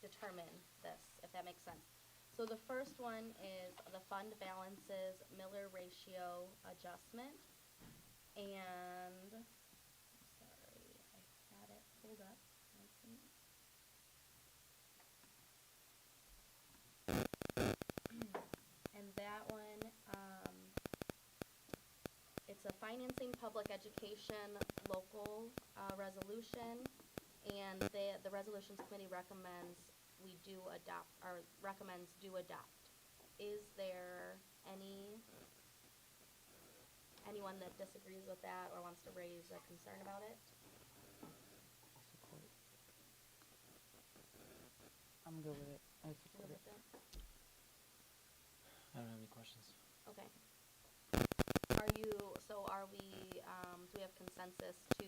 determine this, if that makes sense. So the first one is the fund balances Miller ratio adjustment. And, sorry, I had it pulled up. And that one, it's a financing public education local resolution, and the resolutions committee recommends we do adopt, or recommends do adopt. Is there anyone that disagrees with that or wants to raise a concern about it? Support. I'm good with it. I Good support it. with it? I don't have any questions. Okay. Do we have consensus to,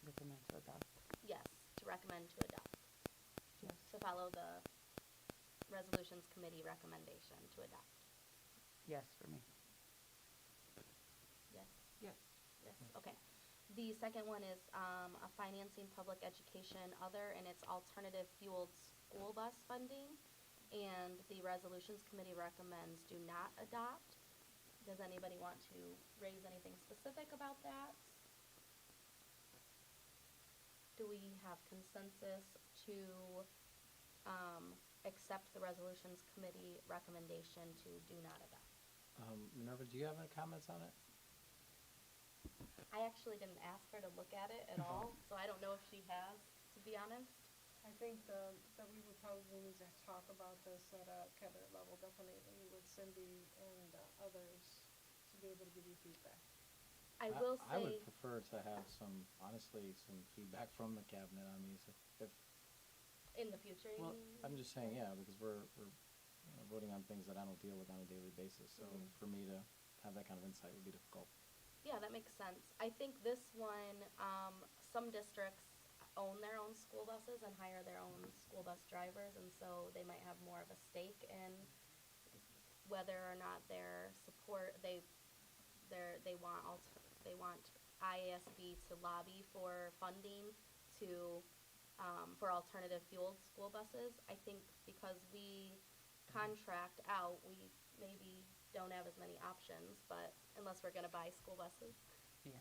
Recommend to adopt. yes, to recommend to adopt? Yes. To follow the resolutions committee recommendation to adopt? Yes, for me. Yes? Yes. Yes, okay. The second one is a financing public education other, and it's alternative fueled school bus funding. And the resolutions committee recommends do not adopt. Does anybody want to raise anything specific about that? Do we have consensus to accept the resolutions committee recommendation to do not adopt? Minerva, do you have any comments on it? I actually didn't ask her to look at it at all, so I don't know if she has, to be honest. I think that we would probably need to talk about this at a cabinet level, definitely with Cindy and others, to be able to give you feedback. I will I would say, prefer to have honestly, some feedback from the cabinet on these if in the future, you well, mean? I'm just saying, yeah, because we're voting on things that I don't deal with on a daily basis, so for me to have that kind of insight would be difficult. Yeah, that makes sense. I think this one, some districts own their own school buses and hire their own school bus drivers, and so they might have more of a stake in whether or not their support, they want IASB to lobby for funding to, for alternative fueled school buses. I think because we contract out, we maybe don't have as many options, but unless we're gonna buy school buses. Yeah.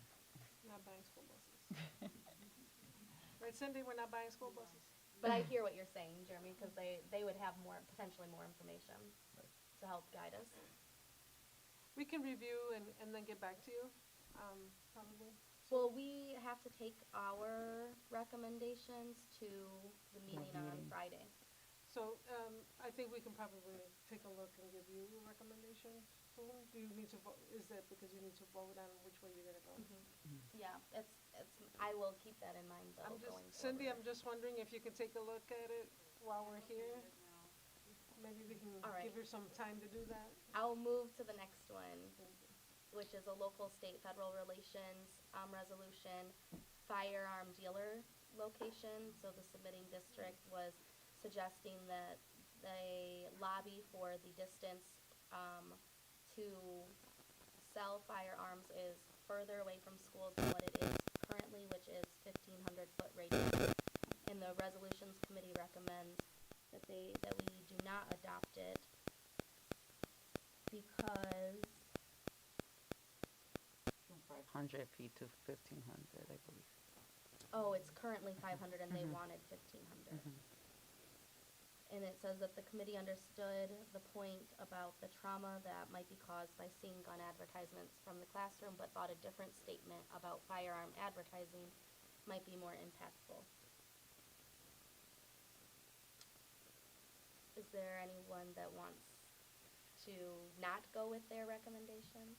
Not buying school buses. Right, Cindy, we're not buying school buses? But I hear what you're saying, Jeremy, because they would have potentially more information Right. to help guide us. We can review and then get back to you, probably. Well, we have to take our recommendations to the meeting on meeting. Friday. So, I think we can probably take a look and give you a recommendation soon. Do you need to vote, is that because you need to vote on which way you're gonna go? Yeah, I will keep that in mind though, I'm just, going Cindy, forward. I'm just wondering if you could take a look at it while we're here. Maybe we can All right. give her some time to do that. I'll move to the next one, which is a local, state, federal relations, resolution, firearm dealer location. So the submitting district was suggesting that they lobby for the distance, to sell firearms is further away from schools than what it is currently, which is 1,500-foot radius. And the resolutions committee recommends that we do not adopt it because, From 500 feet to 1,500, I believe. oh, it's currently 500 and they wanted 1,500. And it says that the committee understood the point about the trauma that might be caused by seeing gun advertisements from the classroom, but thought a different statement about firearm advertising might be more impactful. Is there anyone that wants to not go with their recommendation?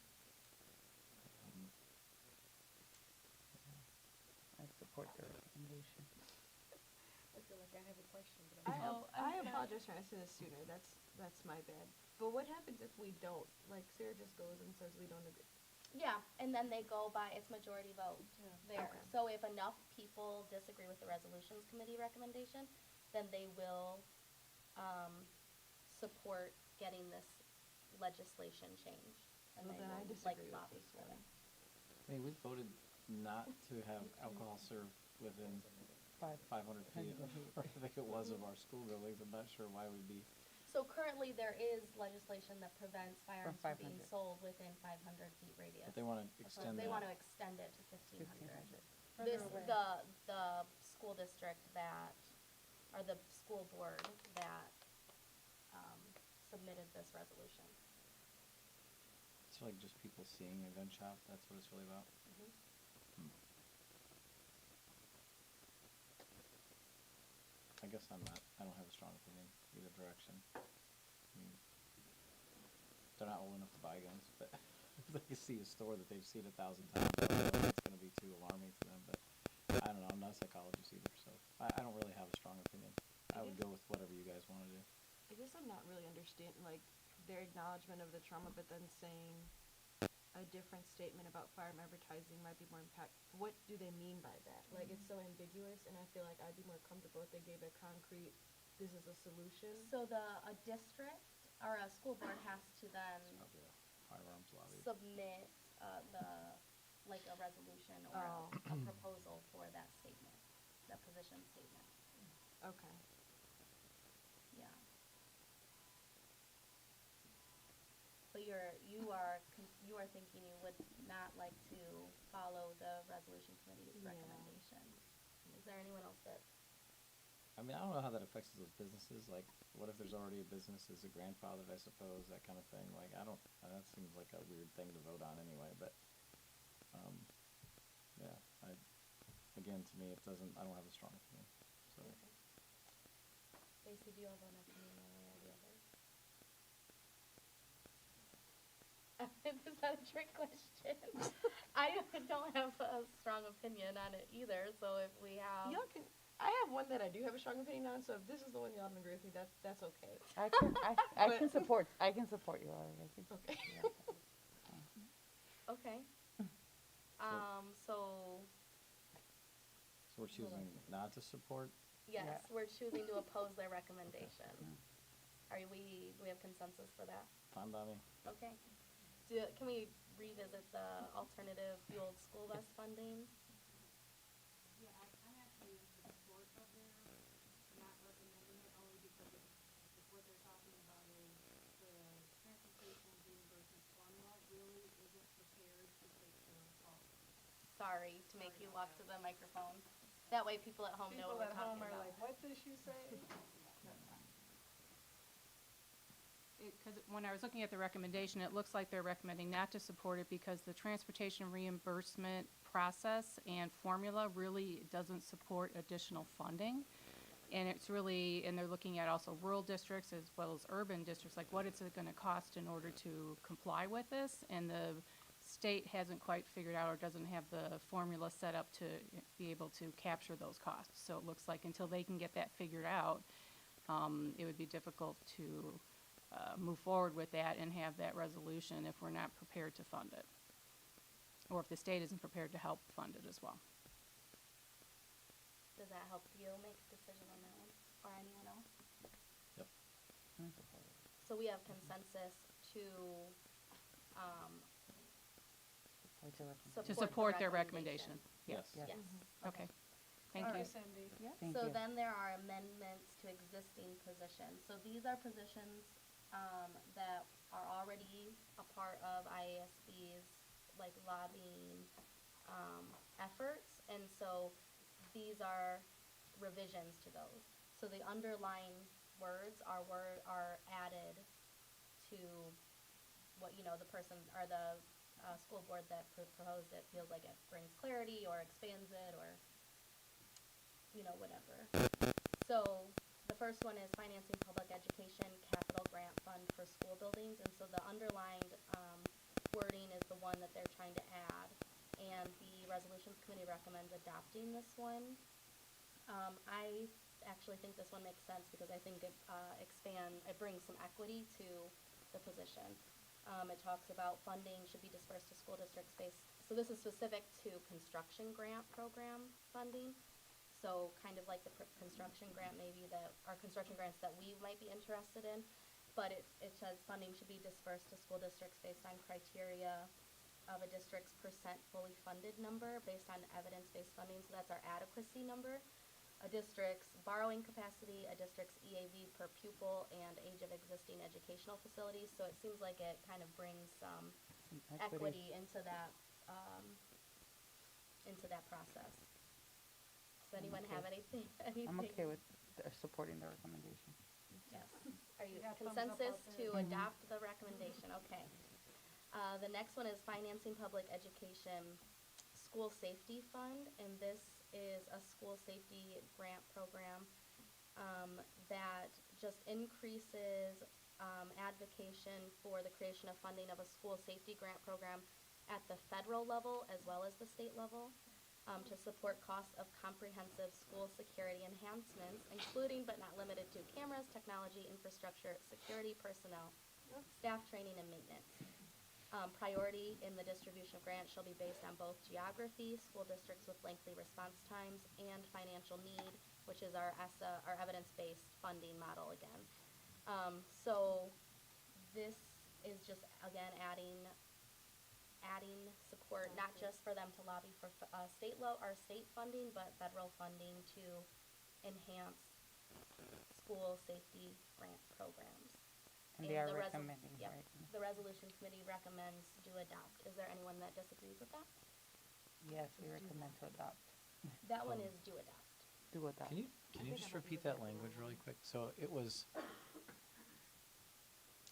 I support the recommendation. I feel like I have a question, but I apologize for asking this sooner, that's my bad. But what happens if we don't? Like, Sarah just goes and says we don't agree. Yeah, and then they go by, it's majority vote there. Okay. So if enough people disagree with the resolutions committee recommendation, then they will, support getting this legislation changed. And Well, they then I will, disagree with lobby this for one. it. I mean, we voted not to have alcohol served within 500 feet, or I think it was, of our school buildings. I'm not sure why we'd be. So currently, there is legislation that prevents firearms from being 500. sold within 500 feet radius. But they want to So extend they that. want to extend it to 1,500. 1,500. This, Further away. the school district that, or the school board that, submitted this resolution. It's like just people seeing a gun shop. That's what it's really about. I guess I don't have a strong opinion either direction. I mean, they're not old enough to buy guns, but if they can see a store that they've seen 1,000 times, I don't know if it's going to be too alarming to them. But I don't know. I'm not a psychologist either, so I don't really have a strong opinion. I would go with whatever you guys want to do. I guess I'm not really understanding, like, their acknowledgement of the trauma, but then saying a different statement about firearm advertising might be more impact. What do they mean by that? Like, it's so ambiguous, and I feel like I'd be more comfortable if they gave a concrete, this is a solution. So a district or a school board has to then Probably a firearms lobby. submit, like a resolution or Oh. a proposal for that statement, that position statement. Okay. Yeah. But you are thinking you would not like to follow the resolution committee's Yeah. recommendation. Is there anyone else that, I mean, I don't know how that affects those businesses. Like, what if there's already a business that's a grandfathered, I suppose, that kind of thing. Like, that seems like a weird thing to vote on anyway, but, yeah, again, to me, I don't have a strong opinion, so. Stacy, do you have an opinion one way or the other? Is that a trick question? I don't have a strong opinion on it either, so if we have. Y'all can, I have one that I do have a strong opinion on, so if this is the one y'all don't agree with me, that's okay. I can But- support you already. Okay. Okay. So, So we're choosing not to support? yes, Yeah. we're choosing to oppose their recommendation. Do we have consensus for that? Fine by me. Okay. Can we revisit the alternative fueled school bus funding? Yeah, I'm actually in support of their not recommending it, only because if what they're talking about is the transportation reimbursement formula really isn't prepared to take the cost. Sorry to make you walk to the microphone. That way people at home know People what we're at home talking are about. like, what did she say? Because when I was looking at the recommendation, it looks like they're recommending not to support it because the transportation reimbursement process and formula really doesn't support additional funding. And it's really, and they're looking at also rural districts as well as urban districts, like what is it gonna cost in order to comply with this? And the state hasn't quite figured out or doesn't have the formula set up to be able to capture those costs. So it looks like until they can get that figured out, it would be difficult to move forward with that and have that resolution if we're not prepared to fund it. Or if the state isn't prepared to help fund it as well. Does that help you make a decision on that one, or anyone else? Yep. So we have consensus to, To support their recommendation. Yes. Yes. Okay, thank All you. right, Cindy. Thank So you. then there are amendments to existing positions. So these are positions, that are already a part of IASB's, like, lobbying, efforts. And so these are revisions to those. So the underlying words are added to what, the person, or the, school board that proposed it feels like it brings clarity or expands it or, whatever. So the first one is financing public education capital grant fund for school buildings. And so the underlined, wording is the one that they're trying to add. And the resolutions committee recommends adopting this one. I actually think this one makes sense because I think it brings some equity to the position. It talks about funding should be dispersed to school districts based, so this is specific to construction grant program funding. So kind of like the construction grant maybe that, or construction grants that we might be interested in. But it says funding should be dispersed to school districts based on criteria of a district's percent fully funded number based on evidence-based funding, so that's our adequacy number. A district's borrowing capacity, a district's EAV per pupil, and age of existing educational facilities. So it seems like it kind of brings some Some equity into that process. Does anyone have anything? I'm okay with supporting the recommendation. Yes. Are you Yeah, thumbs up out consensus there. to adopt the recommendation? Okay. The next one is financing public education school safety fund, and this is a school safety grant program that just increases advocation for the creation of funding of a school safety grant program at the federal level as well as the state level. To support costs of comprehensive school security enhancements, including but not limited to cameras, technology, infrastructure, security personnel, staff training, and maintenance. Priority in the distribution of grants shall be based on both geography, school districts with lengthy response times, and financial need, which is our evidence-based funding model again. So this is just, again, adding support, not just for them to lobby for state funding, but federal funding to enhance school safety grant programs. And they are the recommending, yep, right? the resolution committee recommends do adopt. Is there anyone that disagrees with that? Yes, we recommend to adopt. That one is do adopt. Do adopt. Can you just repeat that language really quick? So it was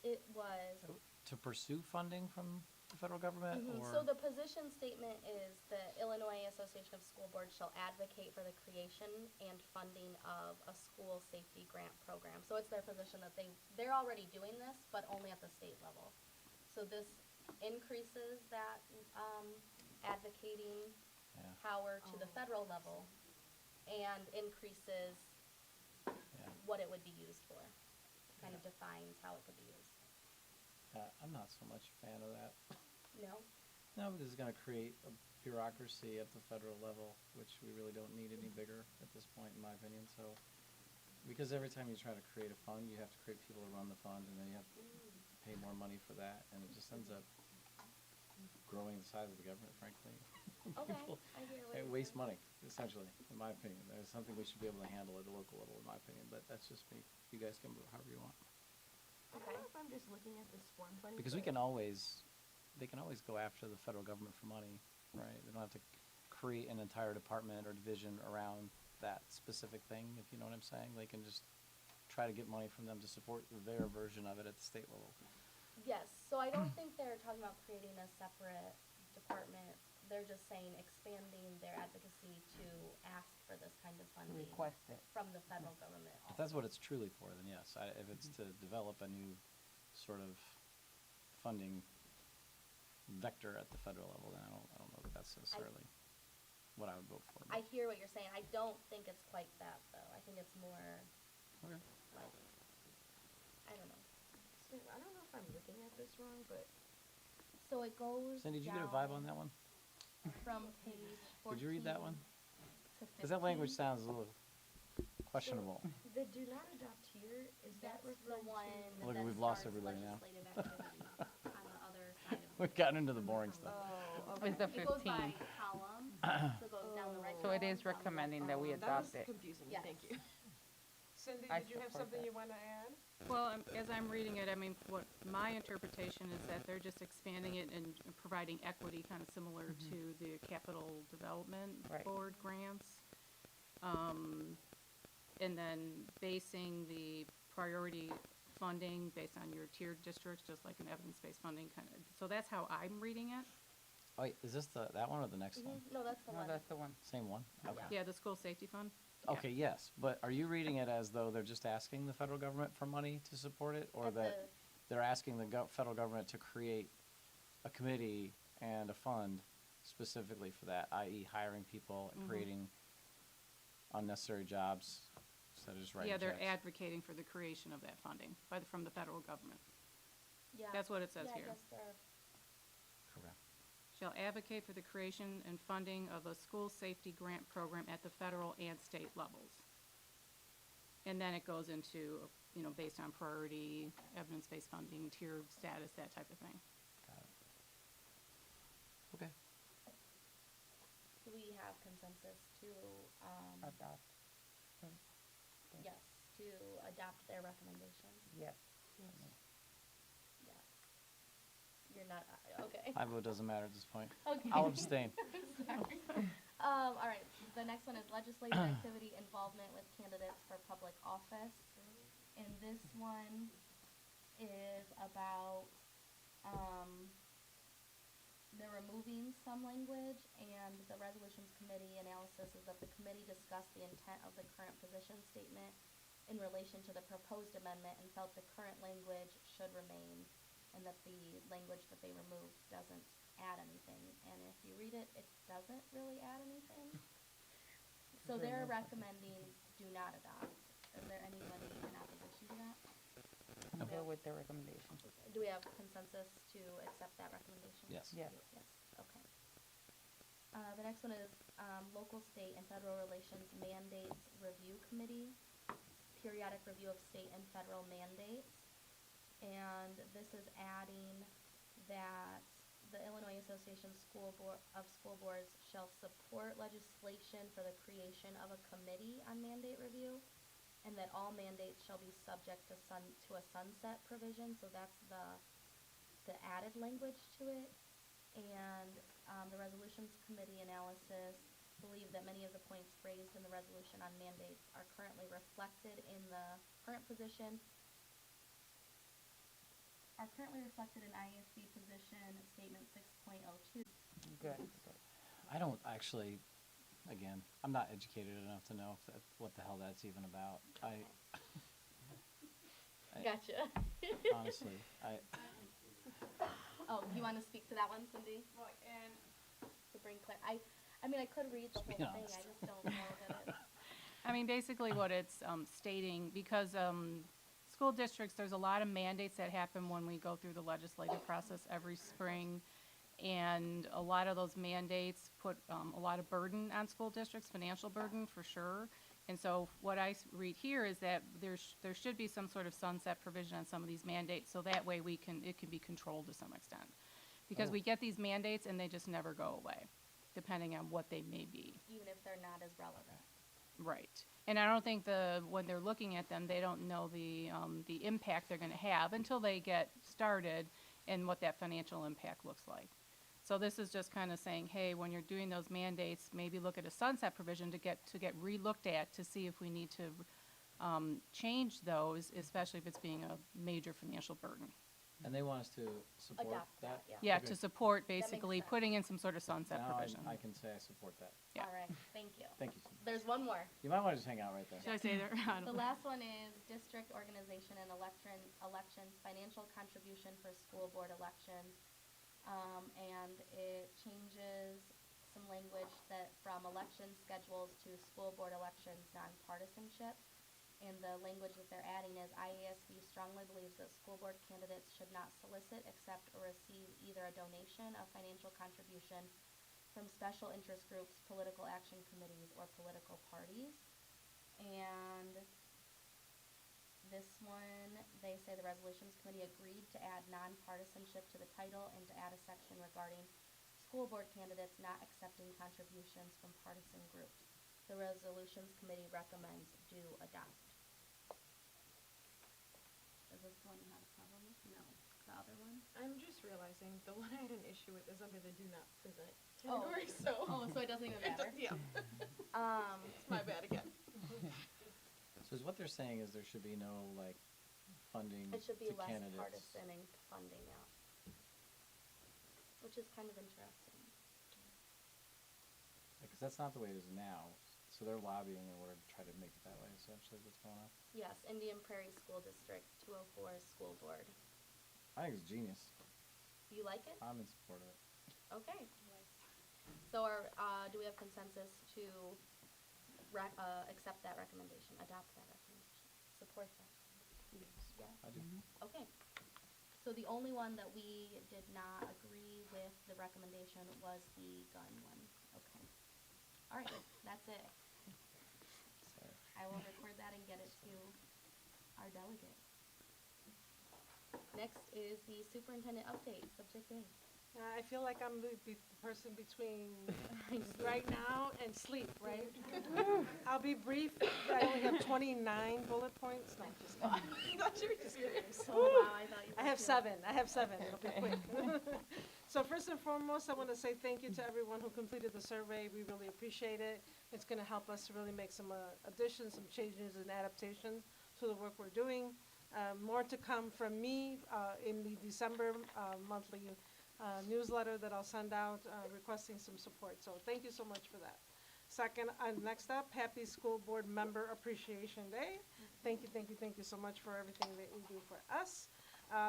It was to pursue funding from the federal government, or? So the position statement is the Illinois Association of School Boards shall advocate for the creation and funding of a school safety grant program. So it's their position that they're already doing this, but only at the state level. So this increases that advocating power to the federal level and increases what it would be used for. Kind of defines how it could be used. I'm not so much a fan of that. No? No, because it's going to create a bureaucracy at the federal level, which we really don't need any bigger at this point, in my opinion. So, because every time you try to create a fund, you have to create people to run the fund, and then you have to pay more money for that, and it just ends up growing the size of the government, frankly. Okay, People, I hear what it you're wastes saying. money, essentially, in my opinion. There's something we should be able to handle at the local level, in my opinion, but that's just me. You guys can move however you want. I don't know if I'm just looking at this form funny. Because they but- can always go after the federal government for money, right? They don't have to create an entire department or division around that specific thing, if you know what I'm saying. They can just try to get money from them to support their version of it at the state level. Yes, so I don't think they're talking about creating a separate department. They're just saying expanding their advocacy to ask for this kind of funding Request it. from the federal government. If that's what it's truly for, then yes. If it's to develop a new sort of funding vector at the federal level, then I don't know that that's necessarily what I would vote for. I hear what you're saying. I don't think it's quite that, though. I think it's more Okay. like, I don't know. So I don't know if I'm looking at this wrong, but So it goes Cindy, did you get a vibe on that one? from page 14 Did you read that one? to 15. Because that language sounds a little questionable. the do not adopt here, is that That's the referring one to? Look, that we've lost starts everybody now. legislative activity on the other side of We've gotten into the boring stuff. Oh, It's the It goes 15. by column, so it goes down the right So it column, is down the left recommending that we column. That was adopt it. confusing me, Yes. thank you. Cindy, I did you have support something that. you want to add? Well, as I'm reading it, I mean, what my interpretation is that they're just expanding it and providing equity, kind of similar to the Capital Development Right. Board grants. And then basing the priority funding based on your tiered districts, just like an evidence-based funding kind of. So that's how I'm reading it. Oh, wait, is this that one or the next one? No, that's the No, one. that's the one. Same one? Okay. Yeah, the school safety fund. Okay, yes, but are you reading it as though they're just asking the federal government for money to support it? Or At that they're asking the federal government to create a committee and a fund specifically for that, i.e. hiring people and creating unnecessary jobs instead of just writing Yeah, they're checks? advocating for the creation of that funding from the federal government. Yeah. That's what it says Yeah, I here. guess there are Correct. Shall advocate for the creation and funding of a school safety grant program at the federal and state levels. And then it goes into, you know, based on priority, evidence-based funding, tiered status, that type of thing. Got it. Okay. Do we have consensus to, Adopt. yes, to adopt their recommendation? Yes. Yes. You're not, okay. My vote doesn't matter at this point. Okay. I'll abstain. Sorry. All right, the next one is legislative activity involvement with candidates for public office. And this one is about, they're removing some language, and the resolutions committee analysis is that the committee discussed the intent of the current position statement in relation to the proposed amendment and felt the current language should remain, and that the language that they removed doesn't add anything. And if you read it, it doesn't really add anything. So they're recommending do not adopt. Is there anyone in opposition to that? I'm good with their recommendation. Do we have consensus to accept that recommendation? Yes. Yes. Yes, okay. The next one is, local, state, and federal relations mandates review committee, periodic review of state and federal mandates. And this is adding that the Illinois Association of School Boards shall support legislation for the creation of a committee on mandate review, and that all mandates shall be subject to a sunset provision, so that's the added language to it. And the resolutions committee analysis believe that many of the points raised in the resolution on mandates are currently reflected in the current position, are currently reflected in IASB position statement 6.02. Good. I don't actually, again, I'm not educated enough to know if that, what the hell that's even about. I Gotcha. honestly, Oh, you want to speak to that one, Cindy? Well, and To bring I mean, I could read the whole be thing, honest. I just don't know that it's. I mean, basically what it's stating, because school districts, there's a lot of mandates that happen when we go through the legislative process every spring. And a lot of those mandates put a lot of burden on school districts, financial burden for sure. And so what I read here is that there should be some sort of sunset provision on some of these mandates, so that way it can be controlled to some extent. Because we get these mandates and they just never go away, depending on what they may be. Even if they're not as relevant. Right. And I don't think when they're looking at them, they don't know the impact they're gonna have until they get started and what that financial impact looks like. So this is just kind of saying, hey, when you're doing those mandates, maybe look at a sunset provision to get re-looked at to see if we need to change those, especially if it's being a major financial burden. and they want us to support Adopt that, yeah. Yeah, Okay. to support makes basically sense. putting in some sort of sunset Now provision. I can say I support that. Yeah. All right, thank you. Thank you. Cindy. There's one more. You might want to just hang out right there. Should I say there? I The don't know. last one is district organization and elections, financial contribution for school board elections. And it changes some language that from election schedules to school board elections nonpartisanship. And the language that they're adding is IASB strongly believes that school board candidates should not solicit, accept, or receive either a donation, a financial contribution from special interest groups, political action committees, or political parties. And this one, they say the resolutions committee agreed to add nonpartisanship to the title and to add a section regarding school board candidates not accepting contributions from partisan groups. The resolutions committee recommends do adopt. Is this the one you had a problem with? No, the other one? I'm just realizing the one I had an issue with is under the do not present Oh. category, so. So it doesn't even matter? Yeah, it's my bad again. So is what they're saying is there should be no like funding It should be to less candidates. partisan in funding, yeah. Which is kind of interesting. Because that's not the way it is now. So they're lobbying in order to try to make it that way, essentially, what's going on. Yes, Indian Prairie School District 204 School Board. I think it's genius. You like it? I'm in support of it. Okay. So do we have consensus to accept that recommendation, adopt that recommendation, support that? Yes. Yeah? I do. Okay. So the only one that we did not agree with the recommendation was the gun one. Okay. All right, that's it. I will record that and get it to our delegate. Next is the superintendent update, subject A. I feel like I'm the person between right now and sleep, right? I'll be brief. I only have 29 bullet points. No, just kidding. I thought you were just kidding. Oh, wow, I thought you I were have too. 7. I have 7. It'll be quick. So first and foremost, I want to say thank you to everyone who completed the survey. We really appreciate it. It's going to help us to really make some additions, some changes and adaptations to the work we're doing. More to come from me in the December monthly newsletter that I'll send out requesting some support. So thank you so much for that. Second, next up, Happy School Board Member Appreciation Day. Thank you so much for everything that you do for us.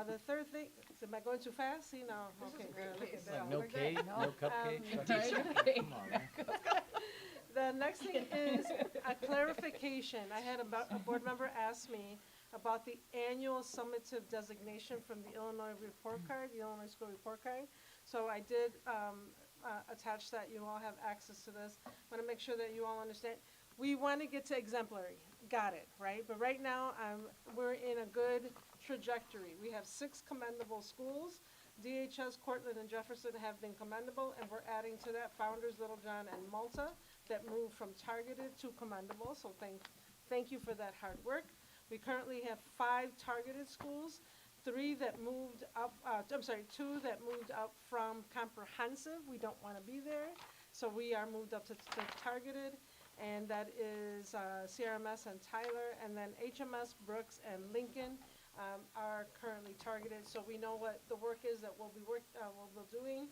The third thing, am I going too fast? See, now, okay. Look at that. Like no Look at cake, that. no cupcakes. Come on, man. The next thing is a clarification. I had a board member ask me about the annual summative designation from the Illinois report card, the Illinois School Report Card. So I did attach that. You all have access to this. I want to make sure that you all understand. We want to get to exemplary. Got it, right? But right now, we're in a good trajectory. We have 6 commendable schools. DHS, Cortland, and Jefferson have been commendable, and we're adding to that Founders, Littlejohn, and Malta that moved from targeted to commendable. So thank you for that hard work. We currently have 5 targeted schools, 2 that moved up from comprehensive. We don't want to be there. So we are moved up to targeted, and that is CRMS and Tyler, and then HMS, Brooks, and Lincoln are currently targeted. So we know what the work is that we'll be doing.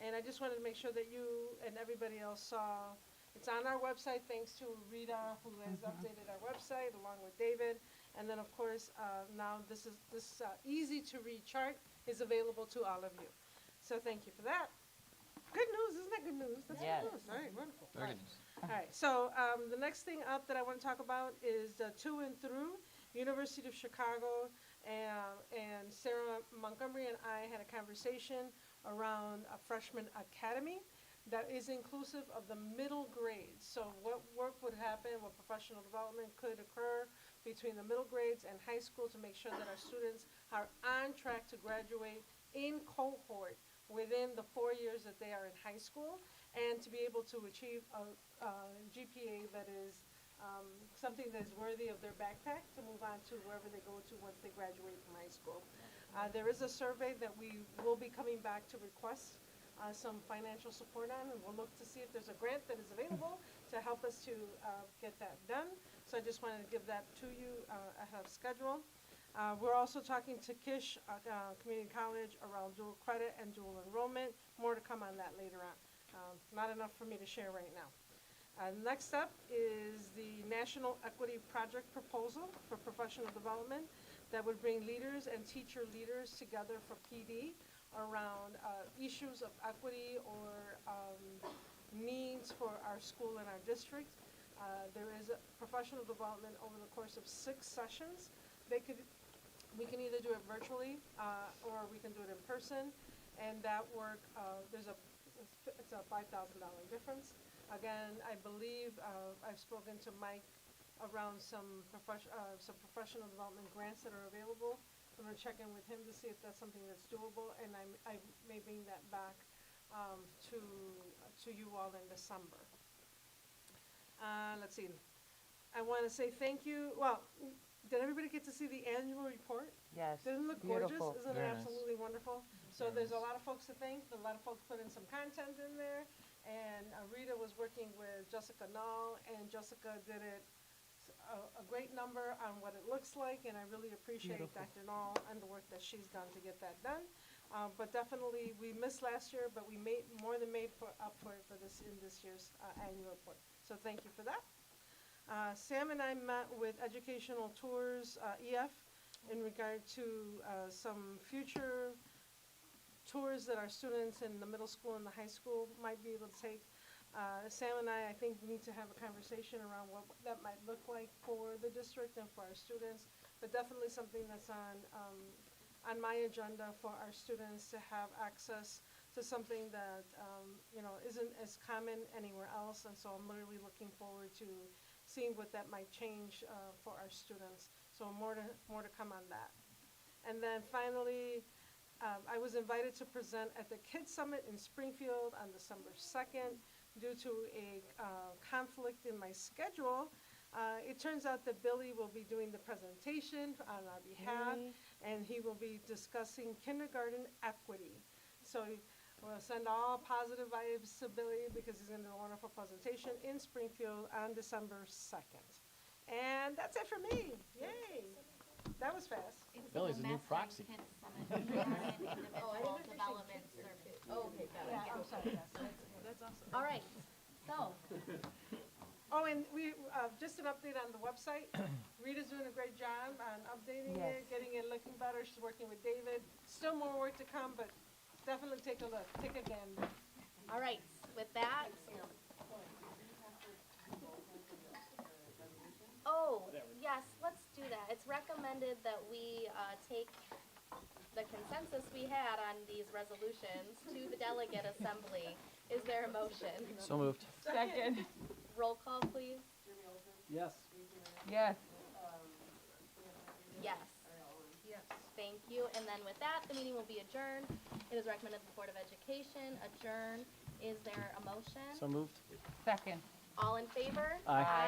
And I just wanted to make sure that you and everybody else saw. It's on our website, thanks to Rita, who has updated our website, along with David. And then, of course, now this easy-to-read chart is available to all of you. So thank you for that. Good news, isn't that good news? That's Yes. good news. All right, wonderful. Very All right. good news. All right, so the next thing up that I want to talk about is the to and through. University of Chicago and Sarah Montgomery and I had a conversation around a freshman academy that is inclusive of the middle grades. So what work would happen, what professional development could occur between the middle grades and high school to make sure that our students are on track to graduate in cohort within the 4 years that they are in high school, and to be able to achieve a GPA that is something that is worthy of their backpack to move on to wherever they go to once they graduate from high school. There is a survey that we will be coming back to request some financial support on, and we'll look to see if there's a grant that is available to help us to get that done. So I just wanted to give that to you ahead of schedule. We're also talking to Kish Community College around dual credit and dual enrollment. More to come on that later on. Not enough for me to share right now. Next up is the National Equity Project proposal for professional development that would bring leaders and teacher leaders together for PD around issues of equity or needs for our school and our district. There is a professional development over the course of 6 sessions. We can either do it virtually or we can do it in person, and that work, it's a $5,000 difference. Again, I believe I've spoken to Mike around some professional development grants that are available. I'm going to check in with him to see if that's something that's doable, and I may bring that back to you all in December. Let's see. I want to say thank you. Well, did everybody get to see the annual report? Yes. Doesn't it look gorgeous? Beautiful. Isn't it Very nice. absolutely wonderful? So there's a lot of folks to thank. A lot of folks put in some content in there. And Rita was working with Jessica Null, and Jessica did it a great number on what it looks like, and I really appreciate Beautiful. Dr. Null and the work that she's done to get that done. But definitely, we missed last year, but we more than made up for it in this year's annual report. So thank you for that. Sam and I met with Educational Tours, EF, in regard to some future tours that our students in the middle school and the high school might be able to take. Sam and I think, need to have a conversation around what that might look like for the district and for our students, but definitely something that's on on my agenda for our students to have access to something that, isn't as common anywhere else. And so I'm really looking forward to seeing what that might change for our students. So more to come on that. And then finally, I was invited to present at the Kids Summit in Springfield on December 2nd. Due to a conflict in my schedule, it turns out that Billy will be doing the presentation on our behalf, and he will be discussing kindergarten equity. So we'll send all positive vibes to Billy because he's going to do a wonderful presentation in Springfield on December 2nd. And that's it for me. Yay. That was fast. Billy's a new proxy. Individual development service. Oh, okay, got it. Yeah, I'm sorry, yes. That's awesome. All right, so, Oh, and we, just an update on the website. Rita's doing a great job on updating it, getting it looking better. She's working with David. Still more work to come, but definitely take a look, take a gander. all right, with that. Oh, yes, let's do that. It's recommended that we take the consensus we had on these resolutions to the delegate assembly. Is there a motion? So moved. Second. Roll call, please. Yes. Yes. Yes. Yes. Thank you. And then with that, the meeting will be adjourned. It is recommended the Board of Education adjourn. Is there a motion? So moved. Second. All in favor? Aye.